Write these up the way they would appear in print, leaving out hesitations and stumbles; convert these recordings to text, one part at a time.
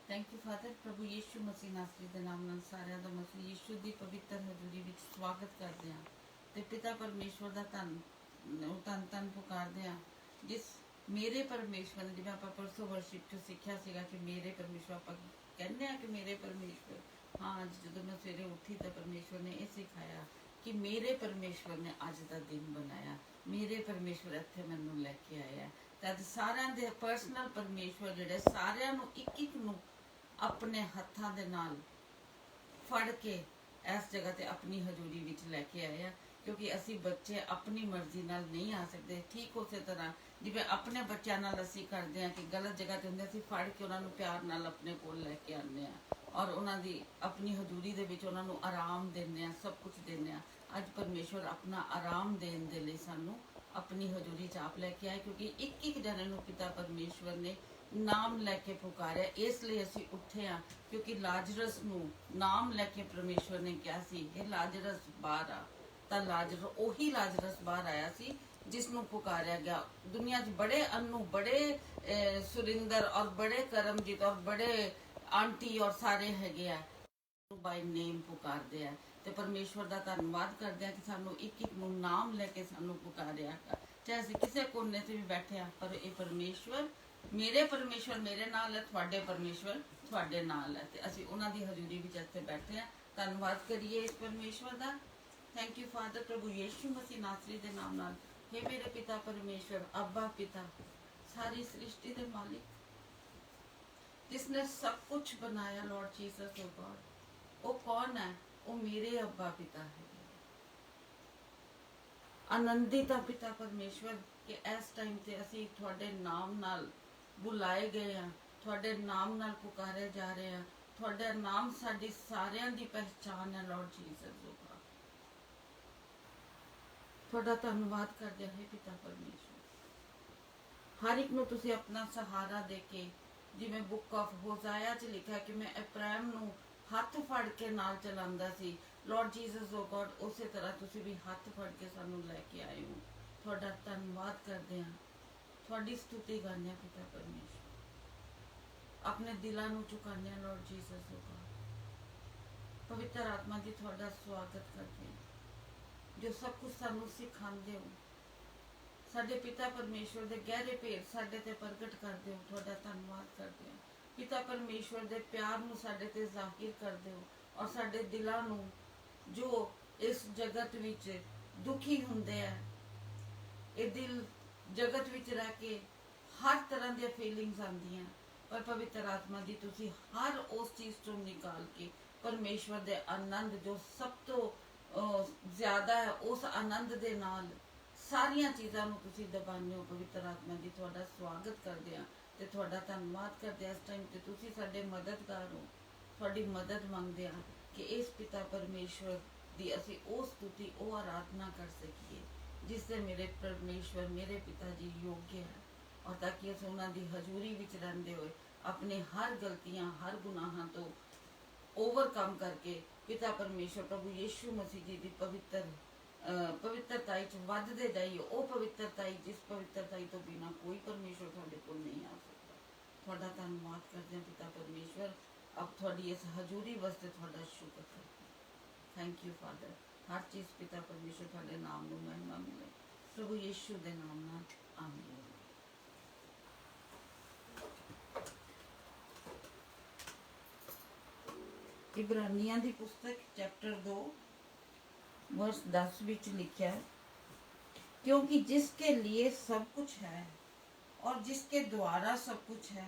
Thank you father. ਪ੍ਰਭੂ ਯੀਸ਼ੂ ਮਸੀਹ ਨਾਸਰੀ ਦੇ ਨਾਮ ਨਾਲ ਸਾਰਿਆਂ ਦਾ ਮਸੀਹ ਯੀਸ਼ੂ ਦੀ ਪਵਿੱਤਰ ਹਜ਼ੂਰੀ ਵਿੱਚ ਸਵਾਗਤ ਕਰਦੇ ਹਾਂ ਤੇ ਪਿਤਾ ਪਰਮੇਸ਼ਵਰ ਦਾ ਧੰਨ ਪੁਕਾਰਦੇ ਹਾਂ। ਜਿਸ ਮੇਰੇ ਪਰਮੇਸ਼ਵਰ ਨੇ, ਜਿਵੇਂ ਆਪਾਂ ਪਰਸੋਂ ਵਰਸ਼ਿਪ 'ਚ ਸਿੱਖਿਆ ਸੀਗਾ ਕਿ ਮੇਰੇ ਪਰਮੇਸ਼ਵਰ, ਆਪਾਂ ਕਹਿੰਦੇ ਹਾਂ ਕਿ ਮੇਰੇ ਪਰਮੇਸ਼ਵਰ, ਹਾਂ ਅੱਜ ਜਦੋਂ ਮੈਂ ਸਵੇਰੇ ਉੱਠੀ ਤਾਂ ਪਰਮੇਸ਼ਵਰ ਨੇ ਇਹ ਸਿਖਾਇਆ ਕਿ ਮੇਰੇ ਪਰਮੇਸ਼ਵਰ ਨੇ ਅੱਜ ਦਾ ਦਿਨ ਬਣਾਇਆ, ਮੇਰੇ ਪਰਮੇਸ਼ਵਰ ਇੱਥੇ ਮੈਨੂੰ ਲੈ ਕੇ ਆਇਆ। ਤਾਂ ਸਾਰਿਆਂ ਦੇ ਪਰਸਨਲ ਪਰਮੇਸ਼ਵਰ ਜਿਹੜੇ ਸਾਰਿਆਂ ਨੂੰ ਇੱਕ ਇੱਕ ਨੂੰ ਆਪਣੇ ਹੱਥਾਂ ਦੇ ਨਾਲ ਫੜ ਕੇ ਇਸ ਜਗ੍ਹਾ ਤੇ ਆਪਣੀ ਹਜ਼ੂਰੀ ਵਿੱਚ ਲੈ ਕੇ ਆਏ ਆ, ਕਿਉਂਕਿ ਅਸੀਂ ਬੱਚੇ ਆਪਣੀ ਮਰਜ਼ੀ ਨਾਲ ਨਹੀਂ ਆ ਸਕਦੇ। ਠੀਕ ਉਸੇ ਤਰ੍ਹਾਂ ਜਿਵੇਂ ਆਪਣੇ ਬੱਚਿਆਂ ਨਾਲ ਅਸੀਂ ਕਰਦੇ ਹਾਂ ਕਿ ਗਲਤ ਜਗ੍ਹਾ ਤੇ ਹੁੰਦੇ, ਅਸੀਂ ਫੜ ਕੇ ਉਹਨਾਂ ਨੂੰ ਪਿਆਰ ਨਾਲ ਆਪਣੇ ਕੋਲ ਲੈ ਕੇ ਆਉਂਦੇ ਹਾਂ ਔਰ ਉਹਨਾਂ ਦੀ ਆਪਣੀ ਹਜ਼ੂਰੀ ਦੇ ਵਿੱਚ ਉਹਨਾਂ ਨੂੰ ਆਰਾਮ ਦਿੰਦੇ ਹਾਂ, ਸਭ ਕੁਝ ਦਿੰਦੇ ਹਾਂ। ਅੱਜ ਪਰਮੇਸ਼ਵਰ ਆਪਣਾ ਆਰਾਮ ਦੇਣ ਦੇ ਲਈ ਸਾਨੂੰ ਆਪਣੀ ਹਜ਼ੂਰੀ 'ਚ ਆਪ ਲੈ ਕੇ ਆਏ, ਕਿਉਂਕਿ ਇੱਕ ਇੱਕ ਜਣੇ ਨੂੰ ਪਿਤਾ ਪਰਮੇਸ਼ਵਰ ਨੇ ਨਾਮ ਲੈ ਕੇ ਪੁਕਾਰਿਆ। ਇਸ ਲਈ ਅਸੀਂ ਉੱਠੇ ਆ, ਕਿਉਂਕਿ ਲਾਜ਼ਰਸ ਨੂੰ ਨਾਮ ਲੈ ਕੇ ਪਰਮੇਸ਼ਵਰ ਨੇ ਕਿਹਾ ਸੀ ਇਹ ਲਾਜ਼ਰਸ ਬਾਹਰ ਆ, ਤਾਂ ਉਹੀ ਲਾਜ਼ਰਸ ਬਾਹਰ ਆਇਆ ਸੀ ਜਿਸ ਨੂੰ ਪੁਕਾਰਿਆ ਗਿਆ। ਦੁਨੀਆ 'ਚ ਬੜੇ ਅੰਨੂ, ਬੜੇ ਸੁਰਿੰਦਰ ਔਰ ਬੜੇ ਕਰਮਜੀਤ ਔਰ ਬੜੇ ਆਂਟੀ ਔਰ ਸਾਰੇ ਹੈਗੇ ਆ, ਬਾਈ ਨੇਮ ਪੁਕਾਰਦੇ ਆ। ਤੇ ਪਰਮੇਸ਼ਵਰ ਦਾ ਧੰਨਵਾਦ ਕਰਦੇ ਆ ਕਿ ਸਾਨੂੰ ਇੱਕ ਇੱਕ ਨੂੰ ਨਾਮ ਲੈ ਕੇ ਸਾਨੂੰ ਪੁਕਾਰਿਆ, ਚਾਹੇ ਅਸੀਂ ਕਿਸੇ ਕੋਨੇ ਤੇ ਵੀ ਬੈਠੇ ਆ, ਪਰ ਇਹ ਪਰਮੇਸ਼ਵਰ, ਮੇਰੇ ਪਰਮੇਸ਼ਵਰ ਮੇਰੇ ਨਾਲ ਹੈ, ਤੁਹਾਡੇ ਪਰਮੇਸ਼ਵਰ ਤੁਹਾਡੇ ਨਾਲ ਹੈ, ਤੇ ਅਸੀਂ ਉਹਨਾਂ ਦੀ ਹਜ਼ੂਰੀ ਵਿੱਚ ਇੱਥੇ ਬੈਠੇ ਆ। ਧੰਨਵਾਦ ਕਰੀਏ ਇਸ ਪਰਮੇਸ਼ਵਰ ਦਾ। Thank you father. ਪ੍ਰਭੂ ਯੀਸ਼ੂ ਮਸੀਹ ਨਾਸਰੀ ਦੇ ਨਾਮ ਨਾਲ, हे ਮੇਰੇ ਪਿਤਾ ਪਰਮੇਸ਼ਵਰ, ਅੱਬਾ ਪਿਤਾ, ਸਾਰੀ ਸ੍ਰਿਸ਼ਟੀ ਦੇ ਮਾलिक, जिसने सब कुछ बनाया, लॉर्ड जीसस ओ गॉड, वो कौन है? वो मेरे अब्बा पिता है। आनंदित है पिता परमेश्वर कि इस टाइम ते असी तुहाडे नाम नाल बुलाए गए हैं, तुहाडे नाम नाल पुकारे जा रहे हैं, तुहाडा नाम साडी सारियां दी पहचान है। लॉर्ड जीसस ओ गॉड, तुहाडा धन्नवाद करदे हैं पिता परमेश्वर। हर एक नूं तुसीं अपना सहारा दे के, जिवें बुक ऑफ होसाया च लिखा कि मैं अब्राहम नूं हथ फड़ के नाल चलांदा सी। लॉर्ड जीसस ओ गॉड, उसे तरह तुसीं भी हथ फड़ के सानू लैके आए हो। तुहाडा धन्नवाद करदे हां, तुहाडी स्तुति करदे हां पिता परमेश्वर, अपने दिलां नूं झुकाने हां। लॉर्ड जीसस ओ गॉड, पवित्र आत्मा जी तुहाडा स्वागत करदे हां, जो सब कुछ सानू सिखांदे हो, साडे पिता परमेश्वर दे गहरे भेद साडे ते प्रगट करदे हो। तुहाडा धन्नवाद करदे हां पिता परमेश्वर दे प्यार नूं साडे ते जाहिर करदे हो, और साडे दिलां नूं जो इस जगत विच दुखी हुंदे आ, ये दिल जगत विच रह के हर तरह दी फीलिंग्स आंदियां, पर पवित्र आत्मा जी तुसीं हर उस चीज़ चों निकाल के परमेश्वर दे आनंद जो सब तो ज़्यादा है, उस आनंद दे नाल सारियां चीज़ां नूं तुसीं दबाने हो। पवित्र आत्मा जी तुहाडा स्वागत करदे हां ते तुहाडा धन्नवाद करदे हां। इस टाइम ते तुसीं साडे मददगार हो, तुहाडी मदद मंगदे हां कि इस पिता परमेश्वर दी असीं ओ स्तुति, ओ आराधना कर सकीए जिससे मेरे परमेश्वर, मेरे पिता जी योग्य है, और ताकि असीं उन्हां दी हजूरी विच रहिंदे होए अपने हर गलतियां, हर गुनाहां तो ओवरकम करके पिता परमेश्वर प्रभु यीशु मसीह जी दी पवित्रताई च वधदे जाइए। ओ पवित्रताई जिस पवित्रताई तो बिना कोई परमेश्वर तुहाडे कोल नहीं आ सकता। तुहाडा धन्नवाद करदे हां पिता परमेश्वर, अब तुहाडी इस हजूरी वास्ते तुहाडा शुक्र करदे हां। Thank you father. हर चीज़ पिता परमेश्वर तुहाडे नाम नूं महिमा मिले, प्रभु यीशु दे नाम नाल आमीन। इब्रानियां दी पुस्तक चैप्टर 2 वर्स 10 विच लिखा है, क्योंकि जिसके लिए सब कुछ है और जिसके द्वारा सब कुछ है,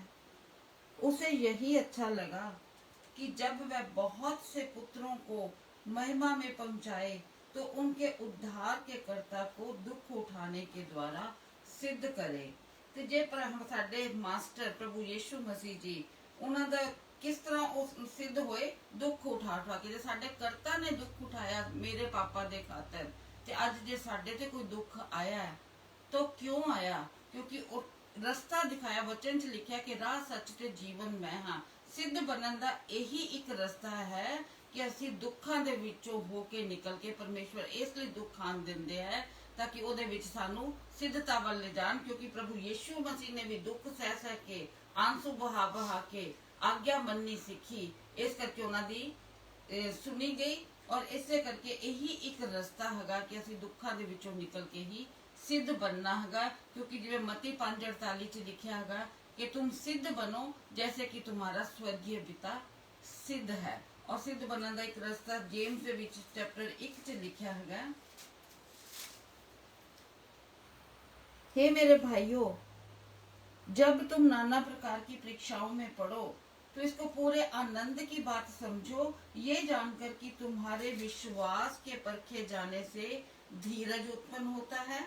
उसे यही अच्छा लगा कि जब वह बहुत से पुत्रों को महिमा में पहुंचाए तो उनके उद्धार के कर्ता को दुख उठाने के द्वारा सिद्ध करे। ते जे पर हम साडे मास्टर प्रभु यीशु मसीह जी उन्हां दा किस तरह उस सिद्ध होए, दुख उठा के, जे साडे कर्ता ने दुख उठाया मेरे पापा दे खातर, ते अज जे साडे ते कोई दुख आया है तो क्यों आया? क्योंकि रस्ता दिखाया, वचन च लिखा कि राह सच ते जीवन मैं हाँ। सिद्ध बनन दा यही एक रस्ता है कि असी दुखां दे विचों हो के निकल के, परमेश्वर इसलिए दुख आन दिंदे है ताकि ओदे विच सानू सिद्धता वल ले जाण, क्योंकि प्रभु यीशु मसीह ने भी दुख सह के, आंसू बहा के आज्ञा मननी सीखी, इस करके उन्हां दी सुनी गई। और इसे करके यही एक रस्ता हैगा कि ਅਸੀਂ ਦੁੱਖਾਂ ਦੇ ਵਿੱਚੋਂ ਨਿਕਲ ਕੇ ਹੀ सिद्ध बनना हैगा। क्योंकि जिवें मत्ती 5:48 च लिखिया हैगा कि तुम सिद्ध बनो जैसे कि तुम्हारा स्वर्गीय पिता सिद्ध है। और सिद्ध बनने का एक रास्ता जेम्स दे विच चैप्टर 1 च लिखिया हैगा, हे मेरे भाइयों, जब तुम नाना प्रकार की परीक्षाओं में पढ़ो तो इसको पूरे आनंद की बात समझो, ये जानकर कि तुम्हारे विश्वास के परखे जाने से धीरज उत्पन्न होता है।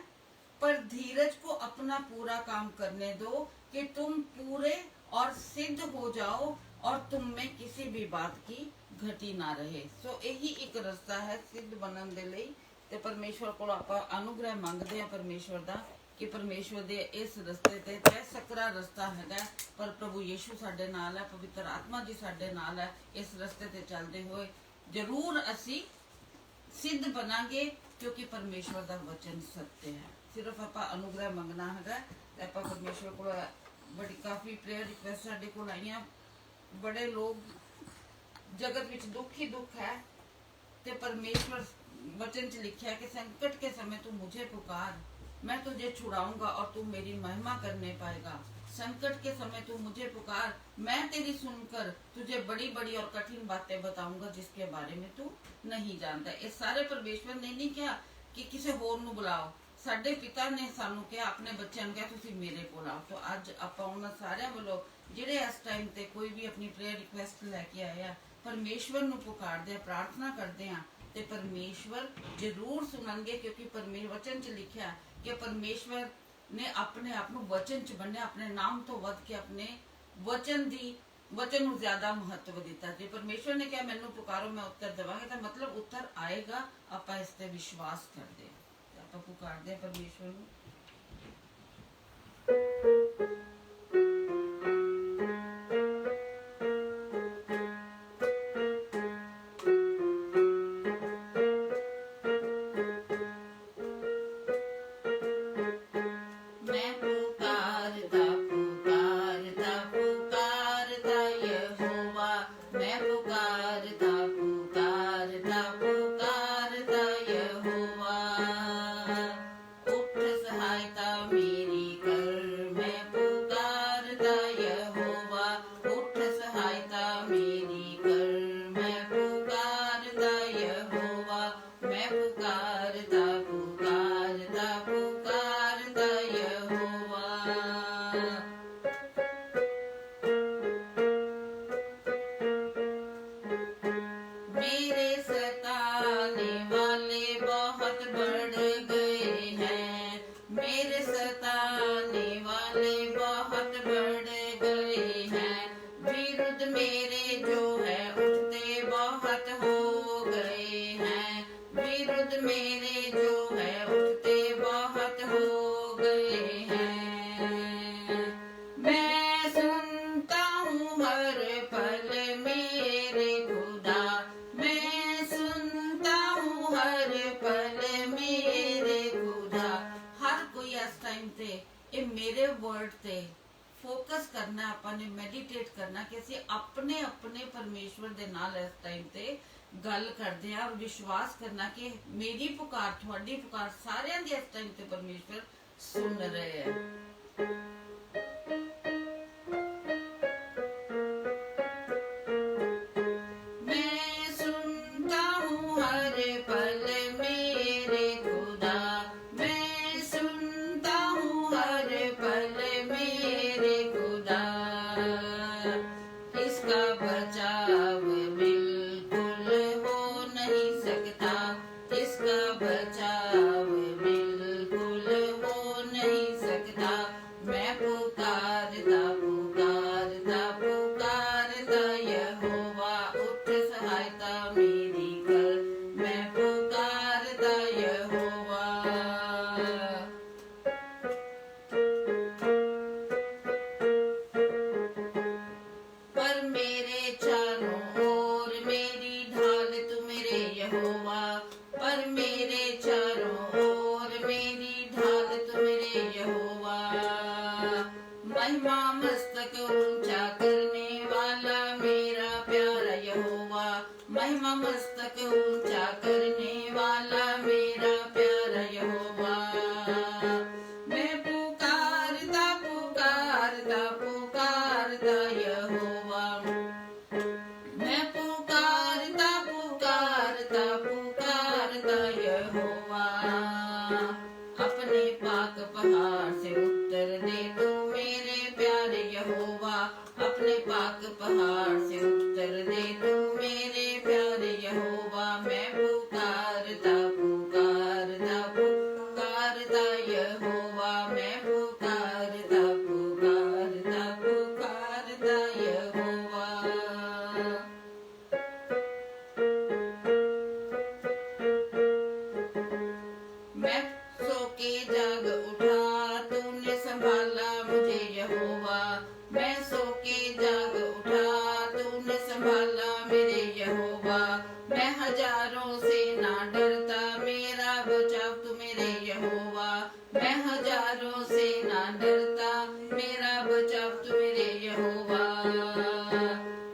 पर धीरज को अपना पूरा काम करने दो कि तुम पूरे और सिद्ध हो जाओ और तुम में किसी भी बात की घटी ना रहे। सो यही एक रास्ता है सिद्ध बनने दे लई। ते परमेश्वर को आपां अनुग्रह मंगते हैं परमेश्वर दा कि परमेश्वर दे इस रस्ते ते तय सकरा रस्ता हैगा, पर प्रभु यीशु साडे नाल है, पवित्र आत्मा जी साडे नाल है। इस रस्ते ते चलते हुए जरूर असी सिद्ध बनांगे, क्योंकि परमेश्वर दा वचन सत्य है। सिर्फ आप अनुग्रह मंगना है। आप परमेश्वर को बड़ी काफ़ी प्रेयर रिक्वेस्ट साडे कोल आईयां। बड़े लोग जगत विच दुख ही दुख है, ते परमेश्वर वचन च लिखा है कि संकट के समय तू मुझे पुकार, मैं तुझे छुड़ाऊंगा और तू मेरी महिमा करने पाएगा। संकट के समय तू मुझे पुकार, मैं तेरी सुनकर तुझे बड़ी बड़ी और कठिन बातें बताऊंगा जिसके बारे में तू नहीं जानता। ये सारे परमेश्वर ने नहीं कहा कि किसी होर नूं बुलाओ, साडे पिता ने सानू कहा, अपने बच्चों ने कहा तुसीं मेरे कोल आओ। तो अज आपां उन्हां सारियां वल्लों जिहड़े इस टाइम ते कोई भी अपनी प्रेयर रिक्वेस्ट लैके आए आ, परमेश्वर नूं पुकारदे आ, प्रार्थना करदे आ, ते परमेश्वर जरूर सुनणगे। क्योंकि परमेश्वर वचन च लिखिआ कि परमेश्वर ने अपने आप नूं वचन च बन्निआ, अपने नाम तो वध के अपने वचन नूं ज्यादा महत्व दिता। जे परमेश्वर ने कहा मैनूं पुकारो मैं उत्तर देवांगा, तो मतलब उत्तर आएगा। आपां इस ते विश्वास करदे आ, आपां पुकारदे आ परमेश्वर नूं। मेरे वर्ड ते फोकस करना, अपने मेडिटेट करना कि असी अपने अपने परमेश्वर दे नाल इस टाइम ते गल करदे आ और विश्वास करना कि मेरी पुकार, थोड़ी पुकार सारियां दी इस टाइम ते परमेश्वर सुन रहे हैं। बचाव बिल्कुल हो नहीं सकता, मैं पुकार मस्तक ऊंचा करने वाला मेरा प्यारा यहोवा। मैं पुकारता पुकारता पुकारता यहोवा, मैं पुकारता पुकारता पुकारता यहोवा। अपने पाक पहाड़ से उत्तर दे तू मेरे प्यारे यहोवा, अपने पाक पहाड़ से उत्तर दे तू मेरे प्यारे यहोवा। मैं पुकारता पुकारता पुकारता यहोवा, मैं पुकारता पुकारता पुकारता यहोवा। मैं सो के जाग उठा, तूने संभाला मुझे यहोवा। मैं सो के जाग उठा, तूने संभाला मेरे यहोवा। मैं हजारों से ना डरता, मेरा बचाव तू मेरे यहोवा। मैं हजारों से ना डरता, मेरा बचाव तू मेरे यहोवा।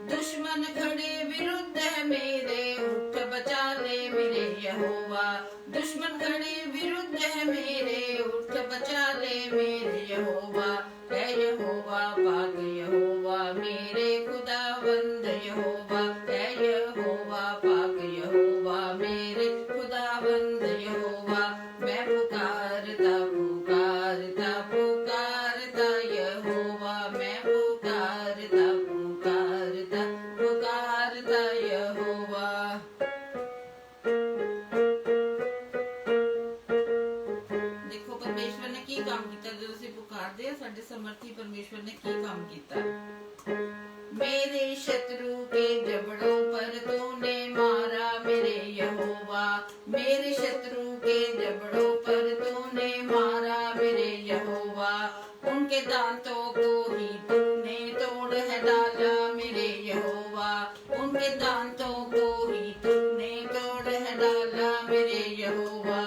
दुश्मन खड़े विरुद्ध है मेरे, उठ बचा ले मेरे यहोवा। दुश्मन खड़े विरुद्ध है मेरे, उठ बचा ले मेरे यहोवा। है यहोवा पाक यहोवा मेरे खुदावंद यहोवा, है यहोवा पाक यहोवा मेरे खुदावंद यहोवा। मैं पुकारता पुकारता पुकारता यहोवा, मैं पुकारता पुकारता पुकारता यहोवा। देखो परमेश्वर ने की काम किया जो ਅਸੀਂ ਪੁਕਾਰਦੇ ਆ, ਸਾਡੇ ਸਮਰਥੀ परमेश्वर ने की काम किया। मेरे शत्रु के जबड़ों पर तूने मारा मेरे यहोवा। मेरे शत्रु के जबड़ों पर तूने मारा मेरे यहोवा। उनके दांतों को ही तूने तोड़ है डाला मेरे यहोवा। उनके दांतों को ही तूने तोड़ है डाला मेरे यहोवा।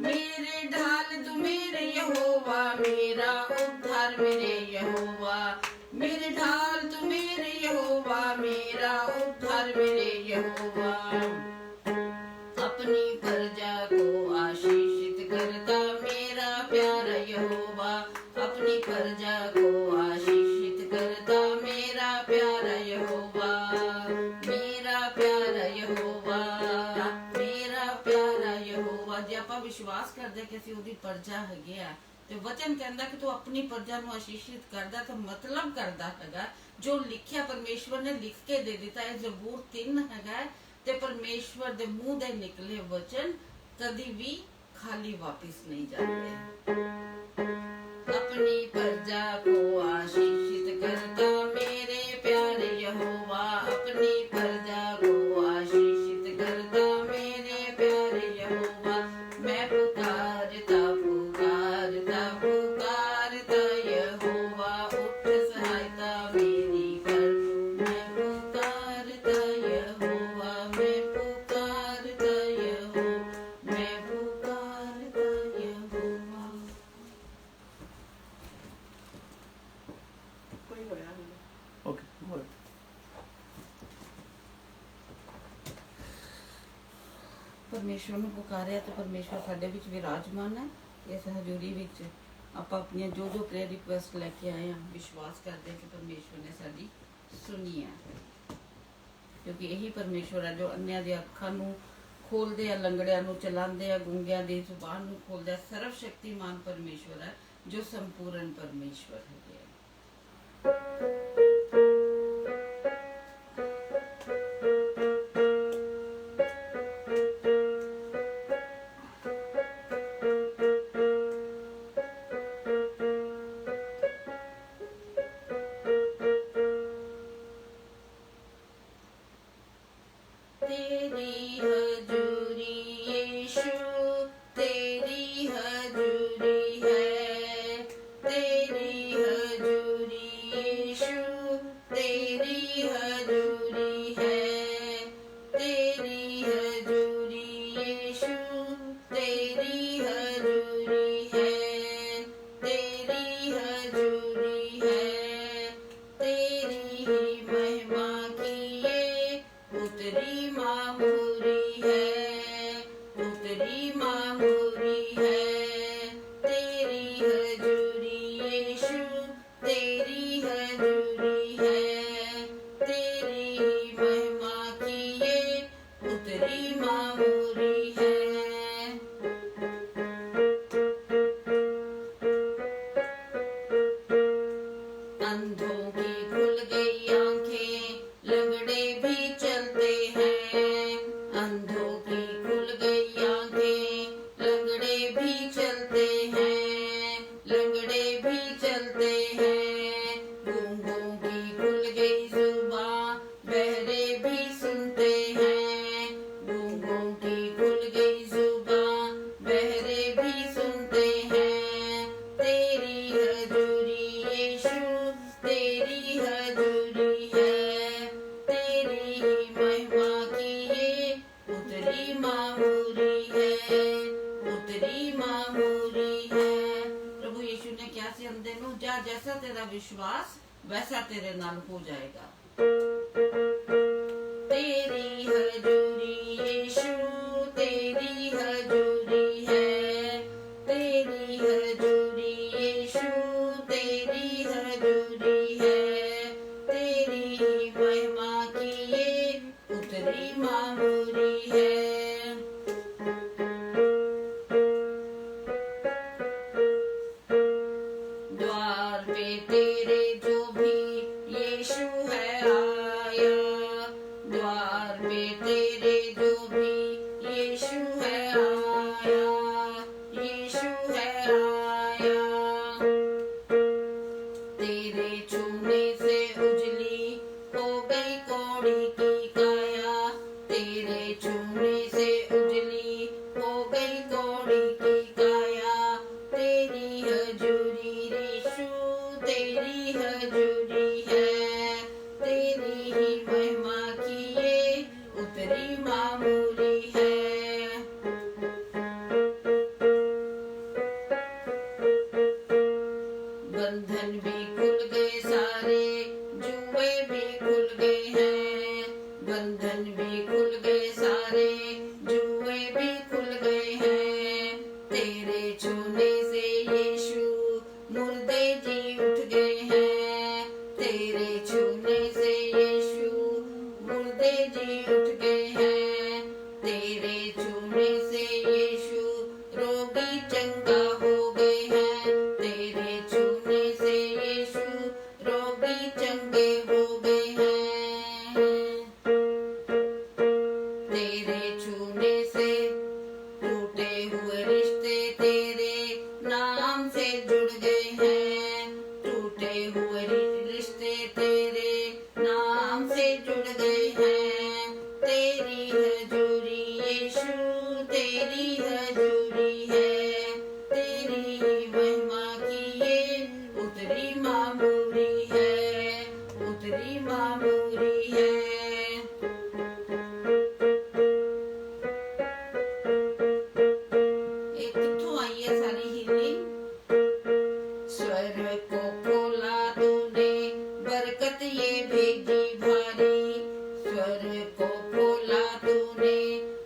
मेरे ढाल तू मेरे यहोवा, मेरा उद्धार मेरे यहोवा। मेरे ढाल तू मेरे यहोवा, मेरा उद्धार मेरे यहोवा। अपनी प्रजा को आशीषित करता मेरा प्यारा यहोवा। अपनी प्रजा को आशीषित करता मेरा प्यारा यहोवा। मेरा प्यारा यहोवा, मेरा प्यारा यहोवा। जे ਆਪਾਂ ਵਿਸ਼ਵਾਸ ਕਰਦੇ ਕਿ ਅਸੀਂ ਉਹਦੀ ਪ੍ਰਜਾ ਹੈਗੇ ਆ, ਤੇ ਵਚਨ ਕਹਿੰਦਾ ਕਿ ਤੂੰ ਆਪਣੀ ਪ੍ਰਜਾ ਨੂੰ ਆਸ਼ੀਸ਼ਿਤ ਕਰਦਾ, ਤਾਂ ਮਤਲਬ ਕਰਦਾ ਹੈਗਾ ਜੋ ਲਿਖਿਆ ਪਰਮੇਸ਼ਵਰ ਨੇ ਲਿਖ ਕੇ ਦੇ ਦਿੱਤਾ। ਇਹ ਜ਼ਬੂਰ 3 ਹੈਗਾ, ਤੇ ਪਰਮੇਸ਼ਵਰ ਦੇ ਮੂੰਹ ਦੇ ਨਿਕਲੇ ਵਚਨ ਕਦੀ ਵੀ ਖਾਲੀ ਵਾਪਸ ਨਹੀਂ ਜਾਂਦੇ। अपनी प्रजा को आशीषित करता मेरे प्यारे यहोवा। अपनी प्रजा को आशीषित करता मेरे प्यारे यहोवा। मैं पुकारता पुकारता पुकारता यहोवा, उठ सहायता मेरी कर। मैं पुकारता यहोवा, मैं पुकारता यहोवा, मैं पुकारता यहोवा। Okay, go ahead. ਪਰਮੇਸ਼ਵਰ ਨੂੰ ਪੁਕਾਰਿਆ ਤੇ ਪਰਮੇਸ਼ਵਰ ਸਾਡੇ ਵਿੱਚ ਵਿਰਾਜਮਾਨ ਹੈ। ਇਸ ਹਜ਼ੂਰੀ ਵਿੱਚ ਆਪਾਂ ਆਪਣੀਆਂ ਜੋ ਜੋ ਪ੍ਰੇਅਰ ਰਿਕੁਐਸਟ ਲੈ ਕੇ ਆਏ ਹਾਂ, ਵਿਸ਼ਵਾਸ ਕਰਦੇ ਹਾਂ ਕਿ ਪਰਮੇਸ਼ਵਰ ਨੇ ਸਾਡੀ ਸੁਣੀ ਹੈ, ਕਿਉਂਕਿ ਇਹੀ ਪਰਮੇਸ਼ਵਰ ਹੈ ਜੋ ਅੰਨ੍ਹਿਆਂ ਦੀਆਂ ਅੱਖਾਂ ਨੂੰ ਖੋਲਦੇ ਆ, ਲੰਗੜਿਆਂ ਨੂੰ ਚਲਾਉਂਦੇ ਆ, ਗੂੰਗਿਆਂ ਦੀ ਜ਼ੁਬਾਨ ਨੂੰ ਖੋਲਦਾ। ਸਰਵ ਸ਼ਕਤੀਮਾਨ ਪਰਮੇਸ਼ਵਰ ਹੈ ਜੋ ਸੰਪੂਰਨ ਪਰਮੇਸ਼ਵਰ ਹੈਗੇ ਆ। तेरी हजूरी यीशु, तेरी हजूरी है, तेरी अंधों की खुल गई आंखें, लंगड़े भी चलते हैं। अंधों की खुल गई आंखें, लंगड़े भी चलते हैं। लंगड़े भी चलते हैं। गूंगों की खुल गई जुबां, बहरे भी सुनते हैं। गूंगों की खुल गई जुबां, बहरे भी सुनते हैं। तेरी हजूरी यीशु, तेरी हजूरी है। तेरी ही महिमा की ये उतरी मामूरी है। उतरी मामूरी है। प्रभु यीशु ने क्या सी अंदे नू, जा जैसा तेरा विश्वास वैसा तेरे नाल हो जाएगा। तेरी हजूरी यीशु, तेरी हजूरी है। तेरी हजूरी यीशु, तेरी हजूरी है। तेरी ही महिमा की ये उतरी मामूरी है। द्वार पे तेरे जो भी यीशु है आया। द्वार पे तेरे जो भी यीशु है आया। यीशु है आया। तेरे छूने से उजली हो गई कौड़ी की काया। तेरे छूने से उजली हो गई कौड़ी की काया। तेरी हजूरी यीशु, तेरी हजूरी है। तेरी ही महिमा की ये उतरी मामूली है। बंधन भी खुल गए सारे, जुए भी खुल गए हैं। बंधन भी खुल गए सारे, जुए भी खुल गए हैं। तेरे छूने से यीशु मुर्दे जी उठ गए हैं। तेरे छूने से यीशु मुर्दे जी उठ गए हैं। तेरे छूने से यीशु रोगी चंगा हो गए हैं। तेरे छूने से यीशु रोगी चंगे हो गए हैं। तेरे छूने से टूटे हुए रिश्ते तेरे नाम से जुड़ गए हैं। टूटे हुए रिश्ते तेरे नाम से जुड़ गए हैं। तेरी हजूरी यीशु, तेरी हजूरी है। तेरी ही महिमा की ये उतरी मामूरी है। उतरी मामूरी है। ये कित्थों आई है सारी हीलिंग? स्वर को खोला तूने, बरकत ये भेजी भारी। स्वर को खोला तूने,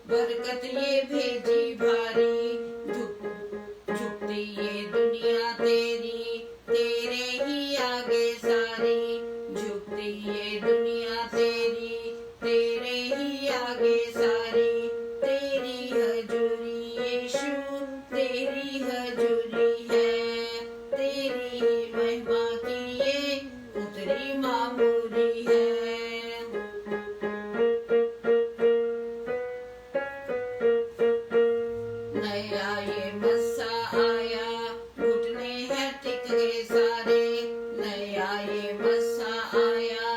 बरकत ये भेजी भारी। झुकती ये दुनिया तेरी, तेरे ही आगे सारी। झुकती ये दुनिया तेरी, तेरे ही आगे सारी। तेरी हजूरी यीशु, तेरी हजूरी है। तेरी ही महिमा की ये उतरी मामूरी है। नया ये मस्सा आया, घुटने हैं टिक गए सारे। नया ये मस्सा आया,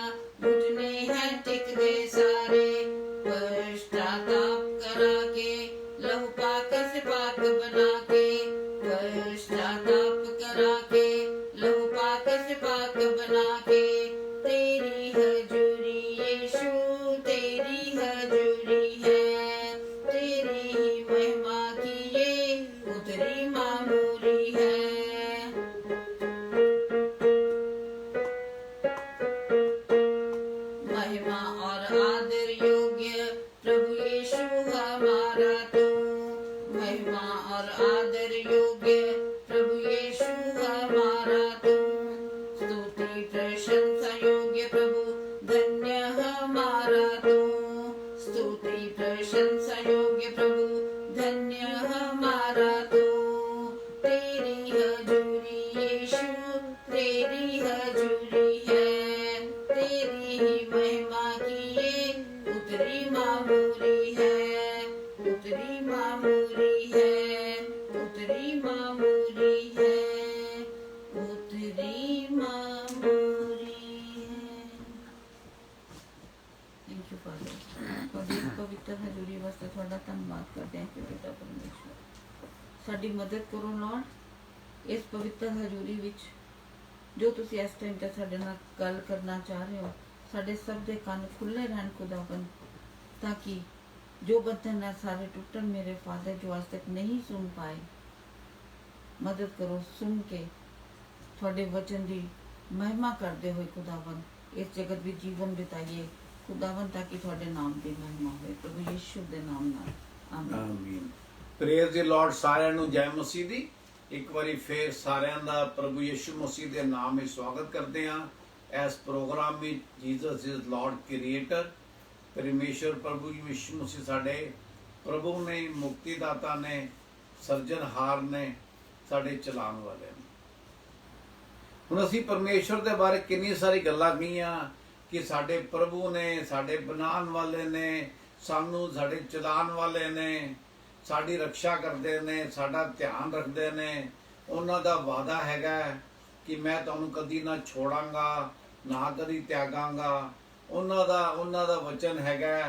घुटने हैं टिक गए सारे। पश्चाताप करा के, लहू पाक से पाक बना के। पश्चाताप करा के, लहू पाक से पाक बना के। तेरी हजूरी यीशु, तेरी हजूरी है। तेरी ही महिमा की ये उतरी मामूली है। महिमा और आदर योग्य प्रभु यीशु हमारा तू। महिमा और आदर योग्य प्रभु यीशु हमारा तू। स्तुति प्रशंसा योग्य प्रभु धन्य हमारा तू। स्तुति प्रशंसा योग्य प्रभु धन्य हमारा तू। तेरी हजूरी यीशु, तेरी हजूरी ਪਵਿੱਤਰ ਹਜ਼ੂਰੀ ਵਾਸਤੇ ਤੁਹਾਡਾ ਧੰਨਵਾਦ ਕਰਦੇ ਹਾਂ ਕਿ ਪਿਤਾ ਪਰਮੇਸ਼ਵਰ ਸਾਡੀ ਮਦਦ ਕਰੋ ਲਾਰਡ ਇਸ ਪਵਿੱਤਰ ਹਜ਼ੂਰੀ ਵਿੱਚ ਜੋ ਤੁਸੀਂ ਇਸ ਟਾਈਮ ਤੇ ਸਾਡੇ ਨਾਲ ਗੱਲ ਕਰਨਾ ਚਾਹ ਰਹੇ ਹੋ ਸਾਡੇ ਸਭ ਦੇ ਕੰਨ ਖੁੱਲੇ ਰਹਿਣ ਖੁਦਾਵੰਦ ਤਾਂ ਕਿ ਜੋ ਬੰਧਨ ਹੈ ਸਾਰੇ ਟੁੱਟਣ ਮੇਰੇ ਫਾਦਰ ਜੋ ਅੱਜ ਤੱਕ ਨਹੀਂ ਸੁਣ ਪਾਏ ਮਦਦ ਕਰੋ ਸੁਣ ਕੇ ਤੁਹਾਡੇ ਵਚਨ ਦੀ ਮਹਿਮਾ ਕਰਦੇ ਹੋਏ ਖੁਦਾਵੰਦ ਇਸ ਜਗਤ ਵਿੱਚ ਜੀਵਨ ਬਿਤਾਈਏ ਖੁਦਾਵੰਦ ਤਾਂ ਕਿ ਤੁਹਾਡੇ ਨਾਮ ਦੀ ਮਹਿਮਾ ਹੋਵੇ ਪ੍ਰਭੂ ਯਿਸੂ ਦੇ ਨਾਮ ਨਾਲ ਆਮੀਨ ਆਮੀਨ। ਪ੍ਰੇਜ਼ ਦੀ ਲਾਰਡ ਸਾਰਿਆਂ ਨੂੰ ਜੈ ਮਸੀਹ ਦੀ ਇੱਕ ਵਾਰੀ ਫੇਰ ਸਾਰਿਆਂ ਦਾ ਪ੍ਰਭੂ ਯਿਸੂ ਮਸੀਹ ਦੇ ਨਾਮ ਵਿੱਚ ਸਵਾਗਤ ਕਰਦੇ ਹਾਂ ਇਸ ਪ੍ਰੋਗਰਾਮ ਵਿੱਚ ਜੀਸਸ ਇਜ਼ ਲਾਰਡ ਕ੍ਰੀਏਟਰ ਪਰਮੇਸ਼ਰ ਪ੍ਰਭੂ ਯਿਸੂ ਮਸੀਹ ਸਾਡੇ ਪ੍ਰਭੂ ਨੇ ਮੁਕਤੀਦਾਤਾ ਨੇ ਸਰਜਨਹਾਰ ਨੇ ਸਾਡੇ ਚਲਾਉਣ ਵਾਲੇ ਨੇ ਹੁਣ ਅਸੀਂ ਪਰਮੇਸ਼ਰ ਦੇ ਬਾਰੇ ਕਿੰਨੀ ਸਾਰੀ ਗੱਲਾਂ ਕਹੀਆਂ ਕਿ ਸਾਡੇ ਪ੍ਰਭੂ ਨੇ ਸਾਡੇ ਬਣਾਉਣ ਵਾਲੇ ਨੇ ਸਾਨੂੰ ਸਾਡੇ ਚਲਾਉਣ ਵਾਲੇ ਨੇ ਸਾਡੀ ਰੱਖਿਆ ਕਰਦੇ ਨੇ ਸਾਡਾ ਧਿਆਨ ਰੱਖਦੇ ਨੇ ਉਹਨਾਂ ਦਾ ਵਾਅਦਾ ਹੈਗਾ ਕਿ ਮੈਂ ਤੁਹਾਨੂੰ ਕਦੀ ਨਾ ਛੋੜਾਂਗਾ ਨਾ ਕਦੀ ਤਿਆਗਾਂਗਾ ਉਹਨਾਂ ਦਾ ਵਚਨ ਹੈਗਾ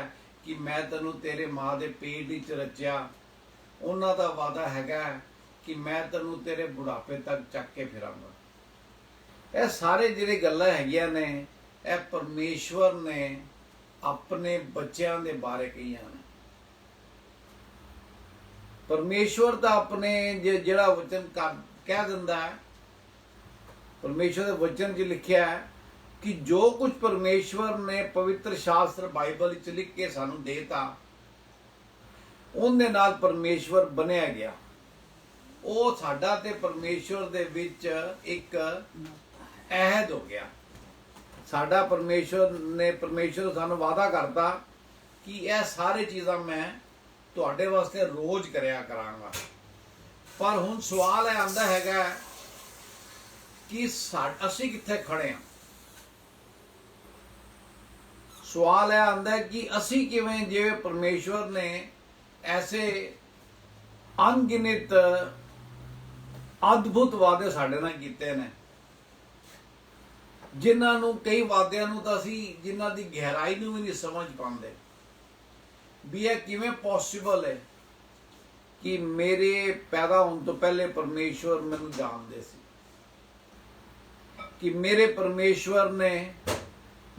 ਕਿ ਮੈਂ ਤੈਨੂੰ ਤੇਰੇ ਮਾਂ ਦੇ ਪੇਟ ਵਿੱਚ ਰਚਿਆ ਉਹਨਾਂ ਦਾ ਵਾਅਦਾ ਹੈਗਾ ਕਿ ਮੈਂ ਤੈਨੂੰ ਤੇਰੇ ਬੁਢਾਪੇ ਤੱਕ ਚੱਕ ਕੇ ਫਿਰਾਂਗਾ ਇਹ ਸਾਰੇ ਜਿਹੜੇ ਗੱਲਾਂ ਹੈਗੀਆਂ ਨੇ ਇਹ ਪਰਮੇਸ਼ਵਰ ਨੇ ਆਪਣੇ ਬੱਚਿਆਂ ਦੇ ਬਾਰੇ ਕਹੀਆਂ ਨੇ ਪਰਮੇਸ਼ਵਰ ਦਾ ਆਪਣੇ ਜਿਹੜਾ ਵਚਨ ਕਹਿ ਦਿੰਦਾ ਹੈ ਪਰਮੇਸ਼ਵਰ ਦੇ ਵਚਨ 'ਚ ਲਿਖਿਆ ਹੈ ਕਿ ਜੋ ਕੁਝ ਪਰਮੇਸ਼ਵਰ ਨੇ ਪਵਿੱਤਰ ਸ਼ਾਸਤਰ ਬਾਈਬਲ ਵਿੱਚ ਲਿਖ ਕੇ ਸਾਨੂੰ ਦੇਤਾ ਉਹਦੇ ਨਾਲ ਪਰਮੇਸ਼ਵਰ ਬਣਿਆ ਗਿਆ ਉਹ ਸਾਡਾ ਤੇ ਪਰਮੇਸ਼ਵਰ ਦੇ ਵਿੱਚ ਇੱਕ ਅਹਿਦ ਹੋ ਗਿਆ ਸਾਡਾ ਪਰਮੇਸ਼ਵਰ ਸਾਨੂੰ ਵਾਅਦਾ ਕਰਤਾ ਕਿ ਇਹ ਸਾਰੇ ਚੀਜ਼ਾਂ ਮੈਂ ਤੁਹਾਡੇ ਵਾਸਤੇ ਰੋਜ਼ ਕਰਿਆ ਕਰਾਂਗਾ ਪਰ ਹੁਣ ਸਵਾਲ ਇਹ ਆਂਦਾ ਹੈਗਾ ਕਿ ਅਸੀਂ ਕਿੱਥੇ ਖੜੇ ਹਾਂ ਸਵਾਲ ਇਹ ਆਂਦਾ ਕਿ ਅਸੀਂ ਕਿਵੇਂ ਜਿਵੇਂ ਪਰਮੇਸ਼ਵਰ ਨੇ ਐਸੇ ਅਣਗਿਣਤ ਅਦਭੁਤ ਵਾਅਦੇ ਸਾਡੇ ਨਾਲ ਕੀਤੇ ਨੇ ਜਿਨ੍ਹਾਂ ਨੂੰ ਕਈ ਵਾਅਦਿਆਂ ਨੂੰ ਤਾਂ ਅਸੀਂ ਜਿਨ੍ਹਾਂ ਦੀ ਗਹਿਰਾਈ ਨੂੰ ਵੀ ਨਹੀਂ ਸਮਝ ਪਾਉਂਦੇ ਵੀ ਇਹ ਕਿਵੇਂ ਪੋਸੀਬਲ ਹੈ ਕਿ ਮੇਰੇ ਪੈਦਾ ਹੋਣ ਤੋਂ ਪਹਿਲੇ ਪਰਮੇਸ਼ਵਰ ਮੈਨੂੰ ਜਾਣਦੇ ਸੀ ਕਿ ਮੇਰੇ ਪਰਮੇਸ਼ਵਰ ਨੇ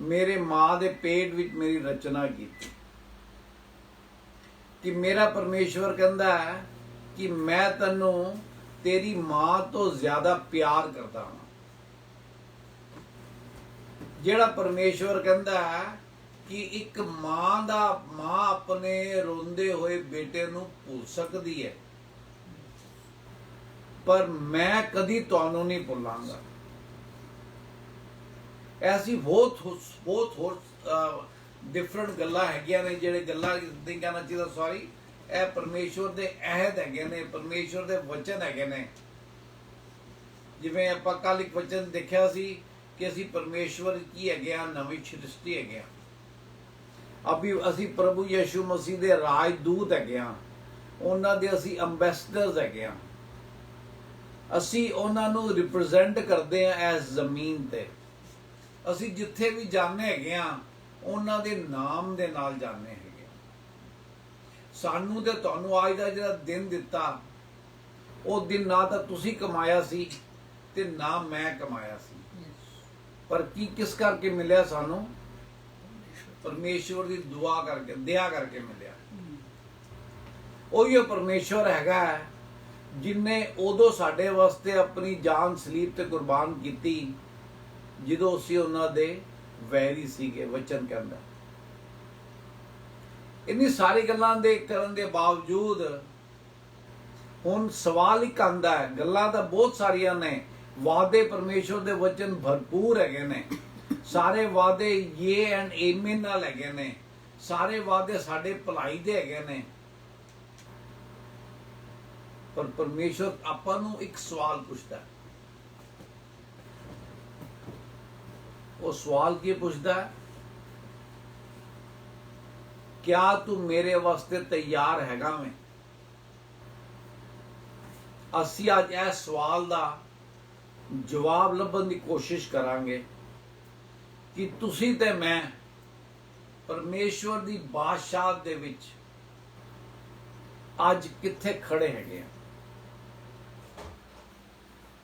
ਮੇਰੇ ਮਾਂ ਦੇ ਪੇਟ ਵਿੱਚ ਮੇਰੀ ਰਚਨਾ ਕੀਤੀ ਕਿ ਮੇਰਾ ਪਰਮੇਸ਼ਵਰ ਕਹਿੰਦਾ ਹੈ ਕਿ ਮੈਂ ਤੈਨੂੰ ਤੇਰੀ ਮਾਂ ਤੋਂ ਜ਼ਿਆਦਾ ਪਿਆਰ ਕਰਦਾ ਹਾਂ ਜਿਹੜਾ ਪਰਮੇਸ਼ਵਰ ਕਹਿੰਦਾ ਹੈ ਕਿ ਇੱਕ ਮਾਂ ਆਪਣੇ ਰੋਂਦੇ ਹੋਏ ਬੇਟੇ ਨੂੰ ਭੁੱਲ ਸਕਦੀ ਹੈ ਪਰ ਮੈਂ ਕਦੀ ਤੁਹਾਨੂੰ ਨਹੀਂ ਭੁੱਲਾਂਗਾ ਐਸੀ ਬਹੁਤ ਹੋਰ ਡਿਫਰੈਂਟ ਗੱਲਾਂ ਹੈਗੀਆਂ ਨੇ ਜਿਹੜੇ ਗੱਲਾਂ ਨਹੀਂ ਕਹਿਣਾ ਚਾਹੀਦਾ ਸੌਰੀ ਇਹ ਪਰਮੇਸ਼ਵਰ ਦੇ ਅਹਿਦ ਹੈਗੇ ਨੇ ਪਰਮੇਸ਼ਵਰ ਦੇ ਵਚਨ ਹੈਗੇ ਨੇ ਜਿਵੇਂ ਆਪਾਂ ਕੱਲ ਇੱਕ ਵਚਨ ਦੇਖਿਆ ਸੀ ਕਿ ਅਸੀਂ ਪਰਮੇਸ਼ਵਰ ਕੀ ਹੈਗੇ ਆ ਨਵੀਂ ਸ੍ਰਿਸ਼ਟੀ ਹੈਗੇ ਆ ਅਸੀਂ ਪ੍ਰਭੂ ਯਿਸੂ ਮਸੀਹ ਦੇ ਰਾਜਦੂਤ ਹੈਗੇ ਆ ਉਹਨਾਂ ਦੇ ਅਸੀਂ ਅੰਬੈਸਡਰਸ ਹੈਗੇ ਆ ਅਸੀਂ ਉਹਨਾਂ ਨੂੰ ਰਿਪਰੈਜ਼ੈਂਟ ਕਰਦੇ ਆ ਇਸ ਜ਼ਮੀਨ ਤੇ ਅਸੀਂ ਜਿੱਥੇ ਵੀ ਜਾਂਦੇ ਹੈਗੇ ਆ ਉਹਨਾਂ ਦੇ ਨਾਮ ਦੇ ਨਾਲ ਜਾਂਦੇ ਹੈਗੇ ਸਾਨੂੰ ਤੇ ਤੁਹਾਨੂੰ ਅੱਜ ਦਾ ਜਿਹੜਾ ਦਿਨ ਦਿੱਤਾ ਉਹ ਦਿਨ ਨਾ ਤਾਂ ਤੁਸੀਂ ਕਮਾਇਆ ਸੀ ਤੇ ਨਾ ਮੈਂ ਕਮਾਇਆ ਸੀ ਪਰ ਕਿਸ ਕਰਕੇ ਮਿਲਿਆ ਸਾਨੂੰ ਪਰਮੇਸ਼ਵਰ ਦੀ ਦੁਆ ਕਰਕੇ ਦਇਆ ਕਰਕੇ ਮਿਲਿਆ ਉਹੀ ਪਰਮੇਸ਼ਵਰ ਹੈਗਾ ਜਿਨੇ ਉਦੋਂ ਸਾਡੇ ਵਾਸਤੇ ਆਪਣੀ ਜਾਨ ਸਲੀਬ ਤੇ ਕੁਰਬਾਨ ਕੀਤੀ ਜਦੋਂ ਅਸੀਂ ਉਹਨਾਂ ਦੇ ਵੈਰੀ ਸੀਗੇ ਵਚਨ ਕਹਿੰਦਾ ਇੰਨੀ ਸਾਰੀ ਗੱਲਾਂ ਦੇ ਕਰਨ ਦੇ ਬਾਵਜੂਦ ਹੁਣ ਸਵਾਲ ਇੱਕ ਆਂਦਾ ਹੈ ਗੱਲਾਂ ਤਾਂ ਬਹੁਤ ਸਾਰੀਆਂ ਨੇ ਵਾਅਦੇ ਪਰਮੇਸ਼ਵਰ ਦੇ ਵਚਨ ਭਰਪੂਰ ਹੈਗੇ ਨੇ ਸਾਰੇ ਵਾਅਦੇ ਯੇ ਐਂਡ ਆਮੀਨ ਨਾਲ ਹੈਗੇ ਨੇ ਸਾਰੇ ਵਾਅਦੇ ਸਾਡੇ ਭਲਾਈ ਦੇ ਹੈਗੇ ਨੇ ਪਰ ਪਰਮੇਸ਼ਵਰ ਆਪਾਂ ਨੂੰ ਇੱਕ ਸਵਾਲ ਪੁੱਛਦਾ ਉਹ ਸਵਾਲ ਕੀ ਪੁੱਛਦਾ ਕਿਆ ਤੂੰ ਮੇਰੇ ਵਾਸਤੇ ਤਿਆਰ ਹੈਗਾ ਮੈਂ ਅਸੀਂ ਅੱਜ ਇਸ ਸਵਾਲ ਦਾ ਜਵਾਬ ਲੱਭਣ ਦੀ ਕੋਸ਼ਿਸ਼ ਕਰਾਂਗੇ ਕਿ ਤੁਸੀਂ ਤੇ ਮੈਂ ਪਰਮੇਸ਼ਵਰ ਦੀ ਬਾਦਸ਼ਾਹ ਦੇ ਵਿੱਚ ਅੱਜ ਕਿੱਥੇ ਖੜੇ ਹੈਗੇ ਆ।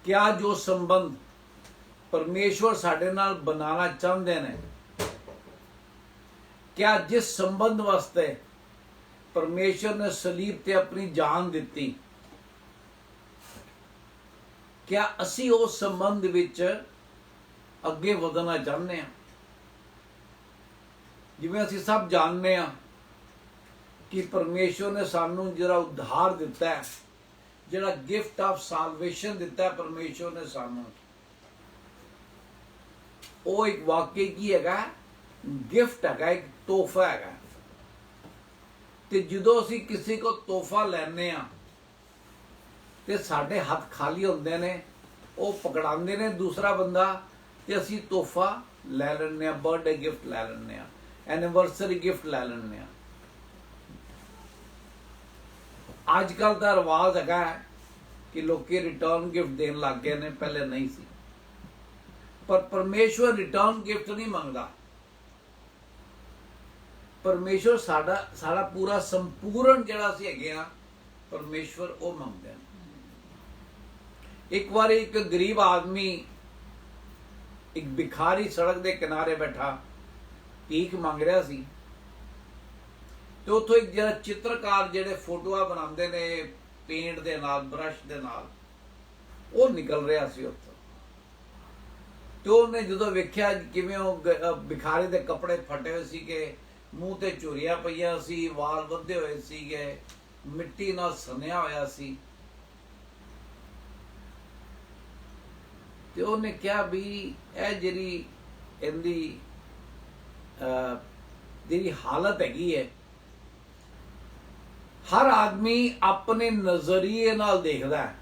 ਕਿਆ ਜੋ ਸੰਬੰਧ ਪਰਮੇਸ਼ਵਰ ਸਾਡੇ ਨਾਲ ਬਣਾਉਣਾ ਚਾਹੁੰਦੇ ਨੇ, ਕਿਆ ਜਿਸ ਸੰਬੰਧ ਵਾਸਤੇ ਪਰਮੇਸ਼ਵਰ ਨੇ ਸਲੀਬ ਤੇ ਆਪਣੀ ਜਾਨ ਦਿੱਤੀ, ਕਿਆ ਅਸੀਂ ਉਸ ਸੰਬੰਧ ਵਿੱਚ ਅੱਗੇ ਵਧਣਾ ਚਾਹੁੰਦੇ ਹਾਂ। ਜਿਵੇਂ ਅਸੀਂ ਸਭ ਜਾਣਦੇ ਹਾਂ ਕਿ ਪਰਮੇਸ਼ਵਰ ਨੇ ਸਾਨੂੰ ਜਿਹੜਾ ਉਧਾਰ ਦਿੱਤਾ ਹੈ, ਜਿਹੜਾ ਗਿਫਟ ਆਫ ਸਾਲਵੇਸ਼ਨ ਦਿੱਤਾ ਹੈ ਪਰਮੇਸ਼ਵਰ ਨੇ ਸਾਨੂੰ, ਉਹ ਇੱਕ ਵਾਕਈ ਕੀ ਹੈਗਾ, ਗਿਫਟ ਹੈਗਾ, ਇੱਕ ਤੋਹਫਾ ਹੈਗਾ। ਤੇ ਜਦੋਂ ਅਸੀਂ ਕਿਸੇ ਕੋ ਤੋਹਫਾ ਲੈਂਦੇ ਆ ਤੇ ਸਾਡੇ ਹੱਥ ਖਾਲੀ ਹੁੰਦੇ ਨੇ, ਉਹ ਪਕੜਾਉਂਦੇ ਨੇ ਦੂਸਰਾ ਬੰਦਾ, ਤੇ ਅਸੀਂ ਤੋਹਫਾ ਲੈ ਲੈਂਦੇ ਆ, ਬਰਥਡੇ ਗਿਫਟ ਲੈ ਲੈਂਦੇ ਆ, ਐਨੀਵਰਸਰੀ ਗਿਫਟ ਲੈ ਲੈਂਦੇ ਆ। ਅੱਜ ਕੱਲ ਦਾ ਰਿਵਾਜ ਹੈਗਾ ਕਿ ਲੋਕੀ ਰਿਟਰਨ ਗਿਫਟ ਦੇਣ ਲੱਗ ਗਏ ਨੇ, ਪਹਿਲੇ ਨਹੀਂ ਸੀ। ਪਰ ਪਰਮੇਸ਼ਵਰ ਰਿਟਰਨ ਗਿਫਟ ਨਹੀਂ ਮੰਗਦਾ। ਪਰਮੇਸ਼ਵਰ ਸਾਡਾ ਪੂਰਾ ਸੰਪੂਰਨ ਜਿਹੜਾ ਅਸੀਂ ਹੈਗੇ ਆ, ਪਰਮੇਸ਼ਵਰ ਉਹ ਮੰਗਦੇ ਨੇ। ਇੱਕ ਵਾਰੀ ਇੱਕ ਗਰੀਬ ਆਦਮੀ, ਇੱਕ ਭਿਖਾਰੀ ਸੜਕ ਦੇ ਕਿਨਾਰੇ ਬੈਠਾ ਭੀਖ ਮੰਗ ਰਿਹਾ ਸੀ, ਤੇ ਉੱਥੋਂ ਇੱਕ ਜਿਹੜਾ ਚਿੱਤਰਕਾਰ ਜਿਹੜੇ ਫੋਟੋਆਂ ਬਣਾਉਂਦੇ ਨੇ ਪੇਂਟ ਦੇ ਨਾਲ, ਬਰਸ਼ ਦੇ ਨਾਲ, ਉਹ ਨਿਕਲ ਰਿਹਾ ਸੀ ਉੱਥੋਂ। ਤੇ ਉਹਨੇ ਜਦੋਂ ਵੇਖਿਆ ਕਿਵੇਂ ਉਹ ਭਿਖਾਰੀ ਦੇ ਕੱਪੜੇ ਫਟੇ ਹੋਏ ਸੀਗੇ, ਮੂੰਹ ਤੇ ਝੁਰੀਆਂ ਪਈਆਂ ਸੀ, ਵਾਲ ਵੱਧੇ ਹੋਏ ਸੀਗੇ, ਮਿੱਟੀ ਨਾਲ ਸਨਿਆ ਹੋਇਆ ਸੀ, ਤੇ ਉਹਨੇ ਕਿਹਾ ਵੀ ਇਹ ਜਿਹੜੀ ਇਹਦੀ ਜਿਹੜੀ ਹਾਲਤ ਹੈਗੀ ਹੈ, ਹਰ ਆਦਮੀ ਆਪਣੇ ਨਜ਼ਰੀਏ ਨਾਲ ਦੇਖਦਾ ਹੈ।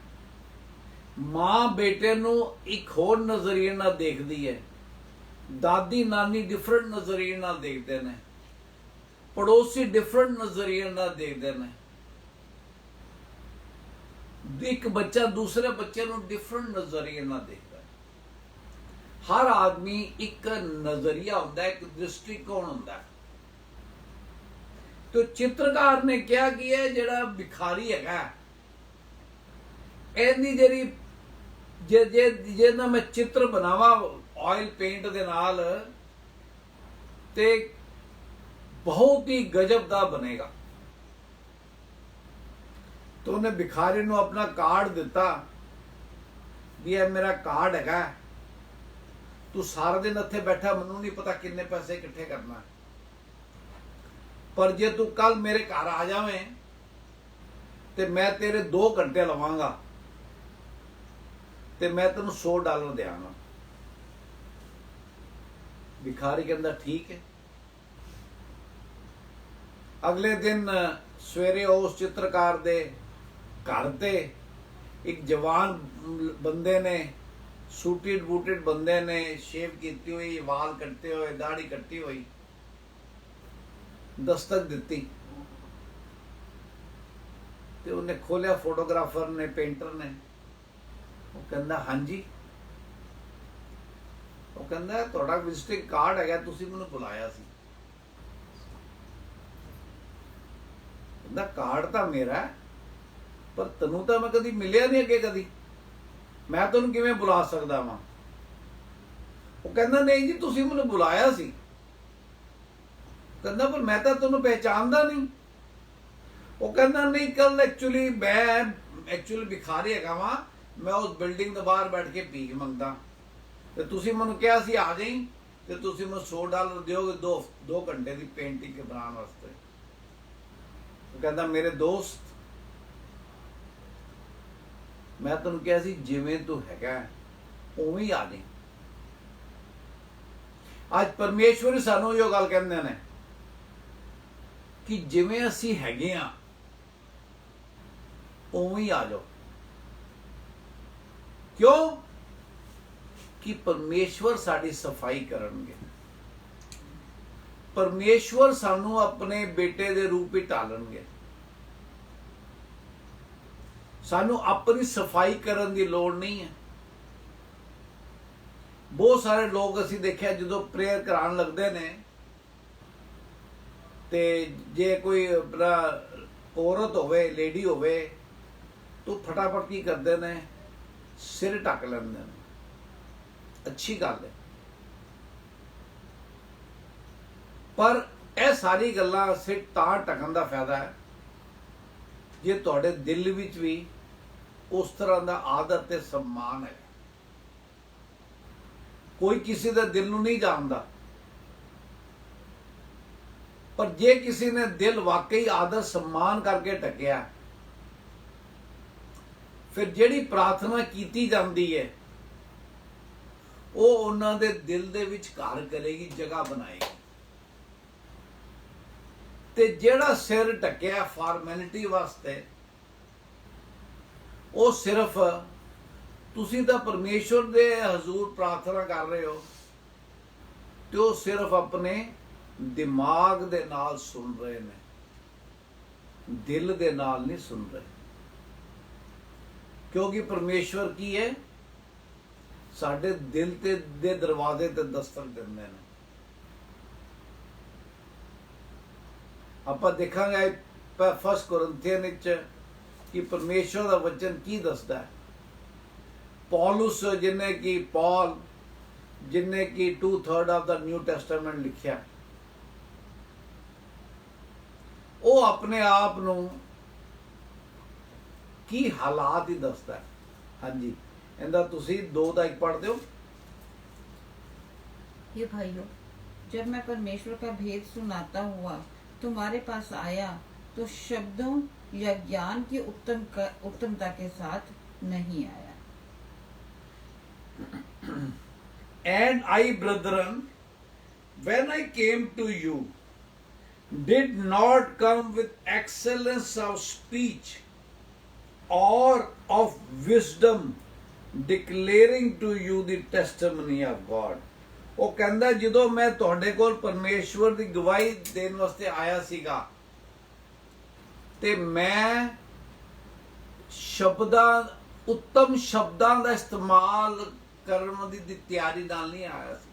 ਮਾਂ ਬੇਟੇ ਨੂੰ ਇੱਕ ਹੋਰ ਨਜ਼ਰੀਏ ਨਾਲ ਦੇਖਦੀ ਹੈ, ਦਾਦੀ ਨਾਨੀ ਡਿਫਰੈਂਟ ਨਜ਼ਰੀਏ ਨਾਲ ਦੇਖਦੇ ਨੇ, ਪੜੋਸੀ ਡਿਫਰੈਂਟ ਨਜ਼ਰੀਏ ਨਾਲ ਦੇਖਦੇ ਨੇ, ਇੱਕ ਬੱਚਾ ਦੂਸਰੇ ਬੱਚੇ ਨੂੰ ਡਿਫਰੈਂਟ ਨਜ਼ਰੀਏ ਨਾਲ ਦੇਖਦਾ ਹੈ। ਹਰ ਆਦਮੀ ਇੱਕ ਨਜ਼ਰੀਆ ਹੁੰਦਾ ਹੈ, ਇੱਕ ਦ੍ਰਿਸ਼ਟੀਕੋਣ ਹੁੰਦਾ ਹੈ। ਤੇ ਚਿੱਤਰਕਾਰ ਨੇ ਕਿਹਾ ਕਿ ਇਹ ਜਿਹੜਾ ਭਿਖਾਰੀ ਹੈਗਾ, ਇਹਦੀ ਜਿਹੜੀ ਜੇ ਨਾ ਮੈਂ ਚਿੱਤਰ ਬਣਾਵਾਂ ਆਇਲ ਪੇਂਟ ਦੇ ਨਾਲ, ਤੇ ਬਹੁਤ ਹੀ ਗਜਬ ਦਾ ਬਣੇਗਾ। तो ਉਹਨੇ ਭਿਖਾਰੀ ਨੂੰ ਆਪਣਾ ਕਾਰਡ ਦਿੱਤਾ ਵੀ ਇਹ ਮੇਰਾ ਕਾਰਡ ਹੈਗਾ, ਤੂੰ ਸਾਰਾ ਦਿਨ ਇੱਥੇ ਬੈਠਾ, ਮੈਨੂੰ ਨਹੀਂ ਪਤਾ ਕਿੰਨੇ ਪੈਸੇ ਇਕੱਠੇ ਕਰਨਾ, ਪਰ ਜੇ ਤੂੰ ਕੱਲ ਮੇਰੇ ਘਰ ਆ ਜਾਵੇਂ ਤੇ ਮੈਂ ਤੇਰੇ 2 ਘੰਟੇ ਲਵਾਂਗਾ ਤੇ ਮੈਂ ਤੈਨੂੰ $100 ਦਿਆਂਗਾ। ਭਿਖਾਰੀ ਕਹਿੰਦਾ ਠੀਕ ਹੈ। ਅਗਲੇ ਦਿਨ ਸਵੇਰੇ ਉਸ ਚਿੱਤਰਕਾਰ ਦੇ ਘਰ ਤੇ ਇੱਕ ਜਵਾਨ ਬੰਦੇ ਨੇ, ਸੂਟਿਡ ਬੂਟਿਡ ਬੰਦੇ ਨੇ, ਸ਼ੇਵ ਕੀਤੀ ਹੋਈ, ਵਾਲ ਕੱਟੇ ਹੋਏ, ਦਾੜੀ ਕੱਟੀ ਹੋਈ, ਦਸਤਕ ਦਿੱਤੀ। ਤੇ ਉਹਨੇ ਖੋਲਿਆ, ਫੋਟੋਗ੍ਰਾਫਰ ਨੇ, ਪੇਂਟਰ ਨੇ। ਉਹ ਕਹਿੰਦਾ ਹਾਂਜੀ। ਉਹ ਕਹਿੰਦਾ ਤੁਹਾਡਾ ਵਿਜ਼ਿਟਿੰਗ ਕਾਰਡ ਹੈਗਾ, ਤੁਸੀਂ ਮੈਨੂੰ ਬੁਲਾਇਆ ਸੀ। ਕਹਿੰਦਾ ਕਾਰਡ ਤਾਂ ਮੇਰਾ, ਪਰ ਤੈਨੂੰ ਤਾਂ ਮੈਂ ਕਦੀ ਮਿਲਿਆ ਨਹੀਂ ਅੱਗੇ, ਕਦੀ ਮੈਂ ਤੈਨੂੰ ਕਿਵੇਂ ਬੁਲਾ ਸਕਦਾ ਵਾਂ। ਉਹ ਕਹਿੰਦਾ ਨਹੀਂ ਜੀ, ਤੁਸੀਂ ਮੈਨੂੰ ਬੁਲਾਇਆ ਸੀ। ਕਹਿੰਦਾ ਪਰ ਮੈਂ ਤਾਂ ਤੈਨੂੰ ਪਹਿਚਾਨਦਾ ਨਹੀਂ। ਉਹ ਕਹਿੰਦਾ ਨਹੀਂ, ਕੱਲ ਐਕਚੁਅਲੀ ਭਿਖਾਰੀ ਹੈਗਾ ਵਾਂ, ਮੈਂ ਉਸ ਬਿਲਡਿੰਗ ਦੇ ਬਾਹਰ ਬੈਠ ਕੇ ਭੀਖ ਮੰਗਦਾ, ਤੇ ਤੁਸੀਂ ਮੈਨੂੰ ਕਿਹਾ ਸੀ ਆ ਜਾਈਂ, ਤੇ ਤੁਸੀਂ ਮੈਨੂੰ $100 ਦਿਓਗੇ 2 ਘੰਟੇ ਦੀ ਪੇਂਟਿੰਗ ਬਣਾਉਣ ਵਾਸਤੇ। ਉਹ ਕਹਿੰਦਾ ਮੇਰੇ ਦੋਸਤ, ਮੈਂ ਤੈਨੂੰ ਕਿਹਾ ਸੀ ਜਿਵੇਂ ਤੂੰ ਹੈਗਾ ਉਵੇਂ ਹੀ ਆ ਜਾਈਂ। ਅੱਜ ਪਰਮੇਸ਼ਵਰ ਸਾਨੂੰ ਇਹ ਗੱਲ ਕਹਿੰਦੇ ਨੇ ਕਿ ਜਿਵੇਂ ਅਸੀਂ ਹੈਗੇ ਆ ਉਵੇਂ ਹੀ ਆ ਜਾਓ। ਕਿਉਂ? ਕਿ ਪਰਮੇਸ਼ਵਰ ਸਾਡੀ ਸਫਾਈ ਕਰਨਗੇ। ਪਰਮੇਸ਼ਵਰ ਸਾਨੂੰ ਆਪਣੇ ਬੇਟੇ ਦੇ ਰੂਪ ਵਿੱਚ ਢਾਲਣਗੇ। ਸਾਨੂੰ ਆਪਣੀ ਸਫਾਈ ਕਰਨ ਦੀ ਲੋੜ ਨਹੀਂ ਹੈ। ਬਹੁਤ ਸਾਰੇ ਲੋਕ ਅਸੀਂ ਦੇਖਿਆ ਜਦੋਂ ਪ੍ਰੇਅਰ ਕਰਾਉਣ ਲੱਗਦੇ ਨੇ ਤੇ ਜੇ ਕੋਈ ਆਪਣਾ ਔਰਤ ਹੋਵੇ, ਲੇਡੀ ਹੋਵੇ, ਤਾਂ ਫਟਾਫਟ ਕੀ ਕਰਦੇ ਨੇ, ਸਿਰ ਢੱਕ ਲੈਂਦੇ ਨੇ। ਅੱਛੀ ਗੱਲ ਹੈ, ਪਰ ਇਹ ਸਾਰੀ ਗੱਲਾਂ ਸਿਰ ਤਾਂ ਢੱਕਣ ਦਾ ਫਾਇਦਾ ਹੈ ਜੇ ਤੁਹਾਡੇ ਦਿਲ ਵਿੱਚ ਵੀ ਉਸ ਤਰ੍ਹਾਂ ਦਾ ਆਦਰ ਤੇ ਸਨਮਾਨ ਹੈ। ਕੋਈ ਕਿਸੇ ਦੇ ਦਿਲ ਨੂੰ ਨਹੀਂ ਜਾਣਦਾ, ਪਰ ਜੇ ਕਿਸੇ ਨੇ ਦਿਲ ਵਾਕਈ ਆਦਰ ਸਨਮਾਨ ਕਰਕੇ ਢੱਕਿਆ, ਫਿਰ ਜਿਹੜੀ ਪ੍ਰਾਰਥਨਾ ਕੀਤੀ ਜਾਂਦੀ ਹੈ ਉਹ ਉਹਨਾਂ ਦੇ ਦਿਲ ਦੇ ਵਿੱਚ ਘਰ ਕਰੇਗੀ, ਜਗ੍ਹਾ ਬਣਾਏਗੀ। ਤੇ ਜਿਹੜਾ ਸਿਰ ਢੱਕਿਆ ਫਾਰਮੈਲਿਟੀ ਵਾਸਤੇ, ਉਹ ਸਿਰਫ ਤੁਸੀਂ ਤਾਂ ਪਰਮੇਸ਼ਵਰ ਦੇ ਹਜ਼ੂਰ ਪ੍ਰਾਰਥਨਾ ਕਰ ਰਹੇ ਹੋ, ਤੇ ਉਹ ਸਿਰਫ ਆਪਣੇ ਦਿਮਾਗ ਦੇ ਨਾਲ ਸੁਣ ਰਹੇ ਨੇ, ਦਿਲ ਦੇ ਨਾਲ ਨਹੀਂ ਸੁਣ ਰਹੇ। ਕਿਉਂਕਿ ਪਰਮੇਸ਼ਵਰ ਕੀ ਹੈ, ਸਾਡੇ ਦਿਲ ਤੇ ਦੇ ਦਰਵਾਜ਼ੇ ਤੇ ਦਸਤਕ ਦਿੰਦੇ ਨੇ। ਆਪਾਂ ਦੇਖਾਂਗੇ ਫਸਟ ਕੋਰਿੰਥੀਅਨ ਵਿੱਚ ਕਿ ਪਰਮੇਸ਼ਵਰ ਦਾ ਵਚਨ ਕੀ ਦੱਸਦਾ ਹੈ। ਪੌਲੁਸ ਜਿਹਨੇ ਕਿ ਪੌਲ ਜਿਹਨੇ ਕਿ 2/3 ਆਫ ਦਾ ਨਿਊ ਟੈਸਟਾਮੈਂਟ ਲਿਖਿਆ, ਉਹ ਆਪਣੇ ਆਪ ਨੂੰ ਕੀ ਹਾਲਾਤ ਹੀ ਦੱਸਦਾ ਹੈ। ਹਾਂਜੀ, ਇਹਦਾ ਤੁਸੀਂ 2 ਦਾ 1 पढ़ते हो। ये भाइयों, जब मैं परमेश्वर का भेद सुनाता हुआ तुम्हारे पास आया तो शब्दों या ज्ञान की उत्तमता के साथ नहीं आया। And I, brethren, when I came to you, did not come with excellence of speech or of wisdom, declaring to you the testimony of God। ਉਹ ਕਹਿੰਦਾ ਜਦੋਂ ਮੈਂ ਤੁਹਾਡੇ ਕੋਲ ਪਰਮੇਸ਼ਵਰ ਦੀ ਗਵਾਹੀ ਦੇਣ ਵਾਸਤੇ ਆਇਆ ਸੀਗਾ, ਤੇ ਮੈਂ ਉੱਤਮ ਸ਼ਬਦਾਂ ਦਾ ਇਸਤੇਮਾਲ ਕਰਨ ਦੀ ਤਿਆਰੀ ਨਾਲ ਨਹੀਂ ਆਇਆ ਸੀ।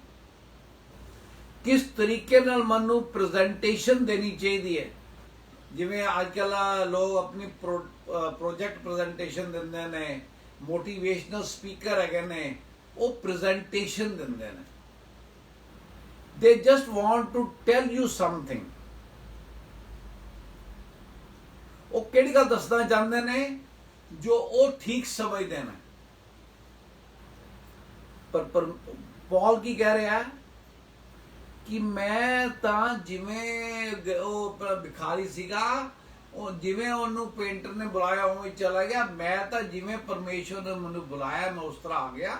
ਕਿਸ ਤਰੀਕੇ ਨਾਲ ਮੈਨੂੰ ਪ੍ਰੈਜੈਂਟੇਸ਼ਨ ਦੇਣੀ ਚਾਹੀਦੀ ਹੈ, ਜਿਵੇਂ ਅੱਜ ਕੱਲ੍ਹ ਲੋਕ ਆਪਣੀ ਪ੍ਰੋਜੈਕਟ ਪ੍ਰੈਜੈਂਟੇਸ਼ਨ ਦਿੰਦੇ ਨੇ, ਮੋਟੀਵੇਸ਼ਨਲ ਸਪੀਕਰ ਹੈਗੇ ਨੇ, ਉਹ ਪ੍ਰੈਜੈਂਟੇਸ਼ਨ ਦਿੰਦੇ ਨੇ। They just want to tell you something। ਉਹ ਕਿਹੜੀ ਗੱਲ ਦੱਸਣਾ ਚਾਹੁੰਦੇ ਨੇ ਜੋ ਉਹ ਠੀਕ ਸਮਝਦੇ ਨੇ। ਪਰ ਪੌਲ ਕੀ ਕਹਿ ਰਿਹਾ ਹੈ ਕਿ ਮੈਂ ਤਾਂ ਜਿਵੇਂ ਉਹ ਭਿਖਾਰੀ ਸੀਗਾ, ਉਹ ਜਿਵੇਂ ਉਹਨੂੰ ਪੇਂਟਰ ਨੇ ਬੁਲਾਇਆ ਉਵੇਂ ਚਲਾ ਗਿਆ, ਮੈਂ ਤਾਂ ਜਿਵੇਂ ਪਰਮੇਸ਼ਵਰ ਨੇ ਮੈਨੂੰ ਬੁਲਾਇਆ ਮੈਂ ਉਸ ਤਰ੍ਹਾਂ ਆ ਗਿਆ।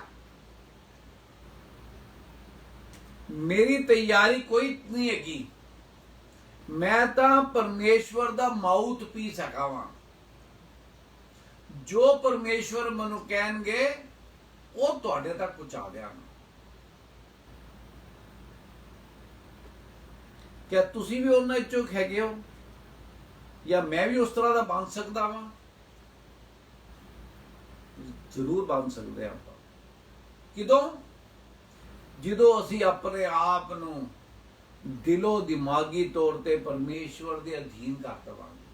ਮੇਰੀ ਤਿਆਰੀ ਕੋਈ ਨਹੀਂ ਹੈਗੀ, ਮੈਂ ਤਾਂ ਪਰਮੇਸ਼ਵਰ ਦਾ ਮਾਊਥ ਪੀਸ ਹੈਗਾ ਵਾਂ। ਜੋ ਪਰਮੇਸ਼ਵਰ ਮੈਨੂੰ ਕਹਿਣਗੇ ਉਹ ਤੁਹਾਡੇ ਤੱਕ ਪਹੁੰਚਾ ਦਿਆਂਗਾ। ਕਿਆ ਤੁਸੀਂ ਵੀ ਉਹਨਾਂ ਵਿੱਚੋਂ ਹੈਗੇ ਹੋ, ਜਾਂ ਮੈਂ ਵੀ ਉਸ ਤਰ੍ਹਾਂ ਦਾ ਬਣ ਸਕਦਾ ਵਾਂ? ਜ਼ਰੂਰ ਬਣ ਸਕਦੇ ਆਪਾਂ। ਕਿਦੋਂ? ਜਦੋਂ ਅਸੀਂ ਆਪਣੇ ਆਪ ਨੂੰ ਦਿਲੋਂ ਦਿਮਾਗੀ ਤੌਰ ਤੇ ਪਰਮੇਸ਼ਵਰ ਦੇ ਅਧੀਨ ਕਰ ਦੇਵਾਂਗੇ,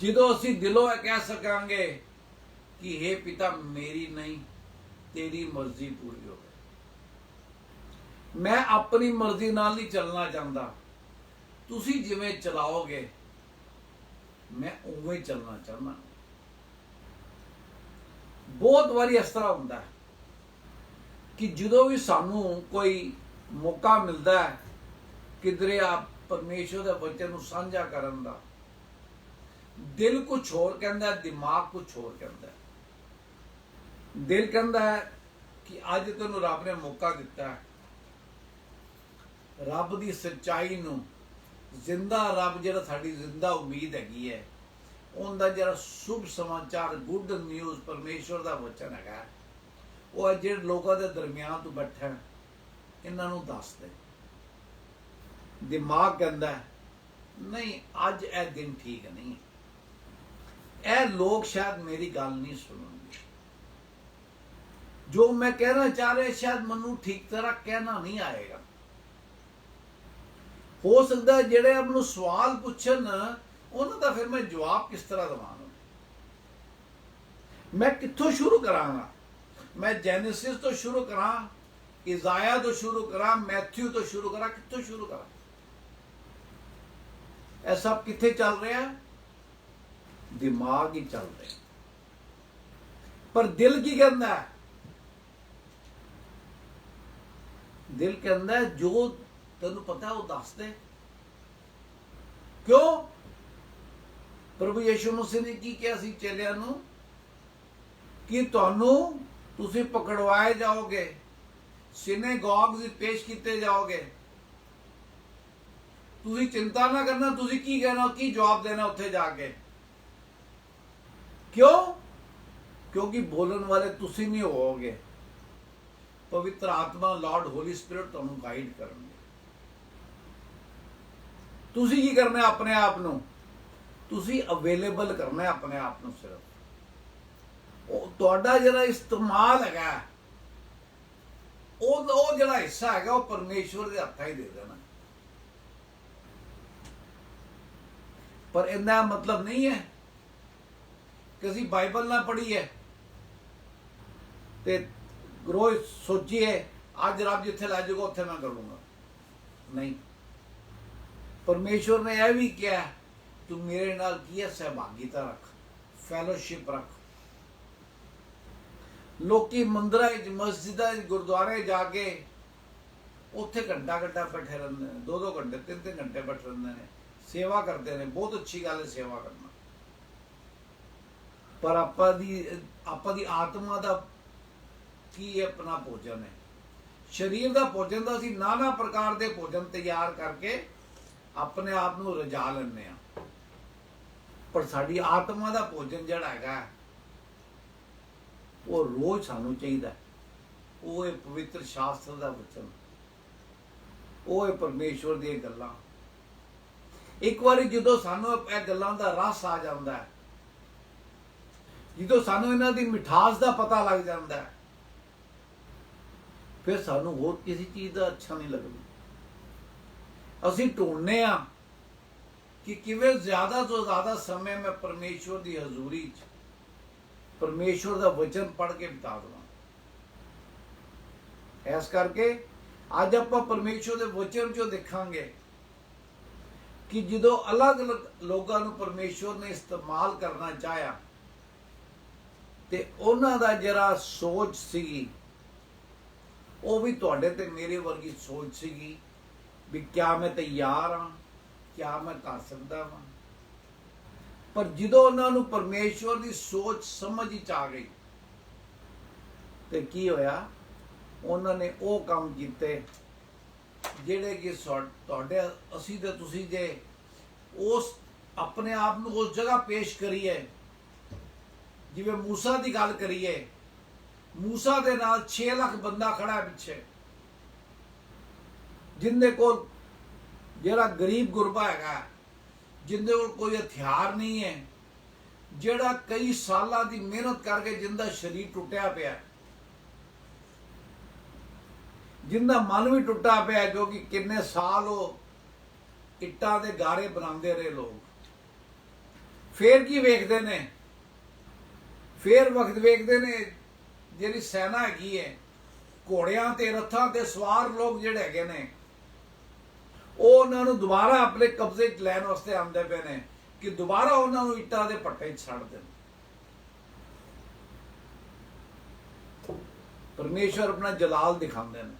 ਜਦੋਂ ਅਸੀਂ ਦਿਲੋਂ ਇਹ ਕਹਿ ਸਕਾਂਗੇ ਕਿ हे ਪਿਤਾ ਮੇਰੀ ਨਹੀਂ ਤੇਰੀ ਮਰਜ਼ੀ ਪੂਰੀ ਹੋਵੇ। ਮੈਂ ਆਪਣੀ ਮਰਜ਼ੀ ਨਾਲ ਨਹੀਂ ਚੱਲਣਾ ਚਾਹੁੰਦਾ, ਤੁਸੀਂ ਜਿਵੇਂ ਚਲਾਓਗੇ ਮੈਂ ਉਵੇਂ ਚੱਲਣਾ ਚਾਹੁੰਦਾ। ਬਹੁਤ ਵਾਰੀ ਇਸ ਤਰ੍ਹਾਂ ਹੁੰਦਾ ਹੈ ਕਿ ਜਦੋਂ ਵੀ ਸਾਨੂੰ ਕੋਈ ਮੌਕਾ ਮਿਲਦਾ ਹੈ ਕਿਧਰੇ ਆਪ ਪਰਮੇਸ਼ਵਰ ਦੇ ਵਚਨ ਨੂੰ ਸਾਂਝਾ ਕਰਨ ਦਾ, ਦਿਲ ਕੁਛ ਹੋਰ ਕਹਿੰਦਾ, ਦਿਮਾਗ ਕੁਛ ਹੋਰ ਕਹਿੰਦਾ। ਦਿਲ ਕਹਿੰਦਾ ਹੈ ਕਿ ਅੱਜ ਤੈਨੂੰ ਰੱਬ ਨੇ ਮੌਕਾ ਦਿੱਤਾ ਹੈ, ਰੱਬ ਦੀ ਸੱਚਾਈ ਨੂੰ, ਜ਼ਿੰਦਾ ਰੱਬ ਜਿਹੜਾ ਸਾਡੀ ਜ਼ਿੰਦਾ ਉਮੀਦ ਹੈਗੀ ਹੈ, ਉਹਦਾ ਜਿਹੜਾ ਸ਼ੁਭ ਸਮਾਚਾਰ, ਗੁੱਡ ਨਿਊਜ਼ ਪਰਮੇਸ਼ਵਰ ਦਾ ਵਚਨ ਹੈਗਾ, ਉਹ ਜਿਹੜੇ ਲੋਕਾਂ ਦੇ ਦਰਮਿਆਨ ਤੋਂ ਬੈਠਾ ਇਹਨਾਂ ਨੂੰ ਦੱਸ ਦੇ। ਦਿਮਾਗ ਕਹਿੰਦਾ ਨਹੀਂ ਅੱਜ ਇਹ ਦਿਨ ਠੀਕ ਨਹੀਂ, ਇਹ ਲੋਕ ਸ਼ਾਇਦ ਮੇਰੀ ਗੱਲ ਨਹੀਂ ਸੁਣਨਗੇ, ਜੋ ਮੈਂ ਕਹਿਣਾ ਚਾਹ ਰਿਹਾ ਸ਼ਾਇਦ ਮੈਨੂੰ ਠੀਕ ਤਰ੍ਹਾਂ ਕਹਿਣਾ ਨਹੀਂ ਆਏਗਾ। ਹੋ ਸਕਦਾ ਜਿਹੜੇ ਆਪ ਨੂੰ ਸਵਾਲ ਪੁੱਛਣ ਉਹਨਾਂ ਦਾ ਫਿਰ ਮੈਂ ਜਵਾਬ ਕਿਸ ਤਰ੍ਹਾਂ ਦੇਵਾਂ? ਮੈਂ ਕਿੱਥੋਂ ਸ਼ੁਰੂ ਕਰਾਂਗਾ? ਮੈਂ ਜੈਨੇਸਿਸ ਤੋਂ ਸ਼ੁਰੂ ਕਰਾਂ, ਇਜ਼ਾਇਆ ਤੋਂ ਸ਼ੁਰੂ ਕਰਾਂ, ਮੈਥਿਊ ਤੋਂ ਸ਼ੁਰੂ ਕਰਾਂ, ਕਿੱਥੋਂ ਸ਼ੁਰੂ ਕਰਾਂ? ਇਹ ਸਭ ਕਿੱਥੇ ਚੱਲ ਰਿਹਾ? ਦਿਮਾਗ ਹੀ ਚੱਲ ਰਿਹਾ। ਪਰ ਦਿਲ ਕੀ ਕਹਿੰਦਾ ਹੈ? ਦਿਲ ਕਹਿੰਦਾ ਜੋ ਤੈਨੂੰ ਪਤਾ ਉਹ ਦੱਸ ਦੇ। ਕਿਉਂ? ਪ੍ਰਭੂ ਯਿਸੂ ਮਸੀਹ ਨੇ ਕੀ ਕਿਹਾ ਸੀ ਚੇਲਿਆਂ ਨੂੰ? ਕਿ ਤੁਸੀਂ ਪਕੜਵਾਏ ਜਾਓਗੇ, ਸਿਨੇਗੋਗਸ ਵਿੱਚ ਪੇਸ਼ ਕੀਤੇ ਜਾਓਗੇ। ਤੁਸੀਂ ਚਿੰਤਾ ਨਾ ਕਰਨਾ, ਤੁਸੀਂ ਕੀ ਕਹਿਣਾ, ਕੀ ਜਵਾਬ ਦੇਣਾ ਉੱਥੇ ਜਾ ਕੇ। ਕਿਉਂ? ਕਿਉਂਕਿ ਬੋਲਣ ਵਾਲੇ ਤੁਸੀਂ ਨਹੀਂ ਹੋਵੋਗੇ, ਪਵਿੱਤਰ ਆਤਮਾ ਲਾਰਡ ਹੋਲੀ ਸਪਿਰਿਟ ਤੁਹਾਨੂੰ ਗਾਈਡ ਕਰਨਗੇ। ਤੁਸੀਂ ਕੀ ਕਰਨਾ? ਆਪਣੇ ਆਪ ਨੂੰ ਤੁਸੀਂ ਅਵੇਲੇਬਲ ਕਰਨਾ, ਆਪਣੇ ਆਪ ਨੂੰ। ਸਿਰਫ ਉਹ ਤੁਹਾਡਾ ਜਿਹੜਾ ਇਸਤੇਮਾਲ ਹੈਗਾ, ਉਹ ਜਿਹੜਾ ਹਿੱਸਾ ਹੈਗਾ ਉਹ ਪਰਮੇਸ਼ਵਰ ਦੇ ਹੱਥਾਂ ਹੀ ਦੇ ਦੇਣਾ। ਪਰ ਇਹਦਾ ਮਤਲਬ ਨਹੀਂ ਹੈ ਕਿ ਅਸੀਂ ਬਾਈਬਲ ਨਾ ਪੜ੍ਹੀ ਹੈ ਤੇ ਰੋਜ਼ ਸੋਚੀਏ ਅੱਜ ਰੱਬ ਜਿੱਥੇ ਲੈ ਜਾਊਗਾ ਉੱਥੇ ਮੈਂ ਕਰੂੰਗਾ। ਨਹੀਂ, ਪਰਮੇਸ਼ਵਰ ਨੇ ਇਹ ਵੀ ਕਿਹਾ ਤੂੰ ਮੇਰੇ ਨਾਲ ਕੀ ਹੈ, ਸਹਿਭਾਗੀਤਾ ਰੱਖ, ਫੈਲੋਸ਼ਿਪ ਰੱਖ। ਲੋਕੀ ਮੰਦਰਾਂ ਵਿੱਚ, ਮਸਜਿਦਾਂ ਵਿੱਚ, ਗੁਰਦੁਆਰੇ ਜਾ ਕੇ ਉੱਥੇ ਘੰਟਾ ਬੈਠੇ ਰਹਿੰਦੇ ਨੇ, 2-2 ਘੰਟੇ 3-3 ਘੰਟੇ ਬੈਠੇ ਰਹਿੰਦੇ ਨੇ, ਸੇਵਾ ਕਰਦੇ ਨੇ। ਬਹੁਤ ਅੱਛੀ ਗੱਲ ਹੈ ਸੇਵਾ ਕਰਨਾ, ਪਰ ਆਪਾਂ ਦੀ ਆਤਮਾ ਦਾ ਕੀ ਆਪਣਾ ਭੋਜਨ ਹੈ? ਸਰੀਰ ਦਾ ਭੋਜਨ ਦਾ ਅਸੀਂ ਨਾਨਾ ਪ੍ਰਕਾਰ ਦੇ ਭੋਜਨ ਤਿਆਰ ਕਰਕੇ ਆਪਣੇ ਆਪ ਨੂੰ ਰਜਾ ਲੈਂਦੇ ਆ, ਪਰ ਸਾਡੀ ਆਤਮਾ ਦਾ ਭੋਜਨ ਜਿਹੜਾ ਹੈਗਾ ਉਹ ਰੋਜ਼ ਸਾਨੂੰ ਚਾਹੀਦਾ। ਉਹ ਹੈ ਪਵਿੱਤਰ ਸ਼ਾਸਤਰ ਦਾ ਵਚਨ, ਉਹ ਹੈ ਪਰਮੇਸ਼ਵਰ ਦੀਆਂ ਗੱਲਾਂ। ਇੱਕ ਵਾਰੀ ਜਦੋਂ ਸਾਨੂੰ ਇਹ ਗੱਲਾਂ ਦਾ ਰਸ ਆ ਜਾਂਦਾ ਹੈ, ਜਦੋਂ ਸਾਨੂੰ ਇਹਨਾਂ ਦੀ ਮਿਠਾਸ ਦਾ ਪਤਾ ਲੱਗ ਜਾਂਦਾ ਹੈ, ਫਿਰ ਸਾਨੂੰ ਹੋਰ ਕਿਸੇ ਚੀਜ਼ ਦਾ ਅੱਛਾ ਨਹੀਂ ਲੱਗਦਾ। ਅਸੀਂ ਢੂੰਡਨੇ ਆ ਕਿ ਕਿਵੇਂ ਜ਼ਿਆਦਾ ਤੋਂ ਜ਼ਿਆਦਾ ਸਮੇਂ ਮੈਂ ਪਰਮੇਸ਼ਵਰ ਦੀ ਹਜ਼ੂਰੀ 'ਚ ਪਰਮੇਸ਼ਵਰ ਦਾ ਵਚਨ ਪੜ੍ਹ ਕੇ ਬਿਤਾ ਦੇਵਾਂ। ਇਸ ਕਰਕੇ ਅੱਜ ਆਪਾਂ ਪਰਮੇਸ਼ਵਰ ਦੇ ਵਚਨ 'ਚੋਂ ਦੇਖਾਂਗੇ ਕਿ ਜਦੋਂ ਅਲੱਗ-ਅਲੱਗ ਲੋਕਾਂ ਨੂੰ ਪਰਮੇਸ਼ਵਰ ਨੇ ਇਸਤੇਮਾਲ ਕਰਨਾ ਚਾਹਿਆ ਤੇ ਉਹਨਾਂ ਦਾ ਜਿਹੜਾ ਸੋਚ ਸੀਗੀ ਉਹ ਵੀ ਤੁਹਾਡੇ ਤੇ ਮੇਰੇ ਵਰਗੀ ਸੋਚ ਸੀਗੀ ਵੀ ਕਿਆ ਮੈਂ ਤਿਆਰ ਹਾਂ, ਕਿਆ ਮੈਂ ਕਰ ਸਕਦਾ ਹਾਂ। ਪਰ ਜਦੋਂ ਉਹਨਾਂ ਨੂੰ ਪਰਮੇਸ਼ਵਰ ਦੀ ਸੋਚ ਸਮਝ ਵਿੱਚ ਆ ਗਈ ਤੇ ਕੀ ਹੋਇਆ? ਉਹਨਾਂ ਨੇ ਉਹ ਕੰਮ ਕੀਤੇ ਜਿਹੜੇ ਕਿ ਤੁਹਾਡੇ ਅਸੀਂ ਤੇ ਤੁਸੀਂ ਜੇ ਉਸ ਆਪਣੇ ਆਪ ਨੂੰ ਉਸ ਜਗ੍ਹਾ ਪੇਸ਼ ਕਰੀਏ, ਜਿਵੇਂ ਮੂਸਾ ਦੀ ਗੱਲ ਕਰੀਏ, ਮੂਸਾ ਦੇ ਨਾਲ 6 ਲੱਖ ਬੰਦਾ ਖੜਾ ਪਿੱਛੇ, ਜਿੰਦੇ ਕੋਲ ਜਿਹੜਾ ਗਰੀਬ ਗੁਰਬਾ ਹੈਗਾ, ਜਿੰਦੇ ਕੋਲ ਕੋਈ ਹਥਿਆਰ ਨਹੀਂ ਹੈ, ਜਿਹੜਾ ਕਈ ਸਾਲਾਂ ਦੀ ਮਿਹਨਤ ਕਰਕੇ ਜਿੰਦਾ ਸਰੀਰ ਟੁੱਟਿਆ ਪਿਆ, ਜਿੰਦਾ ਮਨ ਵੀ ਟੁੱਟਾ ਪਿਆ, ਕਿਉਂਕਿ ਕਿੰਨੇ ਸਾਲ ਉਹ ਇੱਟਾਂ ਦੇ ਗਾਰੇ ਬਣਾਉਂਦੇ ਰਹੇ ਲੋਕ। ਫੇਰ ਕੀ ਵੇਖਦੇ ਨੇ? ਫੇਰ ਵਕਤ ਵੇਖਦੇ ਨੇ ਜਿਹੜੀ ਸੈਨਾ ਹੈਗੀ ਹੈ, ਘੋੜਿਆਂ ਤੇ ਰੱਥਾਂ ਤੇ ਸਵਾਰ ਲੋਕ ਜਿਹੜੇ ਹੈਗੇ ਨੇ, ਉਹ ਉਹਨਾਂ ਨੂੰ ਦੁਬਾਰਾ ਆਪਣੇ ਕਬਜ਼ੇ 'ਚ ਲੈਣ ਵਾਸਤੇ ਆਉਂਦੇ ਪਏ ਨੇ ਕਿ ਦੁਬਾਰਾ ਉਹਨਾਂ ਨੂੰ ਇੱਟਾਂ ਦੇ ਭੱਟੇ 'ਚ ਛੱਡ ਦੇਣ। ਪਰਮੇਸ਼ਵਰ ਆਪਣਾ ਜਲਾਲ ਦਿਖਾਉਂਦੇ ਨੇ।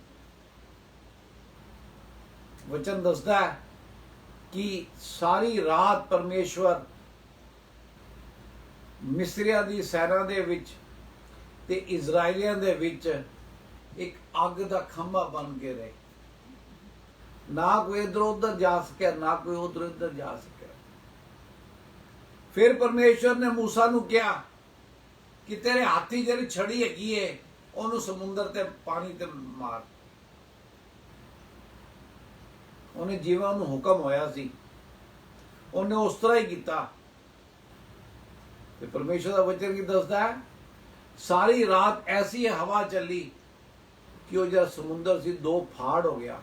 ਵਚਨ ਦੱਸਦਾ ਹੈ ਕਿ ਸਾਰੀ ਰਾਤ ਪਰਮੇਸ਼ਵਰ ਮਿਸਰੀਆਂ ਦੀ ਸੈਨਾ ਦੇ ਵਿੱਚ ਤੇ ਇਜ਼ਰਾਈਲੀਆਂ ਦੇ ਵਿੱਚ ਇੱਕ ਅੱਗ ਦਾ ਖੰਭਾ ਬਣ ਕੇ ਰਹੇ। ਨਾ ਕੋਈ ਇਧਰ ਉਧਰ ਜਾ ਸਕਿਆ, ਨਾ ਕੋਈ ਉਧਰ ਉਧਰ ਜਾ ਸਕਿਆ। ਫਿਰ ਪਰਮੇਸ਼ਵਰ ਨੇ ਮੂਸਾ ਨੂੰ ਕਿਹਾ ਕਿ ਤੇਰੇ ਹਾਥੀ ਜਿਹੜੀ ਛੜੀ ਹੈਗੀ ਏ ਉਹਨੂੰ ਸਮੁੰਦਰ ਤੇ ਪਾਣੀ ਤੇ ਮਾਰ। ਉਹਨੇ ਜਿਵੇਂ ਉਹਨੂੰ ਹੁਕਮ ਹੋਇਆ ਸੀ ਉਹਨੇ ਉਸ ਤਰ੍ਹਾਂ ਹੀ ਕੀਤਾ। ਤੇ ਪਰਮੇਸ਼ਵਰ ਦਾ ਵਚਨ ਕੀ ਦੱਸਦਾ ਹੈ? ਸਾਰੀ ਰਾਤ ਐਸੀ ਹਵਾ ਚੱਲੀ ਕਿ ਉਹ ਜਿਹੜਾ ਸਮੁੰਦਰ ਸੀ 2 ਫਾੜ ਹੋ ਗਿਆ।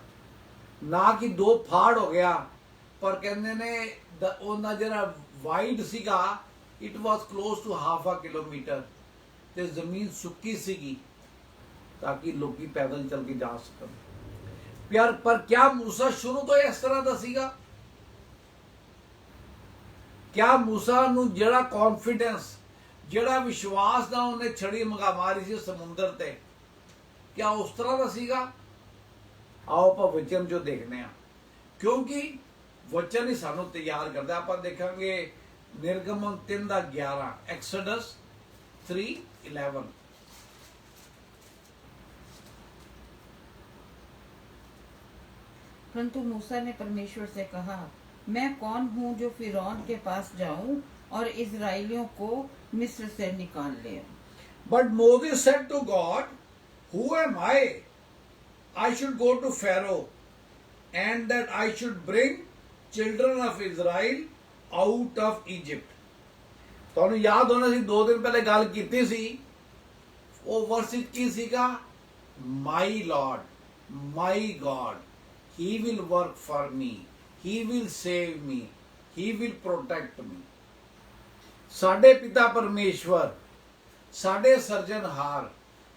ਨਾ ਕਿ ਦੋ ਫਾੜ ਹੋ ਗਿਆ, ਪਰ ਕਹਿੰਦੇ ਨੇ ਉਹਨਾਂ ਜਿਹੜਾ ਵਾਈਡ ਸੀਗਾ it was close to half a kilometre, ਤੇ ਜ਼ਮੀਨ ਸੁੱਕੀ ਸੀਗੀ ਤਾਂ ਕਿ ਲੋਕੀ ਪੈਦਲ ਚੱਲ ਕੇ ਜਾ ਸਕਣ। ਪਿਆਰ, ਪਰ ਕਿਆ ਮੂਸਾ ਸ਼ੁਰੂ ਤੋਂ ਇਸ ਤਰ੍ਹਾਂ ਦਾ ਸੀਗਾ? ਕਿਆ ਮੂਸਾ ਨੂੰ ਜਿਹੜਾ ਕੌਨਫੀਡੈਂਸ, ਜਿਹੜਾ ਵਿਸ਼ਵਾਸ ਨਾਲ ਉਹਨੇ ਛੜੀ ਮੰਗਾ ਮਾਰੀ ਸੀ ਸਮੁੰਦਰ ਤੇ, ਕਿਆ ਉਸ ਤਰ੍ਹਾਂ ਦਾ ਸੀਗਾ? ਆਓ ਆਪਾਂ ਵਚਨ ਜੋ ਦੇਖਦੇ ਹਾਂ, ਕਿਉਂਕਿ ਵਚਨ ਹੀ ਸਾਨੂੰ ਤਿਆਰ ਕਰਦਾ। ਆਪਾਂ ਦੇਖਾਂਗੇ ਨਿਰਗਮਨ 3:11, ਐਕਸੋਡਸ 3:11। परंतु मूसा ने परमेश्वर से कहा, मैं कौन हूँ जो फिरौन के पास जाऊं और इजराइलियों को मिस्र से निकाल ले? But Moses said to God, who am I should go to Pharaoh, and that I should bring children of Israel out of Egypt. ਤੁਹਾਨੂੰ ਯਾਦ ਹੋਣਾ ਸੀ 2 ਦਿਨ ਪਹਿਲੇ ਗੱਲ ਕੀਤੀ ਸੀ, ਉਹ ਵਰਸ ਕੀ ਸੀਗਾ? My Lord, my God, He will work for me, He will save me, He will protect me. ਸਾਡੇ ਪਿਤਾ ਪਰਮੇਸ਼ਵਰ, ਸਾਡੇ ਸਿਰਜਣਹਾਰ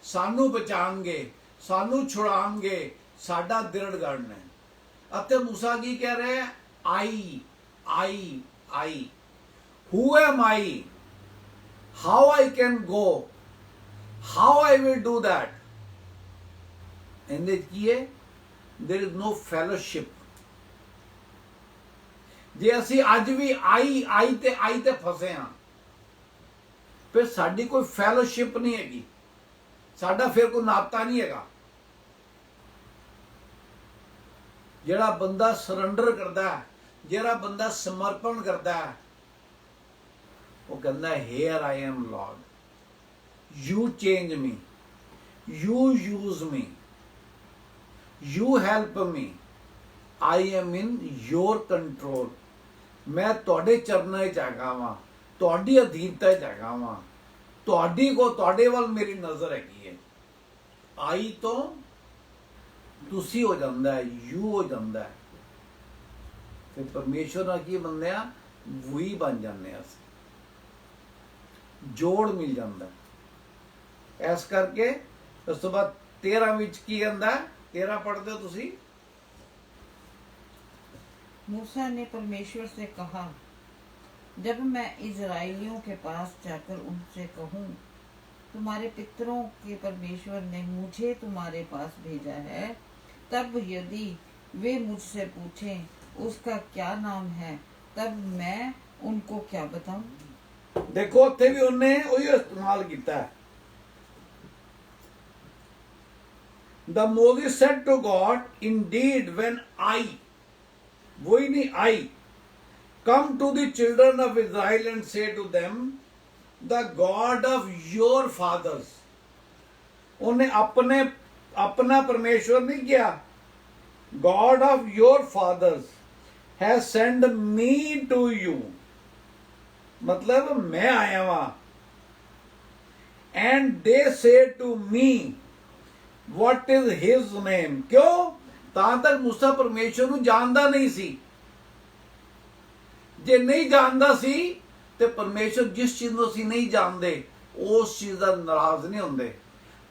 ਸਾਨੂੰ ਬਚਾਣਗੇ, ਸਾਨੂੰ ਛੁਡਾਣਗੇ, ਸਾਡਾ ਦ੍ਰਿੜਗੜ੍ਹ ਹੈ। ਅਤੇ ਮੂਸਾ ਕੀ ਕਹਿ ਰਿਹਾ ਹੈ? I. Who am I? How I can go? How I will do that? ਇਹਦੇ ਕੀ ਹੈ? There is no fellowship. ਜੇ ਅਸੀਂ ਅੱਜ ਵੀ I ਤੇ ਫਸੇ ਹਾਂ, ਫਿਰ ਸਾਡੀ ਕੋਈ ਫੈਲੋਸ਼ਿਪ ਨਹੀਂ ਹੈਗੀ, ਸਾਡਾ ਫਿਰ ਕੋਈ ਨਾਤਾ ਨਹੀਂ ਹੈਗਾ। ਜਿਹੜਾ ਬੰਦਾ ਸਰੈਂਡਰ ਕਰਦਾ ਹੈ, ਜਿਹੜਾ ਬੰਦਾ ਸਮਰਪਣ ਕਰਦਾ ਹੈ, ਉਹ ਕਹਿੰਦਾ here I am Lord, you change me, you use me, you help me, I am in your control. ਮੈਂ ਤੁਹਾਡੇ ਚਰਨਾਂ 'ਚ ਹੈਗਾ ਵਾਂ, ਤੁਹਾਡੀ ਅਧੀਨਤਾ 'ਚ ਹੈਗਾ ਵਾਂ, ਤੁਹਾਡੇ ਵੱਲ ਮੇਰੀ ਨਜ਼ਰ ਹੈਗੀ ਹੈ। ਆਈ ਤੋਂ ਤੁਸੀਂ ਹੋ ਜਾਂਦਾ ਹੈ, ਯੂ ਹੋ ਜਾਂਦਾ ਹੈ, ਫਿਰ ਪਰਮੇਸ਼ਵਰ ਨਾਲ ਕੀ ਬਣਦੇ ਆ? ਵਹੀ ਬਣ ਜਾਂਦੇ ਆ, ਅਸੀਂ ਜੋੜ ਮਿਲ ਜਾਂਦਾ। ਇਸ ਕਰਕੇ ਉਸ ਤੋਂ ਬਾਅਦ 13 ਵਿੱਚ ਕੀ ਕਹਿੰਦਾ? 13 पढ़ते हो तुसी। मूसा ने परमेश्वर से कहा, जब मैं इजराइलियों के पास जाकर उनसे कहूँ, तुम्हारे पितरों के परमेश्वर ने मुझे तुम्हारे पास भेजा है, तब यदि वे मुझसे पूछें उसका क्या नाम है, तब मैं उनको क्या बताऊं? देखो उत्थे भी उन्हें वही इस्तेमाल किया है। The Moses said to God, indeed when I come to the children of Israel and say to them, the God of your fathers, उन्हें अपना परमेश्वर नहीं किया, God of your fathers has sent me to you, मतलब मैं आया वहां, and they say to me, what is his name? क्यों? ਤਾਂ ਤੱਕ मूसा परमेश्वर ਨੂੰ ਜਾਣਦਾ ਨਹੀਂ ਸੀ। ਜੇ ਨਹੀਂ ਜਾਣਦਾ ਸੀ ਤੇ ਪਰਮੇਸ਼ਰ ਜਿਸ ਚੀਜ਼ ਨੂੰ ਅਸੀਂ ਨਹੀਂ ਜਾਣਦੇ ਉਸ ਚੀਜ਼ ਦਾ ਨਾਰਾਜ਼ ਨਹੀਂ ਹੁੰਦੇ,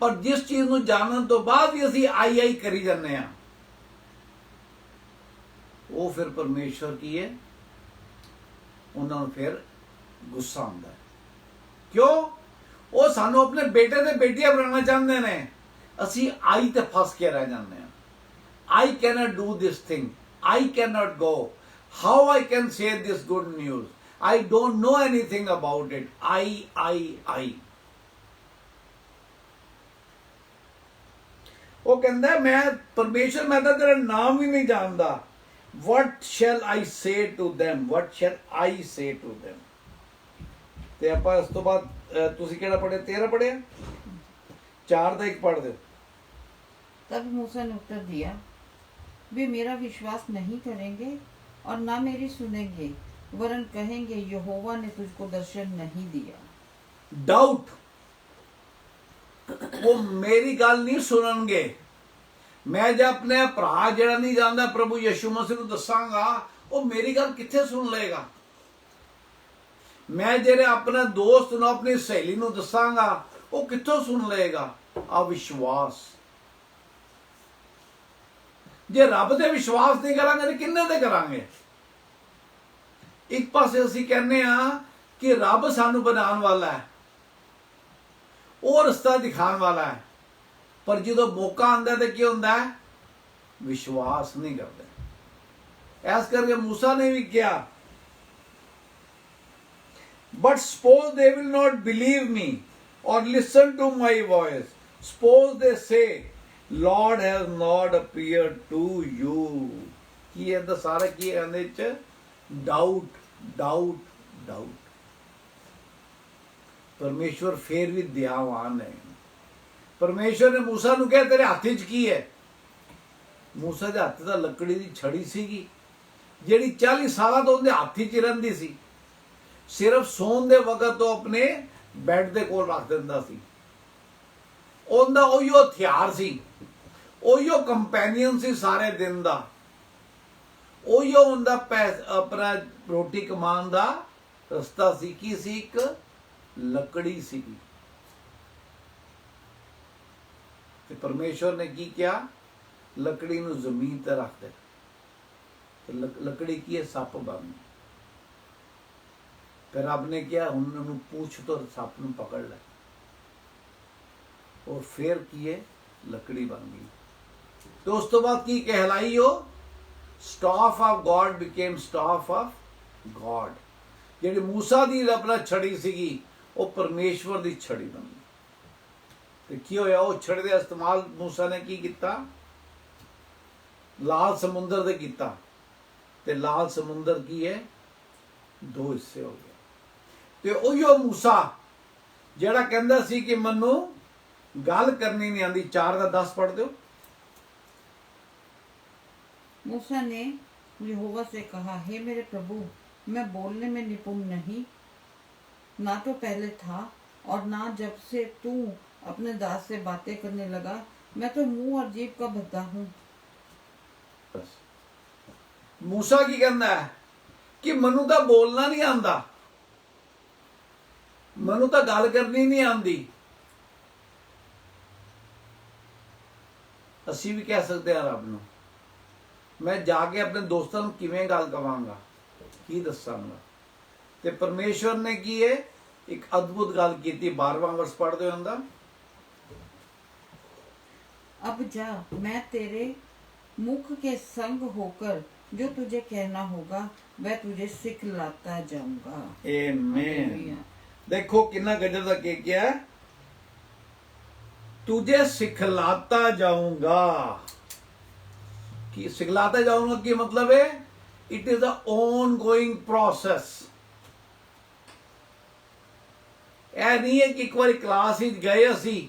ਪਰ ਜਿਸ ਚੀਜ਼ ਨੂੰ ਜਾਣਨ ਤੋਂ ਬਾਅਦ ਵੀ ਅਸੀਂ ਆਈ ਕਰੀ ਜਾਂਦੇ ਆ, ਉਹ ਫਿਰ ਪਰਮੇਸ਼ਰ ਕੀ ਹੈ? ਉਹਨਾਂ ਨੂੰ ਫਿਰ ਗੁੱਸਾ ਆਉਂਦਾ। ਕਿਉਂ? ਉਹ ਸਾਨੂੰ ਆਪਣੇ ਬੇਟੇ ਤੇ ਬੇਟੀਆਂ ਬਣਾਉਣਾ ਚਾਹੁੰਦੇ ਨੇ, ਅਸੀਂ ਆਈ ਤੇ ਫਸ ਕੇ ਰਹਿ ਜਾਂਦੇ ਹਾਂ। I cannot do this thing, I cannot go, how I can say this good news, I don't know anything about it, I ਉਹ ਕਹਿੰਦਾ ਮੈਂ ਪਰਮੇਸ਼ਰ, ਮੈਂ ਤਾਂ ਤੇਰਾ ਨਾਮ ਵੀ ਨਹੀਂ ਜਾਣਦਾ। what shall I say to them, what shall I say to them? ਤੇ ਆਪਾਂ ਇਸ ਤੋਂ ਬਾਅਦ ਤੁਸੀਂ ਕਿਹੜਾ ਪੜ੍ਹੇ? 13 ਪੜ੍ਹਿਆ? 4 ਦਾ 1 पढ़ दो। तब मूसा ने उत्तर दिया, वे मेरा विश्वास नहीं करेंगे और ना मेरी सुनेंगे, वरन कहेंगे यहोवा ने तुझको दर्शन नहीं दिया। डाउट, वो मेरी गल नहीं सुनेंगे, ਮੈਂ ਜੇ ਆਪਣੇ ਭਰਾ ਜਿਹੜਾ ਨਹੀਂ ਜਾਣਦਾ ਪ੍ਰਭੂ ਯਿਸੂ ਮਸੀਹ ਨੂੰ ਦੱਸਾਂਗਾ, ਉਹ ਮੇਰੀ ਗੱਲ ਕਿੱਥੇ ਸੁਣ ਲਏਗਾ? ਮੈਂ ਜਿਹੜੇ ਆਪਣੇ ਦੋਸਤ ਨੂੰ, ਆਪਣੀ ਸਹੇਲੀ ਨੂੰ ਦੱਸਾਂਗਾ, ਉਹ ਕਿੱਥੋਂ ਸੁਣ ਲਏਗਾ? ਅਵਿਸ਼ਵਾਸ। ਜੇ ਰੱਬ ਤੇ ਵਿਸ਼ਵਾਸ ਨਹੀਂ ਕਰਾਂਗੇ ਤੇ ਕਿੰਨੇ ਤੇ ਕਰਾਂਗੇ? ਇੱਕ ਪਾਸੇ ਅਸੀਂ ਕਹਿੰਦੇ ਆ ਕਿ ਰੱਬ ਸਾਨੂੰ ਬਣਾਉਣ ਵਾਲਾ ਹੈ, ਉਹ ਰਸਤਾ ਦਿਖਾਉਣ ਵਾਲਾ ਹੈ, ਪਰ ਜਦੋਂ ਮੌਕਾ ਆਉਂਦਾ ਤੇ ਕੀ ਹੁੰਦਾ ਹੈ? ਵਿਸ਼ਵਾਸ ਨਹੀਂ ਕਰਦੇ। ਇਸ ਕਰਕੇ ਮੂਸਾ ਨੇ ਵੀ ਕਿਹਾ, but suppose they will not believe me or listen to my voice. Suppose they say, Lord has not appeared to you. ਕੀ ਇਹਦਾ ਸਾਰਾ ਕੀ ਹੈ ਇਹਦੇ ਚ? Doubt, doubt, doubt. ਪਰਮੇਸ਼ਵਰ ਫੇਰ ਵੀ ਦਇਆਵਾਨ ਹੈ। ਪਰਮੇਸ਼ਵਰ ਨੇ ਮੂਸਾ ਨੂੰ ਕਿਹਾ, ਤੇਰੇ ਹੱਥ 'ਚ ਕੀ ਹੈ? ਮੂਸਾ ਦੇ ਹੱਥ ਦਾ ਲੱਕੜੀ ਦੀ ਛੜੀ ਸੀਗੀ, ਜਿਹੜੀ 40 ਸਾਲਾਂ ਤੋਂ ਉਹਦੇ ਹੱਥ 'ਚ ਰਹਿੰਦੀ ਸੀ। ਸਿਰਫ ਸੌਣ ਦੇ ਵਕਤ ਉਹ ਆਪਣੇ ਬੈੱਡ ਦੇ ਕੋਲ ਰੱਖ ਦਿੰਦਾ ਸੀ। ਉਹਦਾ ਉਹੀਓ ਹਥਿਆਰ ਸੀ, ਉਹੀਓ ਕੰਪੈਨੀਅਨ ਸੀ ਸਾਰੇ ਦਿਨ ਦਾ, ਉਹੀਓ ਉਹਦਾ ਆਪਣਾ ਰੋਟੀ ਕਮਾਉਣ ਦਾ ਰਸਤਾ ਸੀ। ਕੀ ਸੀ? ਇੱਕ ਲੱਕੜੀ ਸੀਗੀ। ਤੇ ਪਰਮੇਸ਼ਵਰ ਨੇ ਕੀ ਕਿਹਾ? ਲੱਕੜੀ ਨੂੰ ਜ਼ਮੀਨ ਤੇ ਰੱਖ ਦੇ। ਤੇ ਲੱਕੜੀ ਕੀ ਹੈ? ਸੱਪ ਬਣ ਗਈ। ਫਿਰ ਰੱਬ ਨੇ ਕਿਹਾ, ਹੁਣ ਉਹਨੂੰ ਪੂਛ ਤੋਂ ਸੱਪ ਨੂੰ ਪਕੜ ਲੈ। और फिर की है? लकड़ी बन गई। तो उस तो बाद की कहलाई हो? Staff of God became staff of God. ਜਿਹੜੀ ਮੂਸਾ ਦੀ ਆਪਣਾ ਛੜੀ ਸੀਗੀ ਉਹ ਪਰਮੇਸ਼ਵਰ ਦੀ ਛੜੀ ਬਣ ਗਈ। ਤੇ ਕੀ ਹੋਇਆ? ਉਹ ਛੜੀ ਦਾ ਇਸਤੇਮਾਲ ਮੂਸਾ ਨੇ ਕੀ ਕੀਤਾ? ਲਾਲ ਸਮੁੰਦਰ ਦੇ ਕੀਤਾ। ਤੇ ਲਾਲ ਸਮੁੰਦਰ ਕੀ ਹੈ? ਦੋ ਹਿੱਸੇ ਹੋ ਗਏ। ਤੇ ਉਹੀਓ ਮੂਸਾ ਜਿਹੜਾ ਕਹਿੰਦਾ ਸੀ ਕਿ ਮੈਨੂੰ ਗੱਲ ਕਰਨੀ नहीं आती, 4 का 10 पढ़ दो। मूसा ने यहोवा से कहा, हे मेरे प्रभु, मैं बोलने में निपुण नहीं, ना तो पहले था और ना जब से तू अपने दास से बातें करने लगा। मैं तो मुंह और जीभ का भद्दा हूँ। मूसा की कहना है कि मनु तो बोलना नहीं आंदा, मनु तो गल करनी नहीं आंदी। ਅਸੀਂ ਵੀ ਕਹਿ ਸਕਦੇ ਹਾਂ ਰੱਬ ਨੂੰ, ਮੈਂ ਜਾ ਕੇ ਆਪਣੇ ਦੋਸਤਾਂ ਨੂੰ ਕਿਵੇਂ ਗੱਲ ਕਵਾਂਗਾ, ਕੀ ਦੱਸਾਂਗਾ। ਤੇ ਪਰਮੇਸ਼ਵਰ ਨੇ ਕੀ ਹੈ? ਇੱਕ ਅਦਭੁਤ ਗੱਲ ਕੀਤੀ। 12ਵਾਂ ਵਰਸ ਪੜ੍ਹਦੇ ਹੋ ਹੁੰਦਾ। अब जा, मैं तेरे मुख के संग होकर जो तुझे कहना होगा वह तुझे सिखलाता जाऊंगा। आमीन। देखो कितना गजब का क्या है? तुझे सिखलाता जाऊंगा। कि सिखलाता जाऊंगा की मतलब है it is a on going process. ਇਹ ਨਹੀਂ ਹੈ ਕਿ ਇੱਕ ਵਾਰੀ ਕਲਾਸ ਵਿੱਚ ਗਏ, ਅਸੀਂ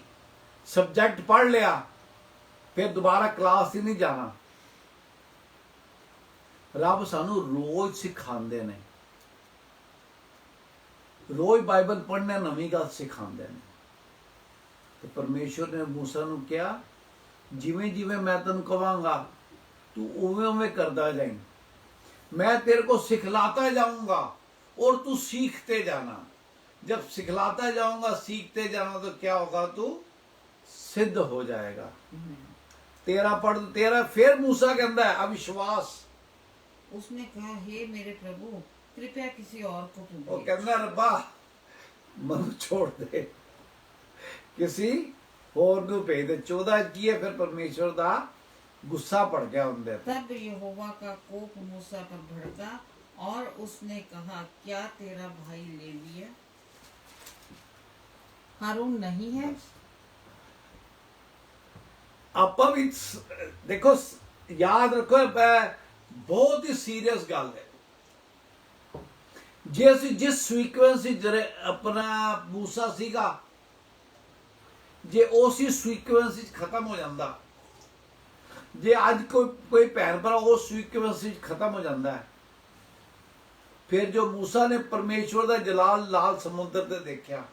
ਸਬਜੈਕਟ ਪੜ੍ਹ ਲਿਆ, ਫਿਰ ਦੁਬਾਰਾ ਕਲਾਸ ਹੀ ਨਹੀਂ ਜਾਣਾ। ਰੱਬ ਸਾਨੂੰ ਰੋਜ਼ ਸਿਖਾਉਂਦੇ ਨੇ, ਰੋਜ਼ ਬਾਈਬਲ ਪੜ੍ਹਨੇ ਨਵੀਂ ਗੱਲ ਸਿਖਾਉਂਦੇ ਨੇ। ਤੇ ਪਰਮੇਸ਼ਵਰ ਨੇ ਮੂਸਾ ਨੂੰ ਕਿਹਾ, ਜਿਵੇਂ ਜਿਵੇਂ ਮੈਂ ਤੈਨੂੰ ਕਵਾਂਗਾ ਤੂੰ ਉਵੇਂ ਉਵੇਂ ਕਰਦਾ ਜਾਈਂ, मैं तेरे को सिखलाता जाऊंगा और तू सीखते जाना। जब सिखलाता जाऊंगा, सीखते जाना, तो क्या होगा? तू सिद्ध हो जाएगा। तेरा फिर मूसा कहता है अविश्वास। उसने कहा, हे मेरे प्रभु, कृपया किसी और को तू वो भेज। कहना रब्बा मनु छोड़ दे, किसी होर नूं भेज दे। 14 की है फिर परमेश्वर दा गुस्सा पड़ गया उनके। तब यहोवा का कोप मूसा पर भड़का और उसने कहा, क्या तेरा भाई लेवी हारून नहीं है? ਆਪਾਂ ਵੀ ਦੇਖੋ, याद रखो, बहुत ही सीरियस गल है। जे ਅਸੀਂ जिस सीक्वेंस ਜਿਹੜੇ अपना मूसा ਸੀਗਾ, ਜੇ ਉਸੇ सीक्वेंस ਵਿੱਚ ਖਤਮ ਹੋ ਜਾਂਦਾ, ਜੇ ਅੱਜ ਕੋਈ ਭੈਣ ਭਰਾ ਉਸ ਸੀਕੁਐਂਸ ਵਿੱਚ ਖਤਮ ਹੋ ਜਾਂਦਾ ਹੈ, ਫਿਰ ਜੋ ਮੂਸਾ ਨੇ ਪਰਮੇਸ਼ਵਰ ਦਾ ਜਲਾਲ ਲਾਲ ਸਮੁੰਦਰ ਤੇ ਦੇਖਿਆ,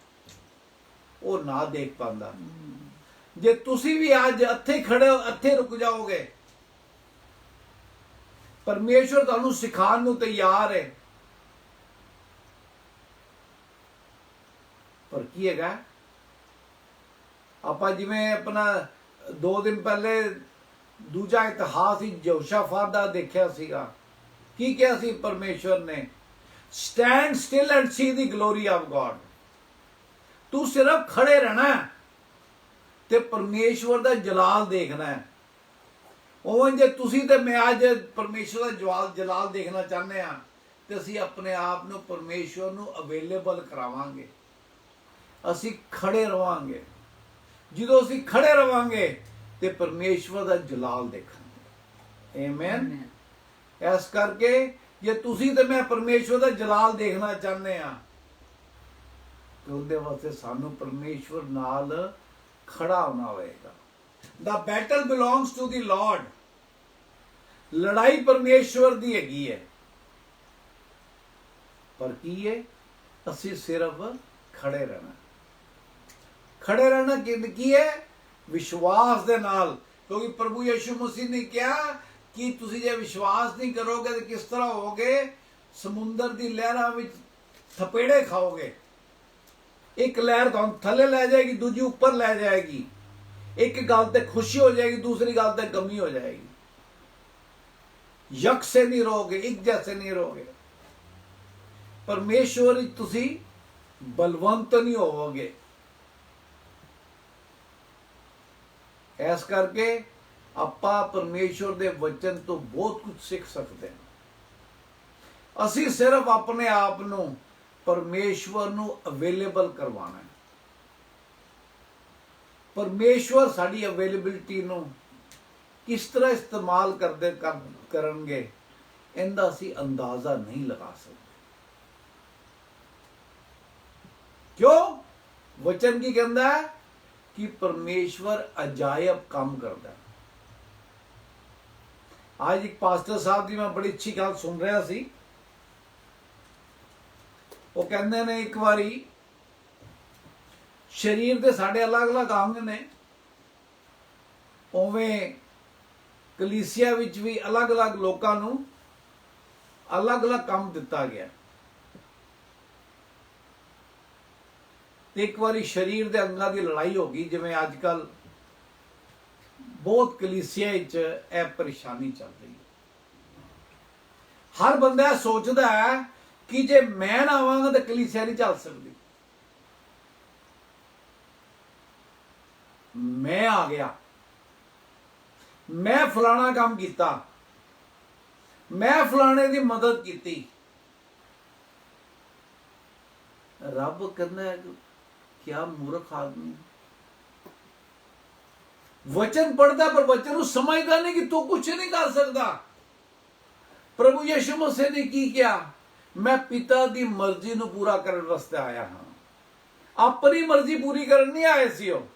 ਉਹ ਨਾ ਦੇਖ ਪਾਉਂਦਾ। ਜੇ ਤੁਸੀਂ ਵੀ ਅੱਜ ਇੱਥੇ ਖੜੇ ਹੋ, ਇੱਥੇ ਰੁਕ ਜਾਓਗੇ, ਪਰਮੇਸ਼ਵਰ ਤੁਹਾਨੂੰ ਸਿਖਾਉਣ ਨੂੰ ਤਿਆਰ ਹੈ। ਪਰ ਕੀ ਹੈਗਾ, ਆਪਾਂ ਜਿਵੇਂ ਆਪਣਾ 2 ਦਿਨ ਪਹਿਲੇ ਦੂਜਾ ਇਤਿਹਾਸ ਹੀ ਯਹੋਸ਼ਾਫਾਤ ਦਾ ਦੇਖਿਆ ਸੀਗਾ। ਕੀ ਕਿਹਾ ਸੀ ਪਰਮੇਸ਼ਵਰ ਨੇ? Stand still and C the glory of god. ਤੂੰ ਸਿਰਫ ਖੜੇ ਰਹਿਣਾ ਤੇ ਪਰਮੇਸ਼ਵਰ ਦਾ ਜਲਾਲ ਦੇਖਣਾ ਹੈ। ਉਹ ਜੇ ਤੁਸੀਂ ਤੇ ਮੈਂ ਅੱਜ ਪਰਮੇਸ਼ਵਰ ਦਾ ਜਲਾਲ ਦੇਖਣਾ ਚਾਹੁੰਦੇ ਆ ਤੇ ਅਸੀਂ ਆਪਣੇ ਆਪ ਨੂੰ ਪਰਮੇਸ਼ਵਰ ਨੂੰ ਅਵੇਲੇਬਲ ਕਰਾਵਾਂਗੇ, ਅਸੀਂ ਖੜੇ ਰਵਾਂਗੇ। ਜਦੋਂ ਅਸੀਂ ਖੜੇ ਰਵਾਂਗੇ ਤੇ ਪਰਮੇਸ਼ਵਰ ਦਾ ਜਲਾਲ ਦੇਖਾਂਗੇ। ਆਮੇਨ। ਇਸ ਕਰਕੇ ਜੇ ਤੁਸੀਂ ਤੇ ਮੈਂ ਪਰਮੇਸ਼ਵਰ ਦਾ ਜਲਾਲ ਦੇਖਣਾ ਚਾਹੁੰਦੇ ਆ ਤੇ ਉਹਦੇ ਵਾਸਤੇ ਸਾਨੂੰ ਪਰਮੇਸ਼ਵਰ ਨਾਲ ਖੜਾ ਹੋਣਾ ਹੋਏਗਾ। The battle belongs to the Lord। ਲੜਾਈ ਪਰਮੇਸ਼ਵਰ ਦੀ ਹੈਗੀ ਹੈ। ਪਰ ਕੀ ਹੈ, ਅਸੀਂ ਸਿਰਫ ਖੜੇ ਰਹਿਣਾ। ਖੜੇ ਰਹਿਣਾ ਕੀ ਹੈ? ਵਿਸ਼ਵਾਸ ਦੇ ਨਾਲ। ਕਿਉਂਕਿ ਪ੍ਰਭੂ ਯਿਸੂ ਮਸੀਹ ਨੇ ਕਿਹਾ ਕਿ ਤੁਸੀਂ ਜੇ ਵਿਸ਼ਵਾਸ ਨਹੀਂ ਕਰੋਗੇ ਤਾਂ ਕਿਸ ਤਰ੍ਹਾਂ ਹੋਵੋਗੇ? ਸਮੁੰਦਰ ਦੀ ਲਹਿਰਾਂ ਵਿੱਚ ਥਪੇੜੇ ਖਾਓਗੇ। ਇੱਕ ਲਹਿਰ ਤੁਹਾਨੂੰ ਥੱਲੇ ਲੈ ਜਾਏਗੀ, ਦੂਜੀ ਉੱਪਰ ਲੈ ਜਾਏਗੀ। ਇੱਕ ਗੱਲ ਤੇ ਖੁਸ਼ੀ ਹੋ ਜਾਏਗੀ, ਦੂਸਰੀ ਗੱਲ ਤੇ ਗਮੀ ਹੋ ਜਾਏਗੀ। ਯਕ ਸੇ ਨਹੀਂ ਰਹੋਗੇ, ਇੱਕ ਜੈਸੇ ਨਹੀਂ ਰਹੋਗੇ। ਪਰਮੇਸ਼ਵਰ ਵਿੱਚ ਤੁਸੀਂ ਬਲਵੰਤ ਨਹੀਂ ਹੋਵੋਗੇ। ਇਸ ਕਰਕੇ ਆਪਾਂ ਪਰਮੇਸ਼ਵਰ ਦੇ ਵਚਨ ਤੋਂ ਬਹੁਤ ਕੁਝ ਸਿੱਖ ਸਕਦੇ ਹਾਂ। ਅਸੀਂ ਸਿਰਫ ਆਪਣੇ ਆਪ ਨੂੰ ਪਰਮੇਸ਼ਵਰ ਨੂੰ ਅਵੇਲੇਬਲ ਕਰਵਾਉਣਾ ਹੈ। ਪਰਮੇਸ਼ਵਰ ਸਾਡੀ ਅਵੇਲੇਬਿਲਿਟੀ ਨੂੰ ਕਿਸ ਤਰ੍ਹਾਂ ਇਸਤੇਮਾਲ ਕਰਨਗੇ ਇਹਦਾ ਅਸੀਂ ਅੰਦਾਜ਼ਾ ਨਹੀਂ ਲਗਾ ਸਕਦੇ। ਕਿਉਂ? ਵਚਨ ਕੀ ਕਹਿੰਦਾ ਹੈ ਕਿ ਪਰਮੇਸ਼ਵਰ ਅਜਾਇਬ ਕੰਮ ਕਰਦਾ ਹੈ। ਅੱਜ ਇੱਕ ਪਾਸਟਰ ਸਾਹਿਬ ਦੀ ਮੈਂ ਬੜੀ ਅੱਛੀ ਗੱਲ ਸੁਣ ਰਿਹਾ ਸੀ। ਉਹ ਕਹਿੰਦੇ ਨੇ ਇੱਕ ਵਾਰੀ ਸਰੀਰ ਦੇ ਸਾਡੇ ਅਲੱਗ-ਅਲੱਗ ਅੰਗ ਨੇ, ਉਵੇਂ ਕਲੀਸਿਆ ਵਿੱਚ ਵੀ ਅਲੱਗ-ਅਲੱਗ ਲੋਕਾਂ ਨੂੰ ਅਲੱਗ-ਅਲੱਗ ਕੰਮ ਦਿੱਤਾ ਗਿਆ। ਤੇ ਇੱਕ ਵਾਰੀ ਸਰੀਰ ਦੇ ਅੰਗਾਂ ਦੀ ਲੜਾਈ ਹੋ ਗਈ। ਜਿਵੇਂ ਅੱਜ ਕੱਲ ਬਹੁਤ ਕਲੀਸਿਆ ਵਿੱਚ ਇਹ ਪਰੇਸ਼ਾਨੀ ਚੱਲ ਰਹੀ ਹੈ। ਹਰ ਬੰਦਾ ਸੋਚਦਾ ਹੈ ਕਿ ਜੇ ਮੈਂ ਨਾ ਆਵਾਂਗਾ ਤਾਂ ਕਲੀਸਿਆ ਨਹੀਂ ਚੱਲ ਸਕਦੀ। ਮੈਂ ਆ ਗਿਆ, ਮੈਂ ਫਲਾਣਾ ਕੰਮ ਕੀਤਾ, ਮੈਂ ਫਲਾਣੇ ਦੀ ਮਦਦ ਕੀਤੀ। ਰੱਬ ਕਹਿੰਦਾ ਕਿਆ ਮੂਰਖ ਆਦਮੀ। ਵਚਨ ਪੜਦਾ ਪਰ ਵਚਨ ਨੂੰ ਸਮਝਦਾ ਨਹੀਂ ਕਿ ਤੂੰ ਕੁਝ ਨਹੀਂ ਕਰ ਸਕਦਾ। ਪ੍ਰਭੂ ਯਿਸੂ ਮਸੀਹ ਨੇ ਕੀ ਕਿਹਾ? ਮੈਂ ਪਿਤਾ ਦੀ ਮਰਜ਼ੀ ਨੂੰ ਪੂਰਾ ਕਰਨ ਵਾਸਤੇ ਆਇਆ ਹਾਂ। ਆਪਣੀ ਮਰਜ਼ੀ ਪੂਰੀ ਕਰਨ ਨਹੀਂ ਆਏ ਸੀ ਉਹ,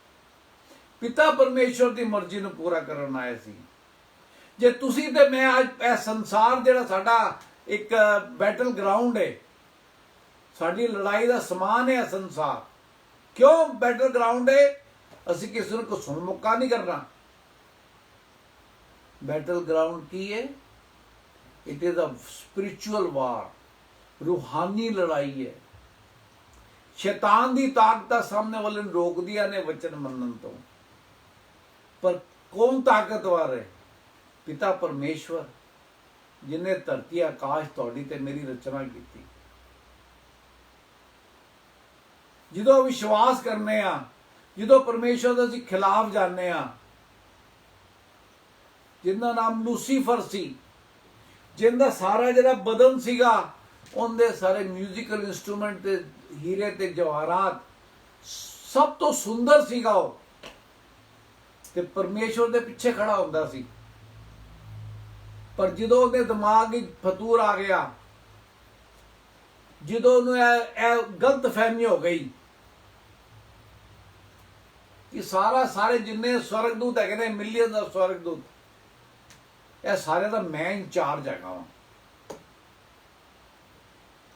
ਪਿਤਾ ਪਰਮੇਸ਼ਵਰ ਦੀ ਮਰਜ਼ੀ ਨੂੰ ਪੂਰਾ ਕਰਨ ਆਏ ਸੀ। ਜੇ ਤੁਸੀਂ ਤੇ ਮੈਂ ਅੱਜ ਇਹ ਸੰਸਾਰ ਜਿਹੜਾ ਸਾਡਾ ਇੱਕ ਬੈਟਲ ਗਰਾਊਂਡ ਹੈ, ਸਾਡੀ ਲੜਾਈ ਦਾ ਸਮਾਨ ਹੈ ਸੰਸਾਰ। ਕਿਉਂ ਬੈਟਲ ਗਰਾਊਂਡ ਹੈ? ਅਸੀਂ ਕਿਸੇ ਨੂੰ ਘਸੁਣ ਮੁੱਕਾ ਨਹੀਂ ਕਰਨਾ। ਬੈਟਲ ਗਰਾਊਂਡ ਕੀ ਹੈ? ਇਟ ਇਜ਼ ਅ ਸਪਿਰਿਚੁਅਲ ਵਾਰ, रूहानी लड़ाई है। शैतान दी ताकत सामने वाले रोक दिया ने वचन मनन तो। पर कौन ताकतवर है? पिता परमेश्वर, जिन्हें धरती आकाश तोड़ी ते मेरी रचना की। जो विश्वास करने आ, जो परमेश्वर के खिलाफ जाने आ, जिनका नाम लूसीफर सी, जिनका सारा जरा बदन सीगा उनके सारे म्यूजिकल इंस्ट्रूमेंट ते हीरे ते जवाहरात सब तो सुंदर सीगा वो, ते परमेश्वर दे पिछे खड़ा होंदा सी। पर जो उहदे दिमाग विच फतूर आ गया, जो गलत फहमी हो गई कि सारे जिन्ने स्वर्गदूत है, मिलियन का स्वर्गदूत, यह सारे का मैं इंचार्ज हैगा वा।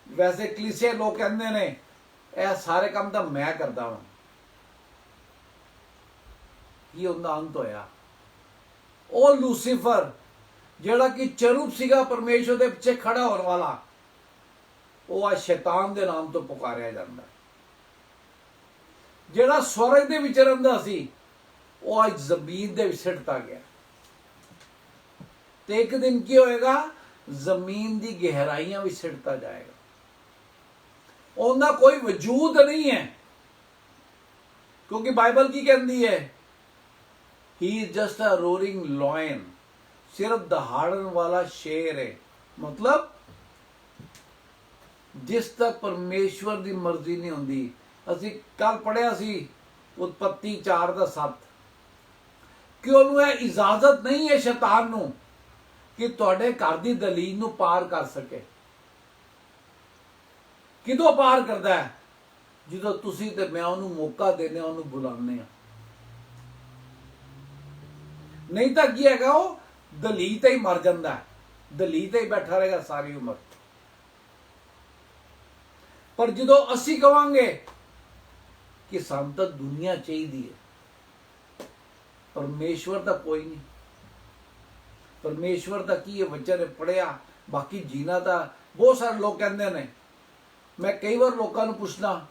वैसे कलीसिया लोग कहते हैं यह सारे काम तो मैं करता वा। ਕੀ ਉਹਦਾ ਅੰਤ ਹੋਇਆ। ਉਹ ਲੂਸੀਫਰ ਜਿਹੜਾ ਕਿ ਚਰੂਬ ਸੀਗਾ ਪਰਮੇਸ਼ਵਰ ਦੇ ਪਿੱਛੇ ਖੜਾ ਹੋਣ ਵਾਲਾ, ਉਹ ਆ ਸ਼ੈਤਾਨ ਦੇ ਨਾਮ ਤੋਂ ਪੁਕਾਰਿਆ ਜਾਂਦਾ। ਜਿਹੜਾ ਸਵਰਗ ਦੇ ਵਿੱਚ ਰਹਿੰਦਾ ਸੀ ਉਹ ਅੱਜ ਜ਼ਮੀਨ ਦੇ ਵਿੱਚ ਸਿੱਟਤਾ ਗਿਆ। ਤੇ ਇੱਕ ਦਿਨ ਕੀ ਹੋਏਗਾ, ਜ਼ਮੀਨ ਦੀ ਗਹਿਰਾਈਆਂ ਵਿੱਚ ਸਿੱਟਤਾ ਜਾਏਗਾ। ਉਹਦਾ ਕੋਈ ਵਜੂਦ ਨਹੀਂ ਹੈ, ਕਿਉਂਕਿ ਬਾਈਬਲ ਕੀ ਕਹਿੰਦੀ ਹੈ, he is just a roaring lion, ਸਿਰਫ ਦਹਾੜਨ ਵਾਲਾ ਸ਼ੇਰ ਹੈ। ਮਤਲਬ ਜਿਸ ਤੱਕ ਪਰਮੇਸ਼ਵਰ ਦੀ ਮਰਜ਼ੀ ਨਹੀਂ ਹੁੰਦੀ। ਅਸੀਂ ਕੱਲ ਪੜਿਆ ਸੀ ਉਤਪੱਤੀ 4:7 ਕਿ ਉਹਨੂੰ ਇਹ ਇਜਾਜ਼ਤ ਨਹੀਂ ਹੈ ਸ਼ੈਤਾਨ ਨੂੰ ਕਿ ਤੁਹਾਡੇ ਘਰ ਦੀ ਦਲੀਲ ਨੂੰ ਪਾਰ ਕਰ ਸਕੇ। ਕਿਦੋਂ ਪਾਰ ਕਰਦਾ ਹੈ? ਜਦੋਂ ਤੁਸੀਂ ਤੇ ਮੈਂ ਉਹਨੂੰ ਮੌਕਾ ਦਿੰਦੇ ਹਾਂ, ਉਹਨੂੰ ਬੁਲਾਉਂਦੇ ਹਾਂ। ਨਹੀਂ ਤਾਂ ਕੀ ਹੈਗਾ, ਉਹ ਦਲੀਲ ਤੇ ਹੀ ਮਰ ਜਾਂਦਾ ਹੈ, ਦਲੀਲ ਤੇ ਹੀ ਬੈਠਾ ਰਹੇਗਾ ਸਾਰੀ ਉਮਰ। ਪਰ ਜਦੋਂ ਅਸੀਂ ਕਵਾਂਗੇ ਕਿ ਸਾਨੂੰ ਤਾਂ ਦੁਨੀਆ ਚਾਹੀਦੀ ਹੈ, ਪਰਮੇਸ਼ਵਰ ਦਾ ਕੋਈ ਨਹੀਂ। ਪਰਮੇਸ਼ਵਰ ਦਾ ਕੀ ਹੈ, ਬੱਚੇ ਨੇ ਪੜਿਆ, ਬਾਕੀ ਜੀਣਾ ਤਾਂ ਬਹੁਤ ਸਾਰੇ ਲੋਕ ਕਹਿੰਦੇ ਨੇ। ਮੈਂ ਕਈ ਵਾਰ ਲੋਕਾਂ ਨੂੰ ਪੁੱਛਦਾ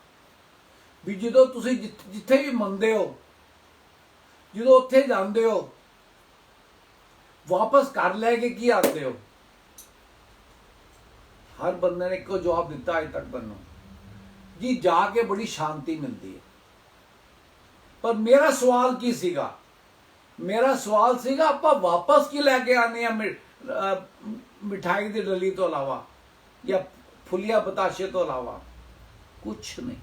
ਵੀ ਜਦੋਂ ਤੁਸੀਂ ਜਿੱਥੇ ਵੀ ਮੰਨਦੇ ਹੋ, ਜਦੋਂ ਉੱਥੇ ਜਾਂਦੇ ਹੋ, ਵਾਪਸ ਘਰ ਲੈ ਕੇ ਕੀ ਆਉਂਦੇ ਹੋ? ਹਰ ਬੰਦੇ ਨੇ ਇੱਕੋ ਜਵਾਬ ਦਿੱਤਾ ਅਜੇ ਤੱਕ ਮੈਨੂੰ, ਜੀ ਜਾ ਕੇ ਬੜੀ ਸ਼ਾਂਤੀ ਮਿਲਦੀ ਹੈ। ਪਰ ਮੇਰਾ ਸਵਾਲ ਕੀ ਸੀਗਾ? ਮੇਰਾ ਸਵਾਲ ਸੀਗਾ ਆਪਾਂ ਵਾਪਸ ਕੀ ਲੈ ਕੇ ਆਨੇ ਆ ਮਿਠਾਈ ਦੀ ਡਲੀ ਤੋਂ ਇਲਾਵਾ ਜਾਂ ਫੁੱਲੀਆਂ ਬਤਾਸ਼ੇ ਤੋਂ ਇਲਾਵਾ? ਕੁਛ ਨਹੀਂ।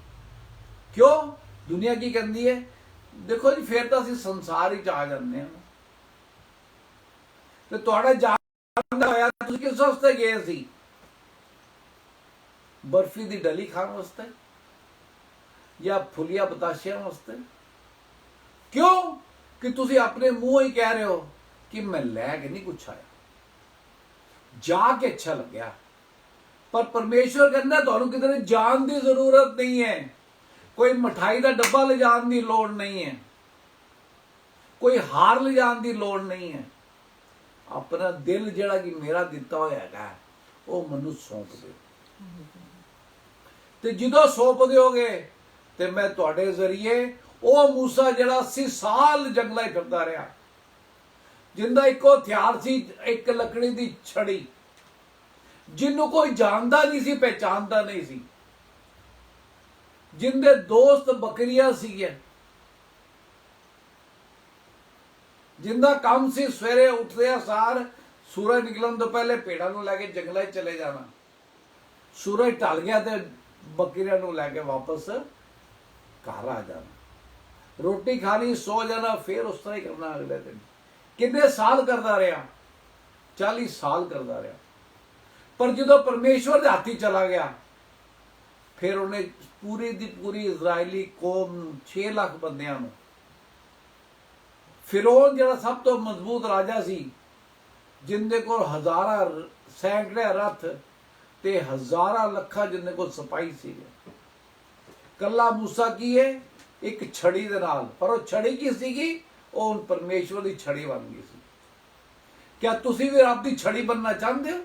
ਕਿਉਂ? ਦੁਨੀਆ ਕੀ ਕਹਿੰਦੀ ਹੈ? ਦੇਖੋ ਜੀ, ਫਿਰ ਤਾਂ ਅਸੀਂ ਸੰਸਾਰ ਵਿੱਚ ਆ ਜਾਂਦੇ ਹਾਂ। ਤੇ ਤੁਹਾਡਾ ਜਾਣ ਹੋਇਆ, ਤੁਸੀਂ ਕਿਸ ਵਾਸਤੇ ਗਏ ਸੀ? ਬਰਫੀ ਦੀ ਡਲੀ ਖਾਣ ਵਾਸਤੇ ਜਾਂ ਫੁੱਲੀਆਂ ਬਤਾਸ਼ਿਆਂ ਵਾਸਤੇ? ਕਿਉਂ? ਕਿ ਤੁਸੀਂ ਆਪਣੇ ਮੂੰਹ ਹੀ ਕਹਿ ਰਹੇ ਹੋ ਕਿ ਮੈਂ ਲੈ ਕੇ ਨਹੀਂ ਕੁਛ ਆਇਆ, ਜਾ ਕੇ ਅੱਛਾ ਲੱਗਿਆ। ਪਰ ਪਰਮੇਸ਼ਵਰ ਕਹਿੰਦਾ ਤੁਹਾਨੂੰ ਕਿਤੇ ਜਾਣ ਦੀ ਜ਼ਰੂਰਤ ਨਹੀਂ ਹੈ, ਕੋਈ ਮਠਾਈ ਦਾ ਡੱਬਾ ਲਿਜਾਣ ਦੀ ਲੋੜ ਨਹੀਂ ਹੈ, ਕੋਈ ਹਾਰ ਲਿਜਾਣ ਦੀ ਲੋੜ ਨਹੀਂ ਹੈ। ਆਪਣਾ ਦਿਲ ਜਿਹੜਾ ਕਿ ਮੇਰਾ ਦਿੱਤਾ ਹੋਇਆ ਹੈਗਾ, ਉਹ ਮੈਨੂੰ ਸੌਂਪ ਦਿਓ। ਤੇ ਜਦੋਂ ਸੌਂਪ ਦਿਓਗੇ ਤੇ ਮੈਂ ਤੁਹਾਡੇ ਜ਼ਰੀਏ ਉਹ ਮੂਸਾ ਜਿਹੜਾ 80 ਸਾਲ ਜੰਗਲਾਂ 'ਚ ਫਿਰਦਾ ਰਿਹਾ, ਜਿੰਦਾ ਇੱਕੋ ਹਥਿਆਰ ਸੀ, ਇੱਕ ਲੱਕੜੀ ਦੀ ਛੜੀ, ਜਿਹਨੂੰ ਕੋਈ ਜਾਣਦਾ ਨਹੀਂ ਸੀ, ਪਹਿਚਾਨਦਾ ਨਹੀਂ ਸੀ, ਜਿੰਦੇ ਦੋਸਤ ਬੱਕਰੀਆਂ ਸੀਗੀਆਂ, ਜਿੰਦਾ ਕੰਮ ਸੀ ਸਵੇਰੇ ਉੱਠਦੇ ਸਾਰ ਸੂਰਜ ਨਿਕਲਣ ਤੋਂ ਪਹਿਲੇ ਭੇਡਾਂ ਨੂੰ ਲੈ ਕੇ ਜੰਗਲਾਂ 'ਚ ਚਲੇ ਜਾਣਾ। ਸੂਰਜ ਢਲ ਗਿਆ ਤੇ ਬੱਕਰੀਆਂ ਨੂੰ ਲੈ ਕੇ ਵਾਪਸ ਘਰ ਆ ਜਾਣਾ, ਰੋਟੀ ਖਾਣੀ, ਸੋ ਜਾਣਾ, ਫਿਰ ਉਸ ਤਰ੍ਹਾਂ ਹੀ ਕਰਨਾ ਅਗਲੇ ਦਿਨ। ਕਿੰਨੇ ਸਾਲ ਕਰਦਾ ਰਿਹਾ? 40 ਸਾਲ ਕਰਦਾ ਰਿਹਾ। ਪਰ ਜਦੋਂ ਪਰਮੇਸ਼ਵਰ ਦੇ ਹੱਥੀ ਚਲਾ ਗਿਆ, ਫਿਰ ਉਹਨੇ ਪੂਰੀ ਦੀ ਪੂਰੀ ਇਜ਼ਰਾਈਲੀ ਕੌਮ ਨੂੰ, 6 ਲੱਖ ਬੰਦਿਆਂ ਨੂੰ, ਫਿਰੌਨ ਜਿਹੜਾ ਸਭ ਤੋਂ ਮਜ਼ਬੂਤ ਰਾਜਾ ਸੀ, ਜਿੰਦੇ ਕੋਲ ਹਜ਼ਾਰਾਂ ਸੈਂਕੜੇ ਰੱਥ ਤੇ ਹਜ਼ਾਰਾਂ ਲੱਖਾਂ ਜਿੰਦੇ ਕੋਲ ਸਿਪਾਹੀ ਸੀਗੇ, ਕੱਲਾ ਮੂਸਾ ਕੀ ਹੈ? ਇੱਕ ਛੜੀ ਦੇ ਨਾਲ। ਪਰ ਉਹ ਛੜੀ ਕੀ ਸੀਗੀ? ਉਹ ਪਰਮੇਸ਼ਵਰ ਦੀ ਛੜੀ ਬਣ ਗਈ ਸੀ। ਕਿਆ ਤੁਸੀਂ ਵੀ ਰੱਬ ਦੀ ਛੜੀ ਬਣਨਾ ਚਾਹੁੰਦੇ ਹੋ?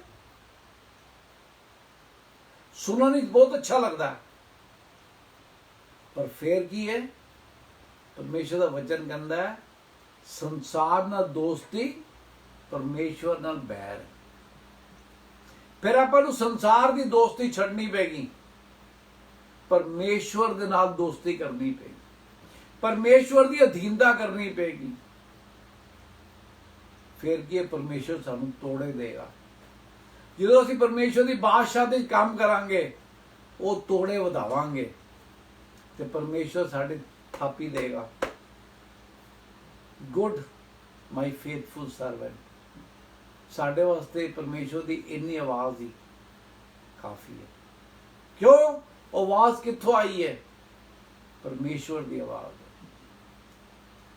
ਸੁਣਨ ਵਿੱਚ ਬਹੁਤ ਅੱਛਾ ਲੱਗਦਾ ਹੈ, ਪਰ ਫਿਰ ਕੀ ਹੈ? ਪਰਮੇਸ਼ਵਰ ਦਾ ਵਚਨ ਕਹਿੰਦਾ ਹੈ ਸੰਸਾਰ ਨਾਲ ਦੋਸਤੀ, ਪਰਮੇਸ਼ਵਰ ਨਾਲ ਬੈਰ। ਫਿਰ ਆਪਾਂ ਨੂੰ ਸੰਸਾਰ ਦੀ ਦੋਸਤੀ ਛੱਡਣੀ ਪੈਗੀ, ਪਰਮੇਸ਼ਵਰ ਦੇ ਨਾਲ ਦੋਸਤੀ ਕਰਨੀ ਪਏਗੀ, ਪਰਮੇਸ਼ਵਰ ਦੀ ਅਧੀਨਤਾ ਕਰਨੀ ਪਏਗੀ। ਫਿਰ ਕੀ ਹੈ? ਪਰਮੇਸ਼ਵਰ ਸਾਨੂੰ ਤੋੜੇ ਦੇਗਾ। ਜਦੋਂ ਅਸੀਂ ਪਰਮੇਸ਼ਵਰ ਦੀ ਬਾਦਸ਼ਾਹ ਦੇ ਕੰਮ ਕਰਾਂਗੇ, ਉਹ ਤੋੜੇ ਵਧਾਵਾਂਗੇ ਤੇ ਪਰਮੇਸ਼ਵਰ ਸਾਡੇ ਥਾਪੀ ਦੇਗਾ। ਗੁੱਡ ਮਾਈ ਫੇਥਫੁਲ ਸਰਵੈਂਟ। ਸਾਡੇ ਵਾਸਤੇ ਪਰਮੇਸ਼ਵਰ ਦੀ ਇੰਨੀ ਆਵਾਜ਼ ਹੀ ਕਾਫੀ ਹੈ। ਕਿਉਂ? ਆਵਾਜ਼ ਕਿੱਥੋਂ ਆਈ ਹੈ? ਪਰਮੇਸ਼ਵਰ ਦੀ ਆਵਾਜ਼।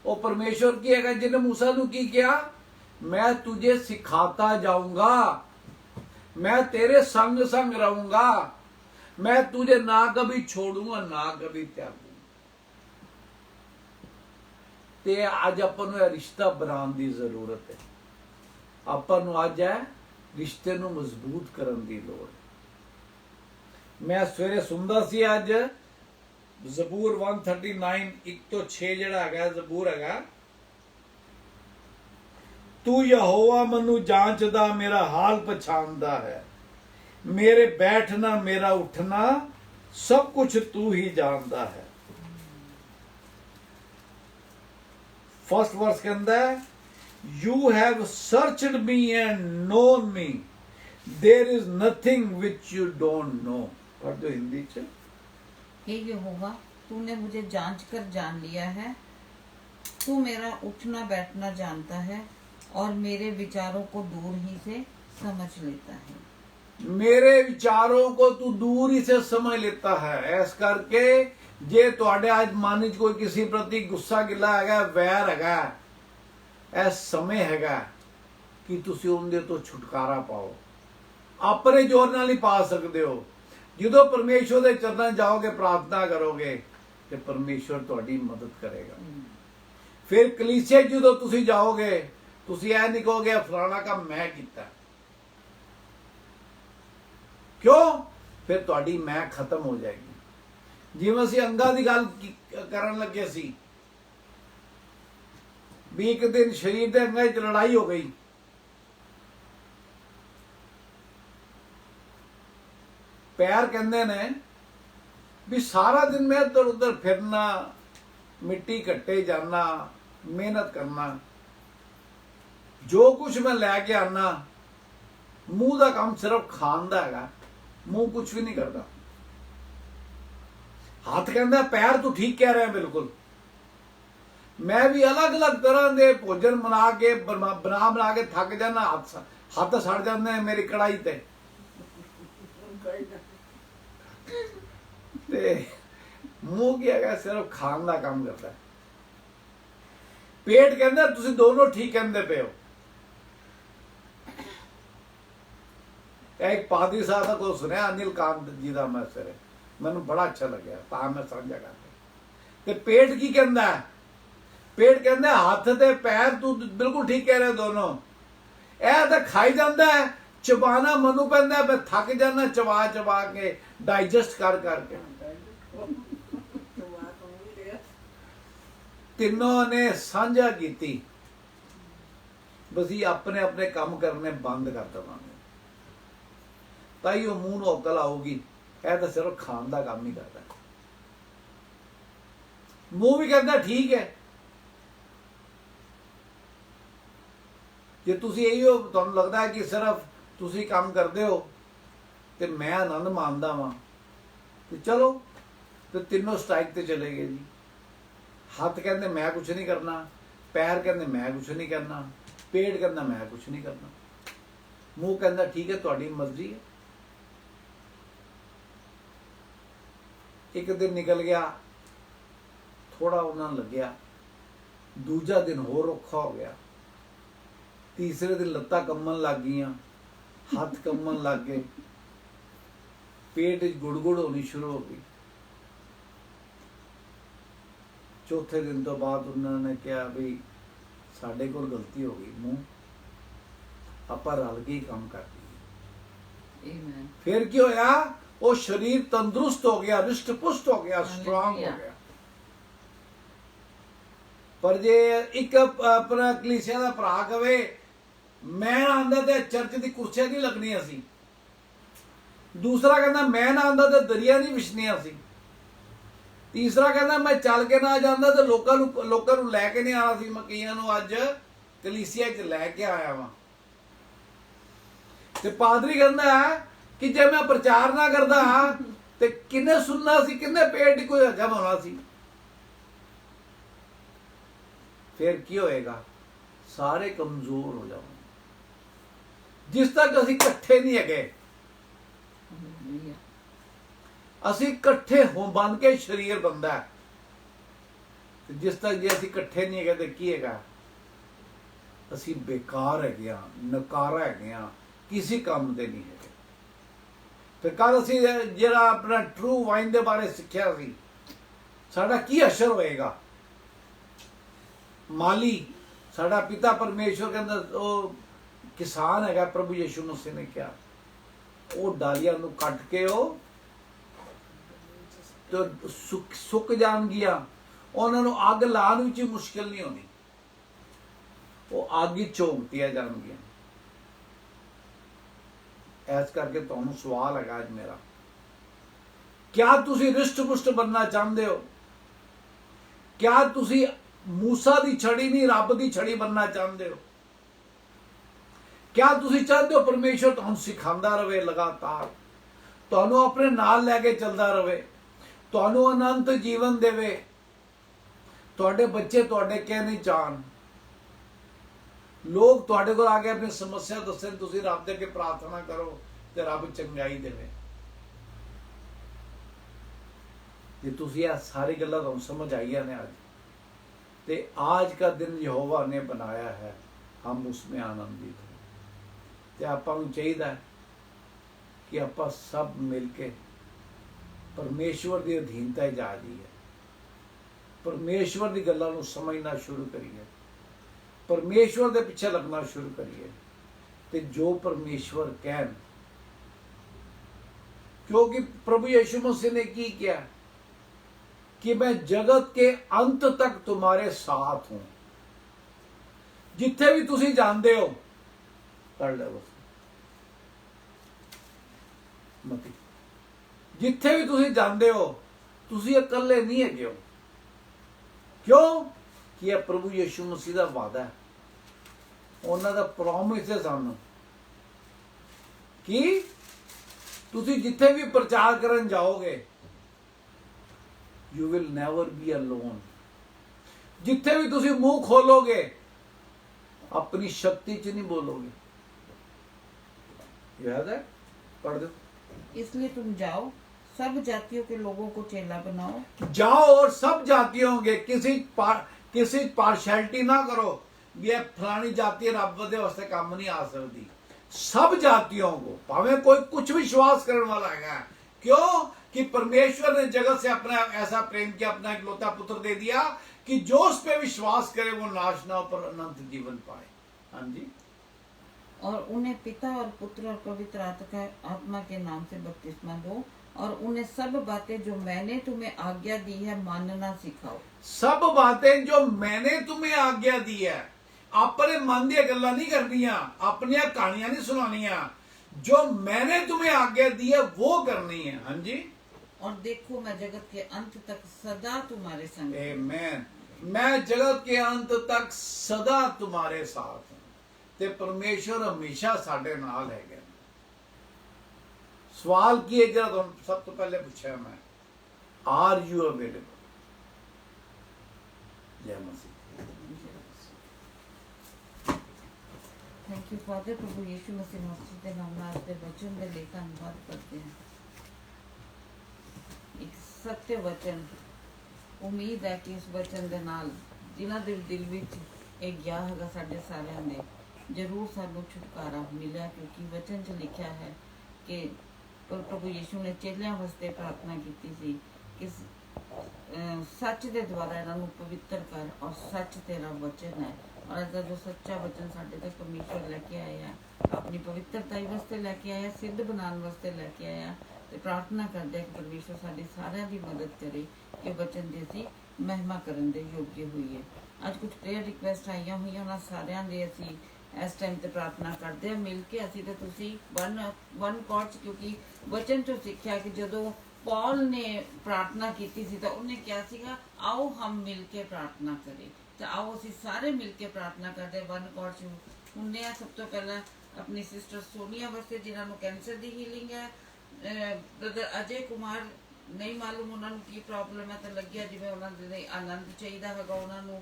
ਉਹ ਪਰਮੇਸ਼ਵਰ ਕੀ ਹੈਗਾ ਜਿਹਨੇ मूसा ਨੂੰ ਕੀ ਕਿਹਾ? मैं तुझे सिखाता जाऊंगा, मैं तेरे संग संग रहूंगा, मैं तुझे ना कभी छोड़ूंगा ना कभी त्यागूंगा। ਤੇ ਅੱਜ ਆਪਾਂ ਨੂੰ ਇਹ ਰਿਸ਼ਤਾ ਬਣਾਉਣ ਦੀ ਜ਼ਰੂਰਤ ਹੈ। ਆਪਾਂ ਨੂੰ ਅੱਜ ਹੈ ਰਿਸ਼ਤੇ ਨੂੰ ਮਜ਼ਬੂਤ ਕਰਨ ਦੀ ਲੋੜ ਹੈ। ਮੈਂ ਸਵੇਰੇ ਸੁਣਦਾ ਸੀ ਅੱਜ ਜ਼ਬੂਰ 139 1 ਤੋਂ 6 ਜਿਹੜਾ ਹੈਗਾ ਜ਼ਬੂਰ ਹੈਗਾ, ਤੂੰ ਯਹੋਵਾ ਮੈਨੂੰ ਜਾਂਚਦਾ, ਮੇਰਾ ਹਾਲ ਪਛਾਣਦਾ ਹੈ, ਮੇਰੇ ਬੈਠਣਾ ਮੇਰਾ ਉੱਠਣਾ ਸਭ ਕੁਝ ਤੂੰ ਹੀ ਜਾਣਦਾ ਹੈ। फर्स्ट वर्स के अंदर, you have searched me and known me, there is nothing which you don't know। पढ़ दो हिंदी च। हे यहोवा, तूने मुझे जांच कर जान लिया है, तू मेरा उठना बैठना जानता है और मेरे विचारों को दूर ही से समझ लेता है। मेरे विचारों को तू दूर ही से समझ लेता है। ऐस करके ਜੇ ਤੁਹਾਡੇ ਅੱਜ ਮਨ ਵਿੱਚ ਕੋਈ ਕਿਸੇ ਪ੍ਰਤੀ ਗੁੱਸਾ ਗਿਲਾ ਹੈਗਾ, ਵੈਰ ਹੈਗਾ, ਇਹ ਸਮੇਂ ਹੈਗਾ ਕਿ ਤੁਸੀਂ ਉਹਦੇ ਤੋਂ ਛੁਟਕਾਰਾ ਪਾਓ। ਆਪਣੇ ਜ਼ੋਰ ਨਾਲ ਹੀ ਪਾ ਸਕਦੇ ਹੋ। ਜਦੋਂ ਪਰਮੇਸ਼ਵਰ ਦੇ ਚਰਨਾਂ ਜਾਓਗੇ, ਪ੍ਰਾਰਥਨਾ ਕਰੋਗੇ ਤੇ ਪਰਮੇਸ਼ਵਰ ਤੁਹਾਡੀ ਮਦਦ ਕਰੇਗਾ। ਫਿਰ ਕਲੀਸਿਆ ਜਦੋਂ ਤੁਸੀਂ ਜਾਓਗੇ, ਤੁਸੀਂ ਇਹ ਨਹੀਂ ਕਹੋਗੇ ਫਲਾਣਾ ਕੰਮ ਮੈਂ ਕੀਤਾ। ਕਿਉਂ? ਫਿਰ ਤੁਹਾਡੀ ਮੈਂ ਖਤਮ ਹੋ ਜਾਏਗੀ। ਜਿਵੇਂ ਅਸੀਂ ਅੰਗਾਂ ਦੀ ਗੱਲ ਕਰਨ ਲੱਗੇ ਸੀ ਵੀ ਇੱਕ ਦਿਨ ਸਰੀਰ ਦੇ ਅੰਗਾਂ 'ਚ ਲੜਾਈ ਹੋ ਗਈ। ਪੈਰ ਕਹਿੰਦੇ ਨੇ ਵੀ ਸਾਰਾ ਦਿਨ ਮੈਂ ਇੱਧਰ ਉੱਧਰ ਫਿਰਨਾ, ਮਿੱਟੀ ਘੱਟੇ ਜਾਣਾ, ਮਿਹਨਤ ਕਰਨਾ, ਜੋ ਕੁਝ ਮੈਂ ਲੈ ਕੇ ਆਣਾ, ਮੂੰਹ ਦਾ ਕੰਮ ਸਿਰਫ ਖਾਣ ਦਾ ਹੈਗਾ, ਮੂੰਹ ਕੁਝ ਵੀ ਨਹੀਂ ਕਰਦਾ। ਹੱਥ ਕਹਿੰਦਾ ਪੈਰ ਤੂੰ ਠੀਕ ਕਹਿ ਰਿਹਾ, ਬਿਲਕੁਲ ਮੈਂ ਵੀ ਅਲੱਗ-ਅਲੱਗ ਤਰ੍ਹਾਂ ਦੇ ਭੋਜਨ ਬਣਾ ਕੇ ਬਣਾ ਕੇ ਥੱਕ ਜਾਣਾ, ਹੱਥ ਸੜ ਜਾਂਦੇ ਨੇ ਮੇਰੀ ਕੜਾਈ ਤੇ ਮੂੰਹ ਕੀ ਹੈਗਾ, ਸਿਰਫ ਖਾਣ ਦਾ ਕੰਮ ਕਰਦਾ। ਪੇਟ ਕਹਿੰਦਾ ਤੁਸੀਂ ਦੋਨੋਂ ਠੀਕ ਕਹਿੰਦੇ ਪਏ ਹੋ। ਇੱਕ ਪਾਦਰੀ ਸਾਹਿਬ ਦਾ ਕੋਲ ਸੁਣਿਆ, ਅਨਿਲ ਕਾਂਤ ਜੀ ਦਾ, ਮੈਂ ਸਵੇਰੇ ਮੈਨੂੰ ਬੜਾ ਅੱਛਾ ਲੱਗਿਆ, ਤਾਂ ਮੈਂ ਸਾਂਝਾ ਕਰਦਾ। ਤੇ ਪੇਟ ਕੀ ਕਹਿੰਦਾ? ਪੇਟ ਕਹਿੰਦਾ ਹੱਥ ਤੇ ਪੈਰ ਤੂੰ ਬਿਲਕੁਲ ਠੀਕ ਕਹਿ ਰਿਹਾ ਦੋਨੋਂ, ਇਹ ਤਾਂ ਖਾਈ ਜਾਂਦਾ ਹੈ, ਚਬਾਣਾ ਮੈਨੂੰ ਪੈਂਦਾ, ਮੈਂ ਥੱਕ ਜਾਂਦਾ ਚਬਾ ਕੇ, ਡਾਈਜੈਸਟ ਕਰਕੇ। ਤਿੰਨੋਂ ਨੇ ਸਾਂਝਾ ਕੀਤੀ, ਬਸ ਆਪਣੇ ਆਪਣੇ ਕੰਮ ਕਰਨੇ ਬੰਦ ਕਰ ਦੇਵਾਂਗੇ ਤਾਂ ਹੀ ਉਹ ਮੂੰਹ ਨੂੰ ਅਕਲ ਆਊਗੀ। ਇਹ ਤਾਂ ਸਿਰਫ ਖਾਣ ਦਾ ਕੰਮ ਹੀ ਕਰਦਾ। ਮੂੰਹ ਵੀ ਕਹਿੰਦਾ ਠੀਕ ਹੈ। ਜੇ ਤੁਸੀਂ ਇਹੋ ਤੁਹਾਨੂੰ ਲੱਗਦਾ ਹੈ ਕਿ ਸਿਰਫ ਤੁਸੀਂ ਕੰਮ ਕਰਦੇ ਹੋ ਤੇ ਮੈਂ ਆਨੰਦ ਮਾਣਦਾ ਵਾਂ, ਤੇ ਚਲੋ ਤੇ ਤਿੰਨੋਂ ਸਟ੍ਰਾਈਕ ਤੇ ਚਲੇ ਗਏ ਜੀ। ਹੱਥ ਕਹਿੰਦੇ ਮੈਂ ਕੁਝ ਨਹੀਂ ਕਰਨਾ, ਪੈਰ ਕਹਿੰਦੇ ਮੈਂ ਕੁਝ ਨਹੀਂ ਕਰਨਾ, ਪੇਟ ਕਹਿੰਦਾ ਮੈਂ ਕੁਝ ਨਹੀਂ ਕਰਨਾ, ਮੂੰਹ ਕਹਿੰਦਾ ਠੀਕ ਹੈ ਤੁਹਾਡੀ ਮਰਜ਼ੀ ਹੈ। ਇੱਕ ਦਿਨ ਨਿਕਲ ਗਿਆ, ਥੋੜਾ ਉਹਨਾਂ ਨੂੰ ਲੱਗਿਆ, ਦੂਜਾ ਦਿਨ ਹੋਰ ਔਖਾ ਹੋ ਗਿਆ, ਤੀਸਰੇ ਦਿਨ ਲੱਤਾਂ ਕੰਬਣ ਲੱਗ ਗਈਆਂ, ਹੱਥ ਕੰਬਣ ਲੱਗ ਗਏ, ਪੇਟ ਵਿੱਚ ਗੁੜਗੁੜ ਹੋਣੀ ਸ਼ੁਰੂ ਹੋ ਗਈ। ਚੌਥੇ ਦਿਨ ਤੋਂ ਬਾਅਦ ਉਹਨਾਂ ਨੇ ਕਿਹਾ ਵੀ ਸਾਡੇ ਕੋਲ ਗਲਤੀ ਹੋ ਗਈ, ਮੂੰਹ ਆਪਾਂ ਰਲ ਕੇ ਹੀ ਕੰਮ ਕਰ ਲਈਏ। ਫਿਰ ਕੀ ਹੋਇਆ? ਉਹ ਸਰੀਰ ਤੰਦਰੁਸਤ ਹੋ ਗਿਆ, ਰਿਸ਼ਟ ਪੁਸ਼ਟ ਹੋ ਗਿਆ, ਸਟਰੋਂਗ ਹੋ ਗਿਆ। ਪਰ ਜੇ ਇੱਕ ਆਪਣਾ ਕਲੀਸਿਆ ਦਾ ਭਰਾ ਕਵੇ ਮੈਂ ਨਾ ਆਂਦਾ ਤੇ ਚਰਚ ਦੀ ਕੁਰਸੀਆਂ ਨਹੀਂ ਲੱਗਣੀਆਂ ਸੀ, ਦੂਸਰਾ ਕਹਿੰਦਾ ਮੈਂ ਨਾ ਆਂਦਾ ਤੇ ਦਰਿਆ ਨਹੀਂ ਵਿਛਣੀਆਂ ਸੀ, ਤੀਸਰਾ ਕਹਿੰਦਾ ਮੈਂ ਚੱਲ ਕੇ ਨਾ ਜਾਂਦਾ ਤੇ ਲੋਕਾਂ ਨੂੰ ਲੈ ਕੇ ਨਹੀਂ ਆਣਾ ਸੀ, ਮੈਂ ਕਈਆਂ ਨੂੰ ਅੱਜ ਕਲੀਸਿਆ 'ਚ ਲੈ ਕੇ ਆਇਆ ਵਾਂ। ਤੇ ਪਾਦਰੀ ਕਹਿੰਦਾ ਕਿ ਜੇ ਮੈਂ ਪ੍ਰਚਾਰ ਨਾ ਕਰਦਾ ਤੇ ਕਿੰਨੇ ਸੁਣਨਾ ਸੀ, ਕਿੰਨੇ ਪੇਟ ਕੋਈ ਹਜਮ ਹੋਣਾ ਸੀ। ਫਿਰ ਕੀ ਹੋਏਗਾ? ਸਾਰੇ ਕਮਜ਼ੋਰ ਹੋ ਜਾਣਗੇ। ਜਿਸ ਤੱਕ ਅਸੀਂ ਇਕੱਠੇ ਨਹੀਂ ਹੈਗੇ, ਅਸੀਂ ਇਕੱਠੇ ਬਣ ਕੇ ਸਰੀਰ ਬਣਦਾ ਹੈ, ਤੇ ਜਿਸ ਤੱਕ ਜੇ ਅਸੀਂ ਇਕੱਠੇ ਨਹੀਂ ਹੈਗੇ ਤੇ ਕੀ ਹੈਗਾ? ਅਸੀਂ ਬੇਕਾਰ ਹੈਗੇ ਆ, ਨਕਾਰਾ ਹੈਗੇ ਆ, ਕਿਸੇ ਕੰਮ ਦੇ ਨਹੀਂ ਹੈਗੇ। ਫਿਰ ਕੱਲ ਅਸੀਂ ਜਿਹੜਾ ਆਪਣਾ ਟਰੂ ਵਾਈਨ ਦੇ ਬਾਰੇ ਸਿੱਖਿਆ ਸੀ, ਸਾਡਾ ਕੀ ਅਸਰ ਹੋਏਗਾ? ਮਾਲੀ ਸਾਡਾ ਪਿਤਾ ਪਰਮੇਸ਼ਵਰ ਕਹਿੰਦਾ ਉਹ ਕਿਸਾਨ ਹੈਗਾ, ਪ੍ਰਭੂ ਯਿਸੂ ਮਸੀਹ ਨੇ ਕਿਹਾ ਉਹ ਡਾਲੀਆਂ ਨੂੰ ਕੱਟ ਕੇ ਉਹ ਤੇ ਸੁੱਕ ਜਾਣਗੀਆਂ, ਉਹਨਾਂ ਨੂੰ ਅੱਗ ਲਾਉਣ ਵਿੱਚ ਮੁਸ਼ਕਿਲ ਨਹੀਂ ਹੋਣੀ, ਉਹ ਅੱਗ ਹੀ ਝੋਂਕਤੀਆਂ ਜਾਣਗੀਆਂ। ਇਸ ਕਰਕੇ ਤੁਹਾਨੂੰ ਸਵਾਲ ਹੈਗਾ ਅੱਜ ਮੇਰਾ, ਕਿਆ ਤੁਸੀਂ ਰਿਸ਼ਟ ਪੁਸ਼ਟ ਬਣਨਾ ਚਾਹੁੰਦੇ ਹੋ? ਕਿਆ ਤੁਸੀਂ ਮੂਸਾ ਦੀ ਛੜੀ ਨਹੀਂ ਰੱਬ ਦੀ ਛੜੀ ਬਣਨਾ ਚਾਹੁੰਦੇ ਹੋ? ਕਿਆ ਤੁਸੀਂ ਚਾਹੁੰਦੇ ਹੋ ਪਰਮੇਸ਼ਵਰ ਤੁਹਾਨੂੰ ਸਿਖਾਉਂਦਾ ਰਹੇ, ਲਗਾਤਾਰ ਤੁਹਾਨੂੰ ਆਪਣੇ ਨਾਲ ਲੈ ਕੇ ਚੱਲਦਾ ਰਹੇ, ਤੁਹਾਨੂੰ ਅਨੰਤ ਜੀਵਨ ਦੇਵੇ, ਤੁਹਾਡੇ ਬੱਚੇ ਤੁਹਾਡੇ ਕਹਿ ਨਹੀਂ ਚਾਹਣ, ਲੋਕ ਤੁਹਾਡੇ ਕੋਲ ਆ ਕੇ ਆਪਣੀ ਸਮੱਸਿਆ ਦੱਸਣ, ਤੁਸੀਂ ਰੱਬ ਦੇ ਅੱਗੇ ਪ੍ਰਾਰਥਨਾ ਕਰੋ ਤੇ ਰੱਬ ਚੰਗਾਈ ਦੇਵੇ। ਜੇ ਤੁਸੀਂ ਇਹ ਸਾਰੀ ਗੱਲਾਂ ਤੁਹਾਨੂੰ ਸਮਝ ਆਈਆਂ ਨੇ ਅੱਜ, ਤੇ आज का दिन यहोवा ने बनाया है, हम उसमें आनंदित हैं। ਤੇ ਆਪਾਂ ਨੂੰ ਚਾਹੀਦਾ ਕਿ ਆਪਾਂ ਸਭ ਮਿਲ ਕੇ ਪਰਮੇਸ਼ਵਰ ਦੀ ਅਧੀਨਤਾ ਜਾ ਜਾਈਏ, ਪਰਮੇਸ਼ਵਰ ਦੀ ਗੱਲਾਂ ਨੂੰ ਸਮਝਣਾ ਸ਼ੁਰੂ ਕਰੀਏ, ਪਰਮੇਸ਼ਵਰ ਦੇ ਪਿੱਛੇ ਲੱਗਣਾ ਸ਼ੁਰੂ ਕਰੀਏ, ਤੇ ਜੋ ਪਰਮੇਸ਼ਵਰ ਕਹਿਣ, क्योंकि प्रभु यीशु मसीह ने की किया कि मैं जगत के अंत तक तुम्हारे साथ हूं। जिथे भी तुसी जानते हो कर लो मती, जिथे भी तुसी जानते हो तुसी अकेले नहीं है हो। क्यों कि यह प्रभु यीशु मसीह का वादा है, उन्होंने दा प्रॉमिस है सानू कि तुसी जिथे भी प्रचार करन जाओगे you will never be alone. जिथे भी तुसी मुंह खोलोगे अपनी शक्ति च नहीं बोलोगे। याद है, पढ़ दो। इसलिए तुम जाओ, सब जातियों के लोगों को चेला बनाओ। जाओ और सब जातियों के, किसी पार्शैलिटी ना करो भी ये फलानी जाति रब दे वास्ते काम नहीं आ सकती। सब जातियों को, भावें कोई कुछ विश्वास करने वाला है। क्यों कि परमेश्वर ने जगत से अपना ऐसा प्रेम किया, अपना इकलौता पुत्र दे दिया कि जो उस पे विश्वास करे वो नाश ना हो पर अनंत जीवन पाए। हाँ जी। और उन्हें पिता और पुत्र और पवित्र आत्मा के नाम से बपतिस्मा दो, और उन्हें सब बातें जो मैंने तुम्हें आज्ञा दी है मानना सिखाओ। सब बातें जो मैंने तुम्हें आज्ञा दी है, अपने मन दी गल्लां नहीं करनियां, अपनी कहानियां नहीं सुनानियां, जो मैंने तुम्हें आज्ञा दी है वो करनी है। हाँ जी। और देखो मैं जगत के अंत तक सदा तुम्हारे संग हूं। आमीन। मैं जगत के अंत तक सदा तुम्हारे साथ हूं। ते परमेश्वर हमेशा साडे नाल है। सवाल की है जरा तुम सब तो पहले पूछा मैं, आर यू अवेलेबल? जय मसीह। Thank you father. प्रभु यीशु मसीह मसीह के नाम में आपके वचन के लिए धन्यवाद करते हैं। एक सत्य वचन, उम्मीद है कि इस वचन के नाल जिन्हां दे दिल विच एक ग्या हैगा साडे सारियां दे जरूर सानू छुटकारा मिलिया, क्योंकि वचन च लिखा है कि प्रभु यीशु ने चेलियां वास्ते प्रार्थना की थी कि सच के द्वारा इन्हां नूं पवित्र कर, और सच तेरा वचन है। और ऐसा जो सच्चा वचन साडे तक परमेश्वर लेके आया, अपनी पवित्रता वास्ते लेके आया, सिद्ध बनाने वास्ते लेके आया, तो प्रार्थना करते कि परमेश्वर साडी सारियां दी मदद करे कि वचन दी असीं महिमा करन दे योग्य होइए। अज कुछ प्रेयर रिक्वेस्ट आईयां होईयां, उन्हां सारियां दे असीं इस टाइम ते प्रार्थना करते हैं मिल के। असीं ते तुसीं वन कॉर्ड, क्योंकि वचन चों सिੱਖਿਆ कि जदों पॉल ने प्रार्थना की थी तो उन्हें क्या सीगा, आओ हम मिल के प्रार्थना करें। तो आओ असीं सारे मिल के प्रार्थना करते वन कॉर्ड हुंदे आ। सब तो पहला अपनी सिस्टर सोनिया वास्ते जिन्हां नूं कैंसर दी हीलिंग है, ब्रदर अजय कुमार नहीं मालूम उन्हां नूं की प्रॉब्लम है, तो लग्गिया जिवें उन्हां दे आनंद चाहिदा हैगा, उन्हां नूं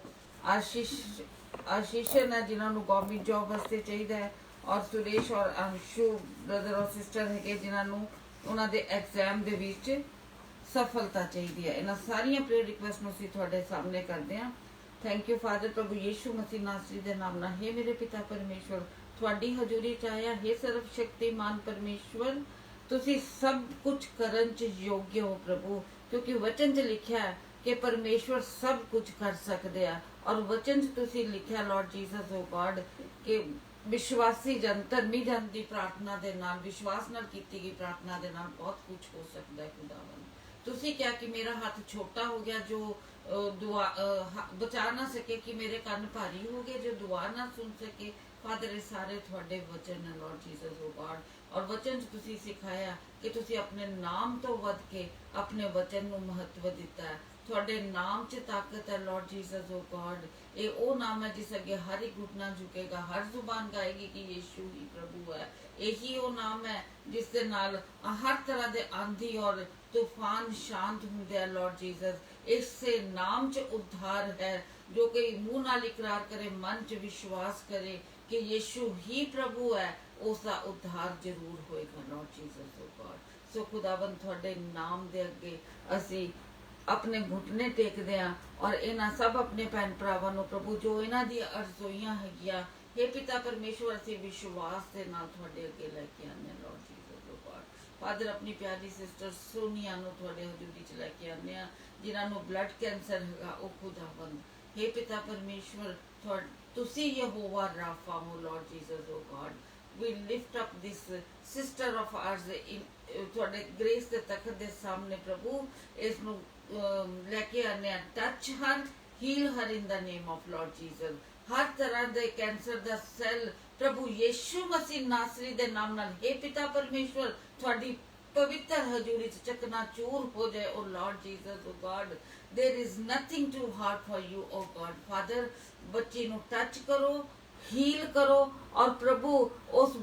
आशीषन है जिन्हां नूं गवर्नमेंट जॉब वास्ते चाहिदा है, और सुरेश और अंशु ब्रदर और सिस्टर है जिन्हां नूं उन्हां दे एग्जाम दे विच सफलता चाहिदी है। इन्हां सारियां प्रेयर रिक्वेस्ट नूं असीं तुहाडे सामने करदे हां। Thank you father. प्रभु यीशु मसीह नासरी दे नाम नाल, हे मेरे पिता परमेश्वर, तुहाडी हजूरी च आया। हे सर्वशक्तिमान परमेश्वर, तुसी सब कुछ करन च योग्य हो प्रभु, क्योंकि वचन च लिखिया है ਕਿ ਪਰਮੇਸ਼ਵਰ ਸਭ ਕੁਝ ਕਰ ਸਕਦੇ ਆ। ਔਰ ਵਚਨ 'ਚ ਤੁਸੀਂ ਲਿਖਿਆ ਲਾਰਡ ਜੀਸਸ ਓ ਗॉड ਕਿ ਵਿਸ਼ਵਾਸੀ ਜਨ ਧਰਮੀ ਜਨ ਦੀ ਪ੍ਰਾਰਥਨਾ ਦੇ ਨਾਲ, ਵਿਸ਼ਵਾਸ ਨਾਲ ਕੀਤੀ ਗਈ ਪ੍ਰਾਰਥਨਾ ਦੇ ਨਾਲ ਬਹੁਤ ਕੁਝ ਹੋ ਸਕਦਾ ਹੈ ਖੁਦਾਵੰਦ। ਤੁਸੀਂ ਕਿਹਾ ਕਿ ਮੇਰਾ ਹੱਥ ਛੋਟਾ ਹੋ ਗਿਆ ਜੋ ਬਚਾ ਨਾ ਸਕੇ, ਕਿ ਮੇਰੇ ਕੰਨ ਭਾਰੀ ਹੋ ਗਏ ਜੋ ਦੁਆ ਨਾ ਸੁਣ ਸਕੇ। ਫਾਦਰ ਇਹ ਸਾਰੇ ਤੁਹਾਡੇ ਵਚਨ ਨੇ ਲਾਰਡ ਜੀਸਸ ਓ ਗॉड। ਔਰ ਵਚਨ 'ਚ ਤੁਸੀਂ ਸਿਖਾਇਆ ਕਿ ਤੁਸੀਂ ਆਪਣੇ ਨਾਮ ਤੋਂ ਵੱਧ ਕੇ ਆਪਣੇ ਵਚਨ ਨੂੰ ਮਹੱਤਵ ਦਿੱਤਾ ਹੈ। ਤੁਹਾਡੇ ਨਾਮ 'ਚ ਤਾਕਤ ਹੈ ਲਾਰਡ ਜੀਸਸ ਓ ਗॉड। ਇਹ ਉਹ ਨਾਮ ਹੈ ਜਿਸ ਅੱਗੇ ਹਰ ਇੱਕ ਘੁਟਨਾ ਝੁਕੇਗਾ, ਹਰ ਜ਼ੁਬਾਨ ਗਾਏਗੀ ਕਿ ਯੀਸ਼ੂ ਹੀ ਪ੍ਰਭੂ ਹੈ। ਇਹੀ ਉਹ ਨਾਮ ਹੈ ਜਿਸ ਦੇ ਨਾਲ ਹਰ ਤਰ੍ਹਾਂ ਦੇ ਆਂधी ਔਰ ਤੂਫਾਨ ਸ਼ਾਂਤ ਹੁੰਦੇ ਆ ਲਾਰਡ ਜੀਸਸ। ਇਸੇ ਨਾਮ 'ਚ ਉद्धार ਹੈ। ਜੋ ਕਿ ਮੂੰਹ ਨਾਲ ਇਕਰਾਰ ਕਰੇ, ਮਨ 'ਚ ਵਿਸ਼ਵਾਸ ਕਰੇ ਕਿ ਯੀਸ਼ੂ ਹੀ ਪ੍ਰਭੂ ਹੈ, ਉਸ ਦਾ ਉद्धार ਜ਼ਰੂਰ ਹੋਏਗਾ ਲਾਰਡ ਜੀਸਸ ਓ ਗॉड। ਸੋ ਖੁਦਾਵੰਦ ਤੁਹਾਡੇ ਨਾਮ ਦੇ ਅੱਗੇ ਅਸੀਂ ਆਪਣੇ ਘੁਟਨੇ ਟੇਕਦੇ ਆ ਔਰ ਇਹਨਾਂ ਸਭ ਆਪਣੇ ਭੈਣ ਭਰਾਵਾਂ ਨੂੰ ਪ੍ਰਭੂ ਜੋ ਇਹਨਾਂ ਦੀ ਅਰਜ਼ੋਈਆਂ ਹੈਗੀਆਂ, हे ਪਿਤਾ ਪਰਮੇਸ਼ਵਰ, ਅਸੀਂ ਵਿਸ਼ਵਾਸ ਦੇ ਨਾਲ ਤੁਹਾਡੇ ਅੱਗੇ ਲੈ ਕੇ ਆਉਂਦੇ ਹਾਂ ਲਾਰਡ ਜੀਸਸ ਓ ਗॉड। ਫਾਦਰ ਆਪਣੀ ਪਿਆਰੀ ਸਿਸਟਰ ਸੋਨੀਆ ਨੂੰ ਤੁਹਾਡੇ ਹਜ਼ੂਰੀ 'ਚ ਲੈ ਕੇ ਆਉਂਦੇ ਆ ਜਿਨ੍ਹਾਂ ਨੂੰ ਬਲੱਡ ਕੈਂਸਰ ਹੈਗਾ। ਉਹ ਖੁਦਾਵੰਦ हे ਪਿਤਾ ਪਰਮੇਸ਼ਵਰ, ਤੁਸੀਂ ਯਹੋਵਾ ਰਾਫਾ ਹੋ Lord Jesus O God. we lift up this sister of ours in ਤੁਹਾਡੇ ਗ੍ਰੇਸ ਦੇ ਤਖਤ ਦੇ ਸਾਹਮਣੇ ਪ੍ਰਭੂ ਇਸ ਨੂੰ ਲੈ ਕੇ ਆਨੇ ਆ। Touch her, heal her in the name of Lord Jesus. ਹਰ ਤਰ੍ਹਾਂ ਦੇ ਕੈਂਸਰ ਦਾ ਸੈੱਲ ਪ੍ਰਭੂ ਯੀਸ਼ੂ ਮਸੀਹ ਨਾਸਰੀ ਦੇ ਨਾਮ ਨਾਲ हे ਪਿਤਾ ਪਰਮੇਸ਼ਵਰ ਤੁਹਾਡੀ ਪਵਿੱਤਰ ਹਜ਼ੂਰੀ 'ਚ ਚਕਨਾਚੂਰ ਹੋ ਜਾਏ oh Lord Jesus O God. there is nothing too hard for you oh God। Father ਬੱਚੀ ਨੂੰ ਟੱਚ ਕਰੋ, ਹੀਲ ਕਰੋ ਔਰ ਪ੍ਰਭੂ ਉਸ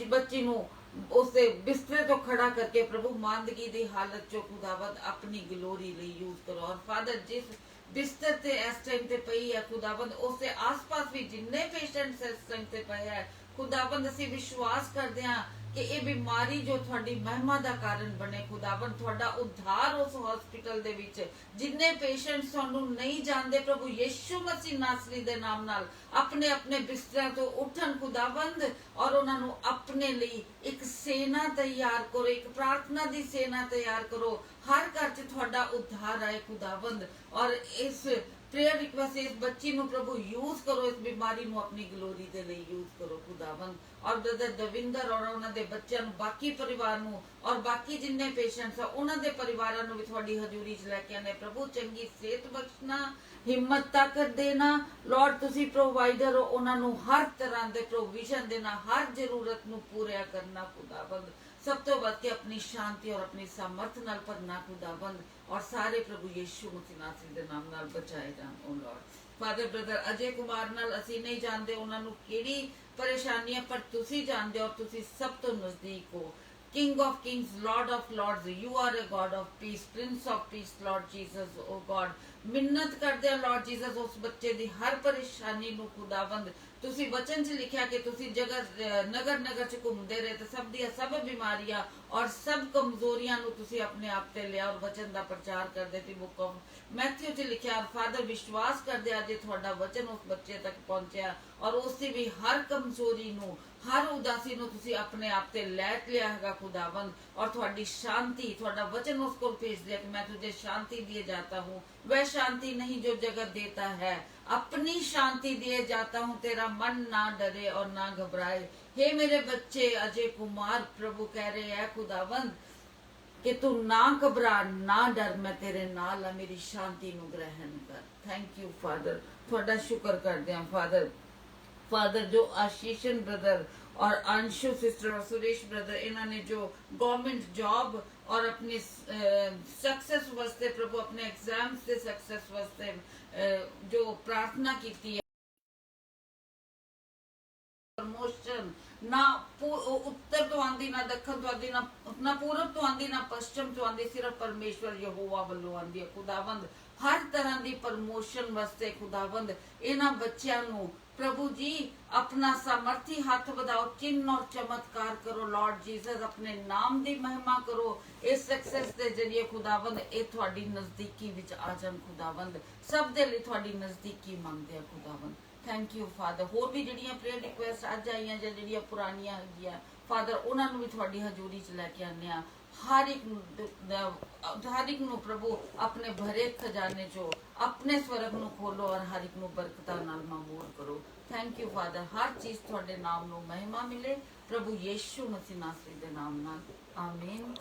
ਬੱਚੀ ਨੂੰ ਉਸੇ ਬਿਸਤਰੇ ਤੋਂ ਖੜਾ ਕਰਕੇ ਪ੍ਰਭੂ ਮਾਂਦਗੀ ਦੀ ਹਾਲਤ ਚੋਂ ਖੁਦਾਵੰਦ ਆਪਣੀ ਗਲੋਰੀ ਲਈ ਯੂਜ਼ ਕਰੋ। ਔਰ ਫਾਦਰ ਜਿਸ ਬਿਸਤਰ ਤੇ ਇਸ ਟਾਈਮ ਤੇ ਪਈ ਹੈ ਖੁਦਾਵੰਦ, ਉਸਦੇ ਆਸ-ਪਾਸ ਵੀ ਜਿੰਨੇ ਪੇਸ਼ੈਂਟਸ ਇਸ ਟਾਈਮ ਤੇ ਪਏ ਹੈ ਖੁਦਾਵੰਦ, ਅਸੀਂ ਵਿਸ਼ਵਾਸ ਕਰਦੇ ਹਾਂ ਕਿ ਇਹ ਬਿਮਾਰੀ ਜੋ ਤੁਹਾਡੀ ਮਹਿਮਾ ਦਾ ਕਾਰਨ ਬਣੇ ਖੁਦਾਵੰਦ, ਤੁਹਾਡਾ ਉद्धार ਉਸ ਹਸਪੀਟਲ ਦੇ ਵਿੱਚ ਜਿੰਨੇ ਪੇਸ਼ੈਂਟਸ ਤੁਹਾਨੂੰ ਨਹੀਂ ਜਾਣਦੇ ਪ੍ਰਭੂ ਯੀਸ਼ੂ ਮਸੀਹ ਨਾਸਰੀ ਦੇ ਨਾਮ ਨਾਲ ਆਪਣੇ ਆਪਣੇ ਬਿਸਤਰਿਆਂ ਤੋਂ ਉੱਠਣ ਖੁਦਾਵੰਦ ਔਰ ਉਹਨਾਂ ਨੂੰ ਆਪਣੇ ਲਈ ਇੱਕ ਸੇਨਾ ਤਿਆਰ ਕਰੋ, ਇੱਕ ਪ੍ਰਾਰਥਨਾ ਦੀ ਸੇਨਾ ਤਿਆਰ ਕਰੋ। ਹਰ ਘਰ 'ਚ ਤੁਹਾਡਾ ਉद्धार ਆਏ ਖੁਦਾਵੰਦ ਔਰ ਇਸ प्रेयर रिक्वेस्ट इस बच्ची नु प्रभु यूज करो, इस बीमारी नु अपनी ग्लोरी दे लिए यूज करो खुदावंद। और ब्रदर दविंदर और उन्हां दे बच्चों नु, बाकी परिवार नु और बाकी जिन्ने पेशेंट्स है उन्हां दे परिवारां नु भी तुहाडी हजूरी च लेके आने प्रभु। चंगी सेहत बख्शना, हिम्मत ताकत देना लॉर्ड, तुसी प्रोवाइडर हो, उन्हां नु हर तरह दे प्रोविजन देना, हर जरूरत नु पूरा करना खुदावंद। सब तो बढ़ के अपनी शांति और अपनी सामर्थ नाल भरना खुदावंद और सारे प्रभु यीशु मसीह नासरी दे नाम नाल बचाए जान oh Lord. Father brother Ajay Kumar नाल असी नहीं जानते उन्हां नु केड़ी परेशानी है, पर तुसी जानते हो और तुसी सब तो नजदीक हो। King of Kings, Lord of Lords, you are a God of peace, Prince of Peace, Lord Jesus, oh God। मिन्नत करते हैं लॉर्ड जीसस उस बच्चे दी हर परेशानी नु खुदावंद। तुसी वचन च लिखा कि तुसी जगह नगर नगर च घूमते रहे तो सब दी सब बीमारियां और सब कमजोरियां नु तुसी अपने आप ते लिया और वचन दा प्रचार करदे थे। बुक ऑफ मैथ्यू च लिखा और फादर विश्वास करदे अज तुहाडा वचन उस बच्चे तक पहुंचा और उसकी भी हर कमजोरी नु, हर उदासी नु तुसी अपने आप ते लैट लिया है खुदावंद। और तुहाडी शांति, तुहाडा वचन उसको भेज दिया कि मैं तुझे शांति दिए जाता हूँ, वह शांति नहीं जो जगत देता है, अपनी शांति दिए जाता हूँ, तेरा मन ना डरे और ना घबराए। हे मेरे बच्चे अजय कुमार, प्रभु कह रहे हैं खुदावंद कि तू ना घबरा ना डर, मैं तेरे नाल है, मेरी शांति नु ग्रहण कर। थैंक यू फादर, थोड़ा शुक्र करते हैं फादर। फादर जो आशीषन ब्रदर और अंशु सिस्टर और सुरेश ब्रदर इन्होंने जो गवर्नमेंट जॉब और अपनी सक्सेस वास्ते प्रभु अपने एग्जाम्स के सक्सेस वास्ते जो प्रार्थना की है, प्रमोशन ना उत्तर तो आंदी ना दक्षिण तो आंदी ना पूरब तो आंदी ना पश्चिम तो आंदी, सिर्फ परमेश्वर यहोवा वालों आंदी है खुदावंद। हर तरह की प्रमोशन वास्ते खुदावंद इन्हां बच्चियां नूं प्रभु जी अपना सामर्थी हाथ बढ़ाओ, चिन्ह और चमत्कार करो लॉर्ड जीसस, अपने नाम दी महिमा करो इस सक्सेस के जरिए खुदावंद। ये थोड़ी नजदीकी विच आ जान खुदावंद, सब दे लई थोड़ी नजदीकी मंगदे आ खुदावंद। Thank you father. होर भी जिहड़ियां प्रेयर रिक्वेस्ट अज आईयां जां जिहड़ियां पुरानियां हैगियां फादर उन्हां नूं भी थोड़ी हजूरी च लैके आने आ। ਹਰ ਇੱਕ ਨੂੰ ਪ੍ਰਭੂ ਆਪਣੇ ਭਰੇ ਖਜ਼ਾਨੇ ਚੋਂ ਆਪਣੇ ਸਵਰਗ ਨੂੰ ਖੋਲੋ ਔਰ ਹਰ ਇੱਕ ਨੂੰ ਬਰਕਤਾਂ ਨਾਲ ਮਾਮੂਰ ਕਰੋ। ਥੈਂਕ ਯੂ ਫਾਦਰ, ਹਰ ਚੀਜ਼ ਤੁਹਾਡੇ ਨਾਮ ਨੂੰ ਮਹਿਮਾ ਮਿਲੇ ਪ੍ਰਭੂ ਯੀਸ਼ੂ ਮਸੀਹ ਨਾਸਰੀ ਦੇ ਨਾਮ ਨਾਲ, ਆਮੀਨ।